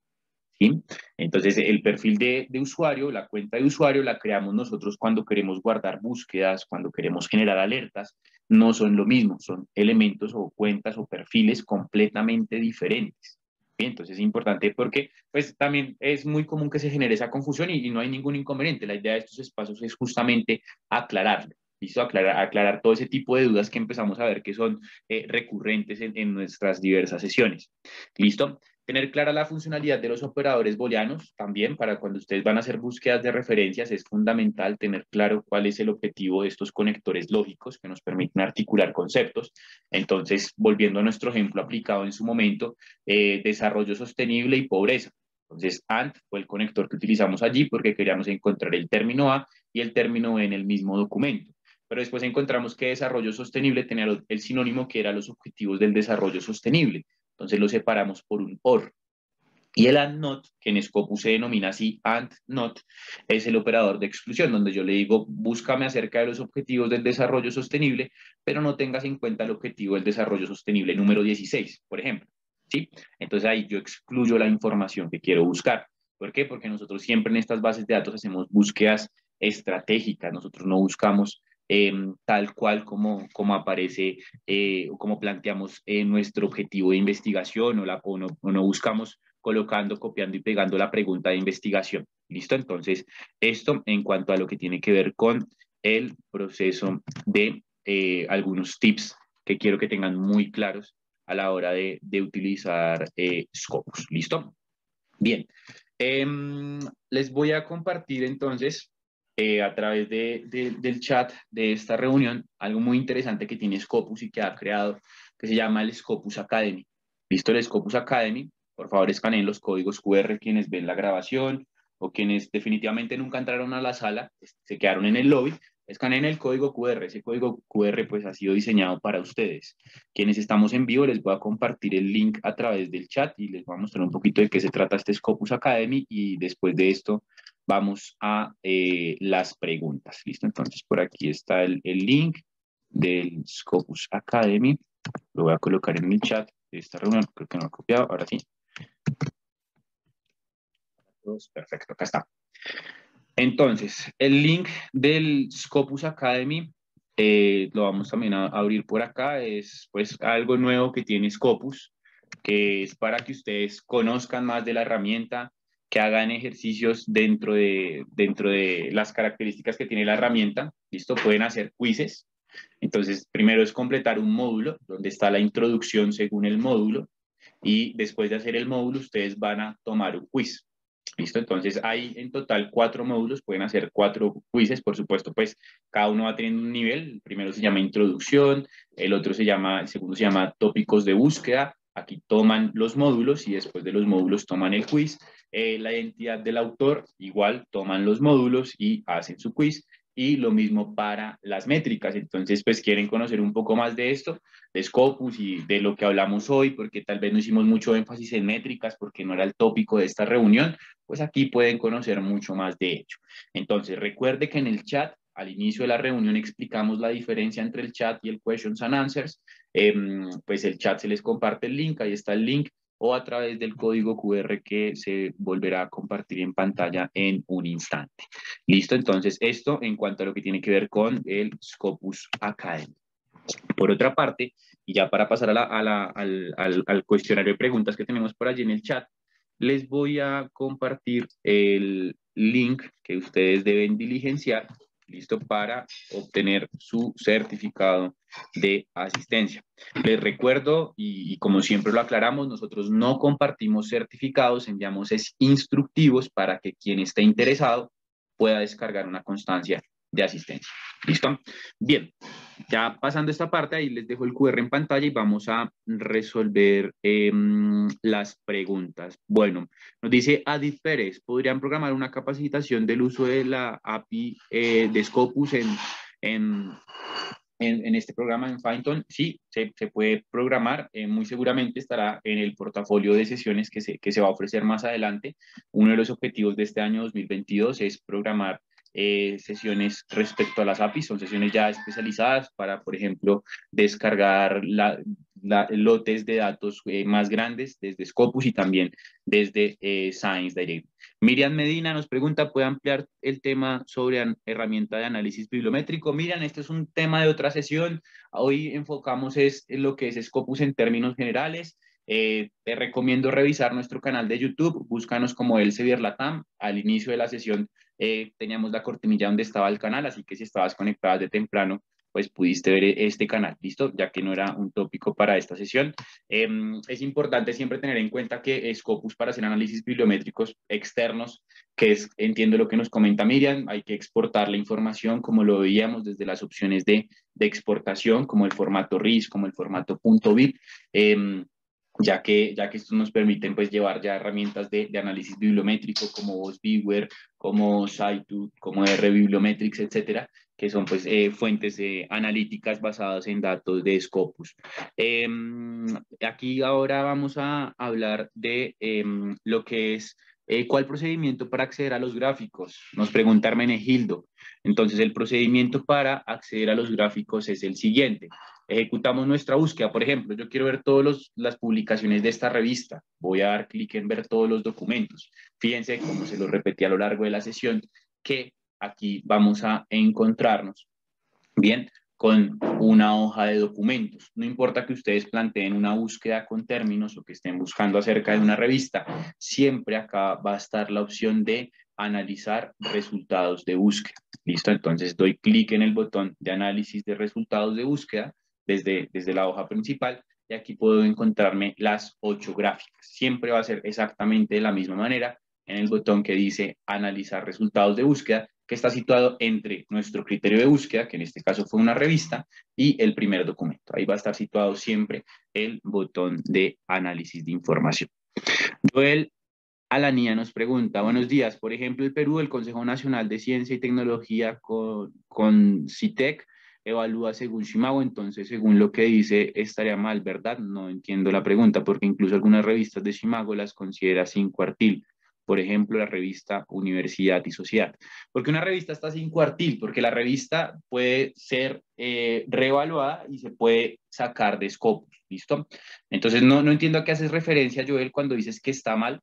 S1: ¿Sí? Entonces, el perfil de usuario, la cuenta de usuario, la creamos nosotros cuando queremos guardar búsquedas, cuando queremos generar alertas. No son lo mismo, son elementos o cuentas o perfiles completamente diferentes. ¿Sí? Entonces, es importante porque pues, también es muy común que se genere esa confusión y no hay ningún inconveniente. La idea de estos espacios es justamente aclararlo. ¿Listo? Aclarar todo ese tipo de dudas que empezamos a ver que son recurrentes en nuestras diversas sesiones. ¿Listo? Tener clara la funcionalidad de los operadores booleanos también para cuando ustedes van a hacer búsquedas de referencias es fundamental tener claro cuál es el objetivo de estos conectores lógicos que nos permiten articular conceptos. Entonces, volviendo a nuestro ejemplo aplicado en su momento, desarrollo sostenible y pobreza. Entonces, AND fue el conector que utilizamos allí porque queríamos encontrar el término A y el término B en el mismo documento. Pero después encontramos que desarrollo sostenible tenía el sinónimo que era los objetivos del desarrollo sostenible. Entonces lo separamos por un OR. Y el AND NOT, que en Scopus se denomina así AND NOT, es el operador de exclusión, donde yo le digo, búscame acerca de los objetivos del desarrollo sostenible, pero no tengas en cuenta el objetivo del desarrollo sostenible número 16, por ejemplo. ¿Sí? Entonces ahí yo excluyo la información que quiero buscar. ¿Por qué? Porque nosotros siempre en estas bases de datos hacemos búsquedas estratégicas, nosotros no buscamos tal cual como aparece o como planteamos nuestro objetivo de investigación o no buscamos colocando, copiando y pegando la pregunta de investigación. ¿Listo? Entonces, esto en cuanto a lo que tiene que ver con el proceso de algunos tips que quiero que tengan muy claros a la hora de utilizar Scopus. ¿Listo? Bien. Les voy a compartir entonces a través del chat de esta reunión algo muy interesante que tiene Scopus y que ha creado, que se llama el Scopus Academy. ¿Listo? El Scopus Academy. Por favor, escaneen los códigos QR quienes ven la grabación o quienes definitivamente nunca entraron a la sala, se quedaron en el lobby. Escaneen el código QR. Ese código QR pues ha sido diseñado para ustedes. Quienes estamos en vivo les voy a compartir el link a través del chat y les voy a mostrar un poquito de qué se trata este Scopus Academy y después de esto vamos a las preguntas. ¿Listo? Entonces por aquí está el link del Scopus Academy. Lo voy a colocar en el chat de esta reunión. Creo que no lo he copiado. Ahora sí. Perfecto, acá está. Entonces, el link del Scopus Academy lo vamos también a abrir por acá. Es pues algo nuevo que tiene Scopus, que es para que ustedes conozcan más de la herramienta, que hagan ejercicios dentro de las características que tiene la herramienta. ¿Listo? Pueden hacer quizzes. Entonces, primero es completar un módulo donde está la introducción según el módulo y después de hacer el módulo ustedes van a tomar un quiz. ¿Listo? Entonces hay en total 4 módulos, pueden hacer 4 quizzes, por supuesto, pues cada uno va teniendo un nivel. El primero se llama introducción, el segundo se llama tópicos de búsqueda. Aquí toman los módulos y después de los módulos toman el quiz. La identidad del autor, igual toman los módulos y hacen su quiz. Y lo mismo para las métricas. Entonces, pues quieren conocer un poco más de esto, de Scopus y de lo que hablamos hoy, porque tal vez no hicimos mucho énfasis en métricas porque no era el tópico de esta reunión, pues aquí pueden conocer mucho más de ello. Entonces, recuerde que en el chat, al inicio de la reunión, explicamos la diferencia entre el chat y el questions and answers. Pues el chat se les comparte el link, ahí está el link, o a través del código QR que se volverá a compartir en pantalla en un instante. Listo, entonces esto en cuanto a lo que tiene que ver con el Scopus Academy. Por otra parte, y ya para pasar al cuestionario de preguntas que tenemos por allí en el chat, les voy a compartir el link que ustedes deben diligenciar, listo, para obtener su certificado de asistencia. Les recuerdo, y como siempre lo aclaramos, nosotros no compartimos certificados, enviamos instructivos para que quien esté interesado pueda descargar una constancia de asistencia. ¿Listo? Bien, ya pasando esta parte, ahí les dejo el QR en pantalla y vamos a resolver las preguntas. Bueno, nos dice Adit Pérez, ¿podrían programar una capacitación del uso de la API de Scopus en, en este programa en Python? Sí, se puede programar, muy seguramente estará en el portafolio de sesiones que se va a ofrecer más adelante. Uno de los objetivos de este año 2022 es programar sesiones respecto a las APIs, son sesiones ya especializadas para, por ejemplo, descargar lotes de datos más grandes desde Scopus y también desde Science Direct. Miriam Medina nos pregunta, ¿puede ampliar el tema sobre herramienta de análisis bibliométrico? Miriam, este es un tema de otra sesión. Hoy enfocamos en lo que es Scopus en términos generales. Te recomiendo revisar nuestro canal de YouTube, búscanos como Elsevier Latam. Al inicio de la sesión teníamos la cortinilla donde estaba el canal, así que si estabas conectada de temprano, pues pudiste ver este canal, ¿listo? Ya que no era un tópico para esta sesión. Es importante siempre tener en cuenta que Scopus para hacer análisis bibliométricos externos, que es, entiendo lo que nos comenta Miriam, hay que exportar la información como lo veíamos desde las opciones de exportación, como el formato RIS, como el formato .bib. Ya que estos nos permiten pues llevar ya herramientas de análisis bibliométrico como VosBeaver, como Scitut, como RBibliometrics, etcétera, que son pues fuentes analíticas basadas en datos de Scopus. Aquí ahora vamos a hablar de lo que es ¿cuál procedimiento para acceder a los gráficos? Nos pregunta Hermenegildo. Entonces, el procedimiento para acceder a los gráficos es el siguiente. Ejecutamos nuestra búsqueda. Por ejemplo, yo quiero ver todas las publicaciones de esta revista. Voy a dar clic en ver todos los documentos. Fíjense, como se lo repetí a lo largo de la sesión, que aquí vamos a encontrarnos, bien, con una hoja de documentos. No importa que ustedes planteen una búsqueda con términos o que estén buscando acerca de una revista, siempre acá va a estar la opción de analizar resultados de búsqueda. ¿Listo? Entonces doy clic en el botón de análisis de resultados de búsqueda desde la hoja principal y aquí puedo encontrarme las 8 gráficas. Siempre va a ser exactamente de la misma manera en el botón que dice analizar resultados de búsqueda, que está situado entre nuestro criterio de búsqueda, que en este caso fue una revista, y el primer documento. Ahí va a estar situado siempre el botón de análisis de información. Joel Alanía nos pregunta, buenos días, por ejemplo, el Perú, el Consejo Nacional de Ciencia y Tecnología con CITEC evalúa según Shimago, entonces según lo que dice estaría mal, ¿verdad? No entiendo la pregunta, porque incluso algunas revistas de Shimago las considera sin cuartil. Por ejemplo, la revista Universidad y Sociedad. ¿Por qué una revista está sin cuartil? Porque la revista puede ser reevaluada y se puede sacar de Scopus, ¿listo? Entonces, no entiendo a qué haces referencia, Joel, cuando dices que está mal.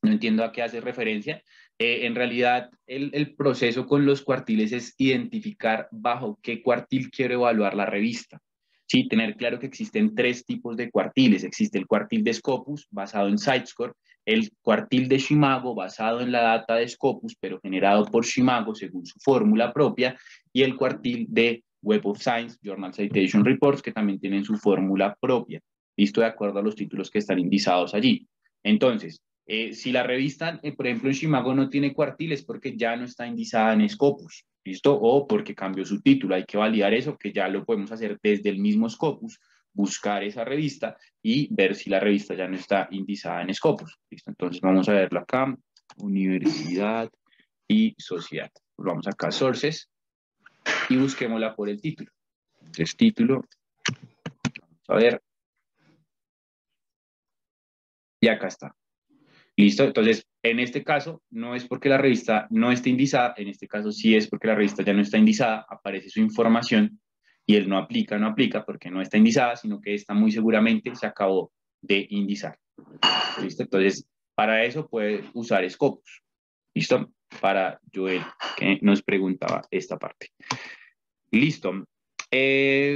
S1: No entiendo a qué hace referencia. En realidad, el proceso con los cuartiles es identificar bajo qué cuartil quiero evaluar la revista. Sí, tener claro que existen 3 tipos de cuartiles. Existe el cuartil de Scopus, basado en Sitescore, el cuartil de Shimago, basado en la data de Scopus, pero generado por Shimago según su fórmula propia, y el cuartil de Web of Science, Journal Citation Reports, que también tienen su fórmula propia, visto de acuerdo a los títulos que están indizados allí. Entonces, si la revista, por ejemplo, en Shimago no tiene cuartiles porque ya no está indizada en Scopus, ¿listo? O porque cambió su título. Hay que validar eso, que ya lo podemos hacer desde el mismo Scopus, buscar esa revista y ver si la revista ya no está indizada en Scopus, ¿listo? Entonces vamos a verlo acá, Universidad y Sociedad. Pues vamos acá, Sources, y busquémosla por el título. Entonces, título, vamos a ver, y acá está. ¿Listo? Entonces, en este caso, no es porque la revista no esté indizada, en este caso sí es porque la revista ya no está indizada, aparece su información y él no aplica porque no está indizada, sino que esta muy seguramente se acabó de indizar. ¿Listo? Entonces, para eso puede usar Scopus. ¿Listo? Para Joel, que nos preguntaba esta parte. Listo.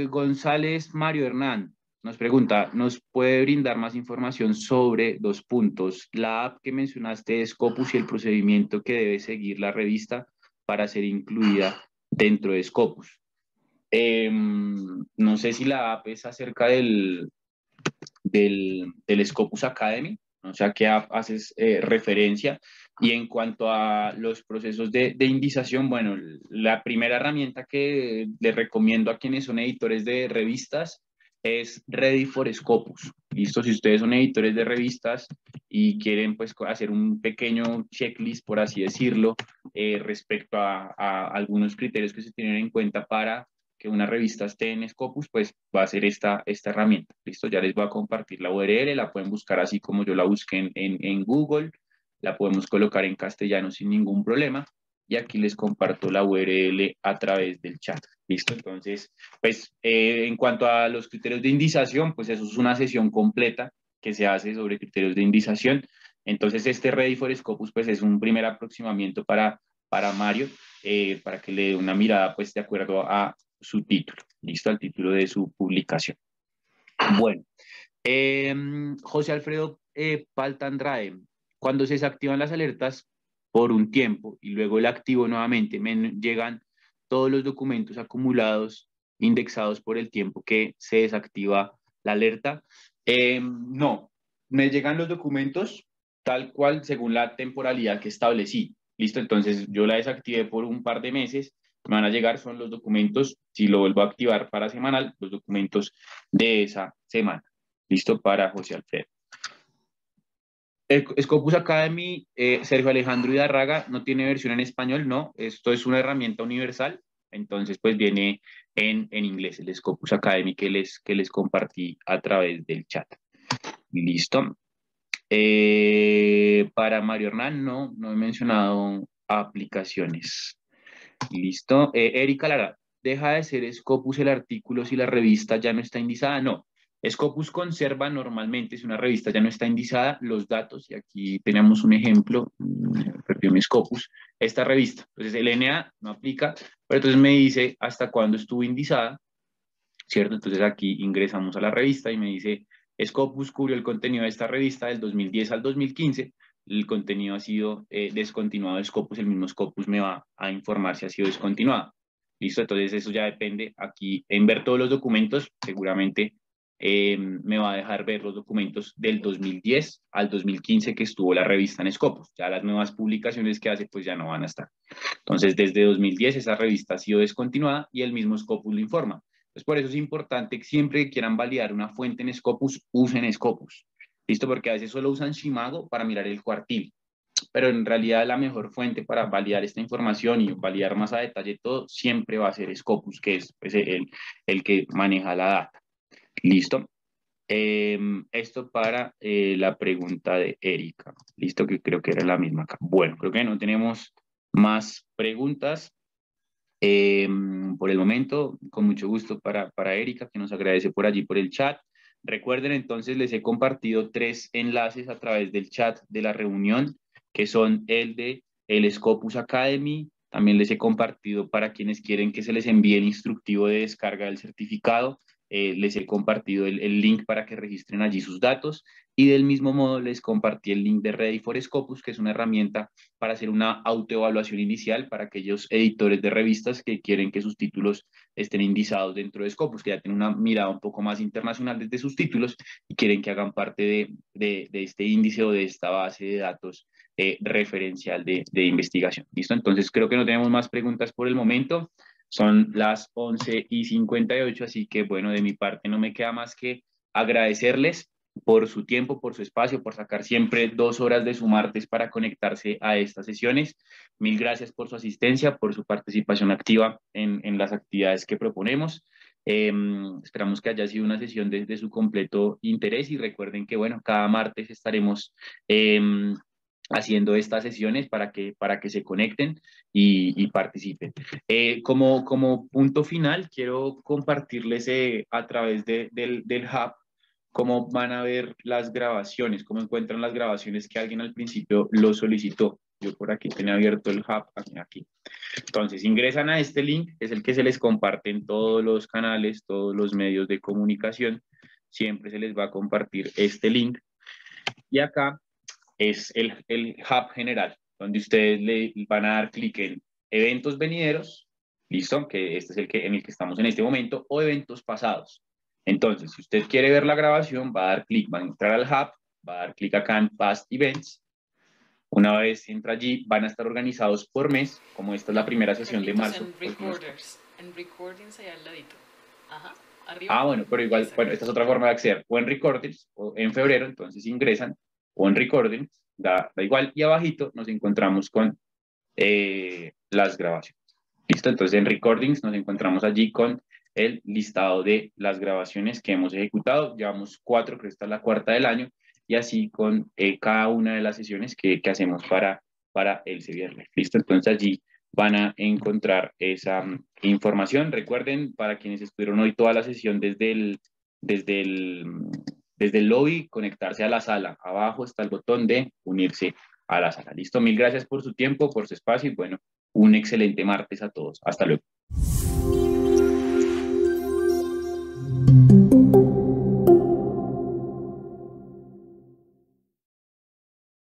S1: González Mario Hernán nos pregunta, ¿nos puede brindar más información sobre 2 puntos? La app que mencionaste es Scopus y el procedimiento que debe seguir la revista para ser incluida dentro de Scopus. No sé si la app es acerca del Scopus Academy, o sea, qué app haces referencia. Y en cuanto a los procesos de indización, bueno, la primera herramienta que les recomiendo a quienes son editores de revistas es Ready for Scopus. Listo, si ustedes son editores de revistas y quieren pues hacer un pequeño checklist, por así decirlo, respecto a algunos criterios que se tienen en cuenta para que una revista esté en Scopus, pues va a ser esta herramienta. Listo, ya les voy a compartir la URL, la pueden buscar así como yo la busqué en Google, la podemos colocar en castellano sin ningún problema y aquí les comparto la URL a través del chat. ¿Listo? Entonces, pues en cuanto a los criterios de indización, pues eso es una sesión completa que se hace sobre criterios de indización. Entonces, este Ready for Scopus, pues es un primer aproximamiento para Mario, para que le dé una mirada, pues de acuerdo a su título. ¿Listo? Al título de su publicación. Bueno, José Alfredo Palta Andrade, cuando se desactivan las alertas por un tiempo y luego el activo nuevamente, me llegan todos los documentos acumulados, indexados por el tiempo que se desactiva la alerta. No, me llegan los documentos tal cual según la temporalidad que establecí. Listo, entonces yo la desactivé por un par de meses, me van a llegar son los documentos, si lo vuelvo a activar para semanal, los documentos de esa semana. Listo para José Alfredo. Scopus Academy, Sergio Alejandro Hidarraga, no tiene versión en español, no, esto es una herramienta universal, entonces pues viene en inglés, el Scopus Academy que les compartí a través del chat. Listo. Para Mario Hernán, no he mencionado aplicaciones. Listo. Erika Lara, ¿deja de ser Scopus el artículo si la revista ya no está indizada? No. Scopus conserva normalmente, si una revista ya no está indizada, los datos, y aquí tenemos un ejemplo, perdió mi Scopus, esta revista. Entonces el NA no aplica, pero entonces me dice hasta cuándo estuvo indizada, ¿cierto? Entonces aquí ingresamos a la revista y me dice, Scopus cubrió el contenido de esta revista del 2010 al 2015, el contenido ha sido descontinuado de Scopus, el mismo Scopus me va a informar si ha sido descontinuado. ¿Listo? Entonces eso ya depende aquí en ver todos los documentos, seguramente me va a dejar ver los documentos del 2010 al 2015 que estuvo la revista en Scopus. Ya las nuevas publicaciones que hace pues ya no van a estar. Entonces desde 2010 esa revista ha sido descontinuada y el mismo Scopus lo informa. Entonces, por eso es importante que siempre que quieran validar una fuente en Scopus, usen Scopus. ¿Listo? Porque a veces solo usan Shimago para mirar el cuartil. Pero en realidad la mejor fuente para validar esta información y validar más a detalle todo siempre va a ser Scopus, que es pues, el que maneja la data. ¿Listo? Esto para la pregunta de Erika. ¿Listo? Que creo que era la misma acá. Bueno, creo que no tenemos más preguntas. Por el momento, con mucho gusto para Erika, que nos agradece por allí por el chat. Recuerden, entonces, les he compartido 3 enlaces a través del chat de la reunión, que son el de el Scopus Academy. También les he compartido para quienes quieren que se les envíe el instructivo de descarga del certificado. Les he compartido el link para que registren allí sus datos. Y del mismo modo les compartí el link de Ready for Scopus, que es una herramienta para hacer una autoevaluación inicial para aquellos editores de revistas que quieren que sus títulos estén indizados dentro de Scopus, que ya tienen una mirada un poco más internacional desde sus títulos y quieren que hagan parte de este índice o de esta base de datos referencial de investigación. ¿Listo? Entonces creo que no tenemos más preguntas por el momento. Son las 11:58, así que bueno, de mi parte no me queda más que agradecerles por su tiempo, por su espacio, por sacar siempre 2 horas de su martes para conectarse a estas sesiones. Mil gracias por su asistencia, por su participación activa en las actividades que proponemos. Esperamos que haya sido una sesión de su completo interés y recuerden que, bueno, cada martes estaremos haciendo estas sesiones para que se conecten y participen. Como punto final, quiero compartirles a través del hub cómo van a ver las grabaciones, cómo encuentran las grabaciones que alguien al principio lo solicitó. Yo por aquí tenía abierto el hub, aquí. Entonces ingresan a este link, es el que se les comparte en todos los canales, todos los medios de comunicación. Siempre se les va a compartir este link. Y acá es el hub general, donde ustedes le van a dar clic en eventos venideros, listo, que este es en el que estamos en este momento, o eventos pasados. Entonces, si usted quiere ver la grabación, va a dar clic, va a entrar al hub, va a dar clic acá en Past Events. Una vez entra allí, van a estar organizados por mes, como esta es la primera sesión de marzo.
S2: En Recordings ahí al ladito. Ajá, arriba.
S1: Ah, bueno, pero igual, bueno, esta es otra forma de acceder, o en Recordings, o en febrero, entonces ingresan, o en Recordings, da igual, y abajito nos encontramos con las grabaciones. ¿Listo? Entonces en Recordings nos encontramos allí con el listado de las grabaciones que hemos ejecutado. Llevamos 4, creo que esta es la cuarta del año, y así con cada una de las sesiones que hacemos para el viernes. ¿Listo? Entonces allí van a encontrar esa información. Recuerden, para quienes estuvieron hoy toda la sesión desde el, desde el lobby, conectarse a la sala. Abajo está el botón de unirse a la sala. Listo, mil gracias por su tiempo, por su espacio y bueno, un excelente martes a todos. Hasta luego.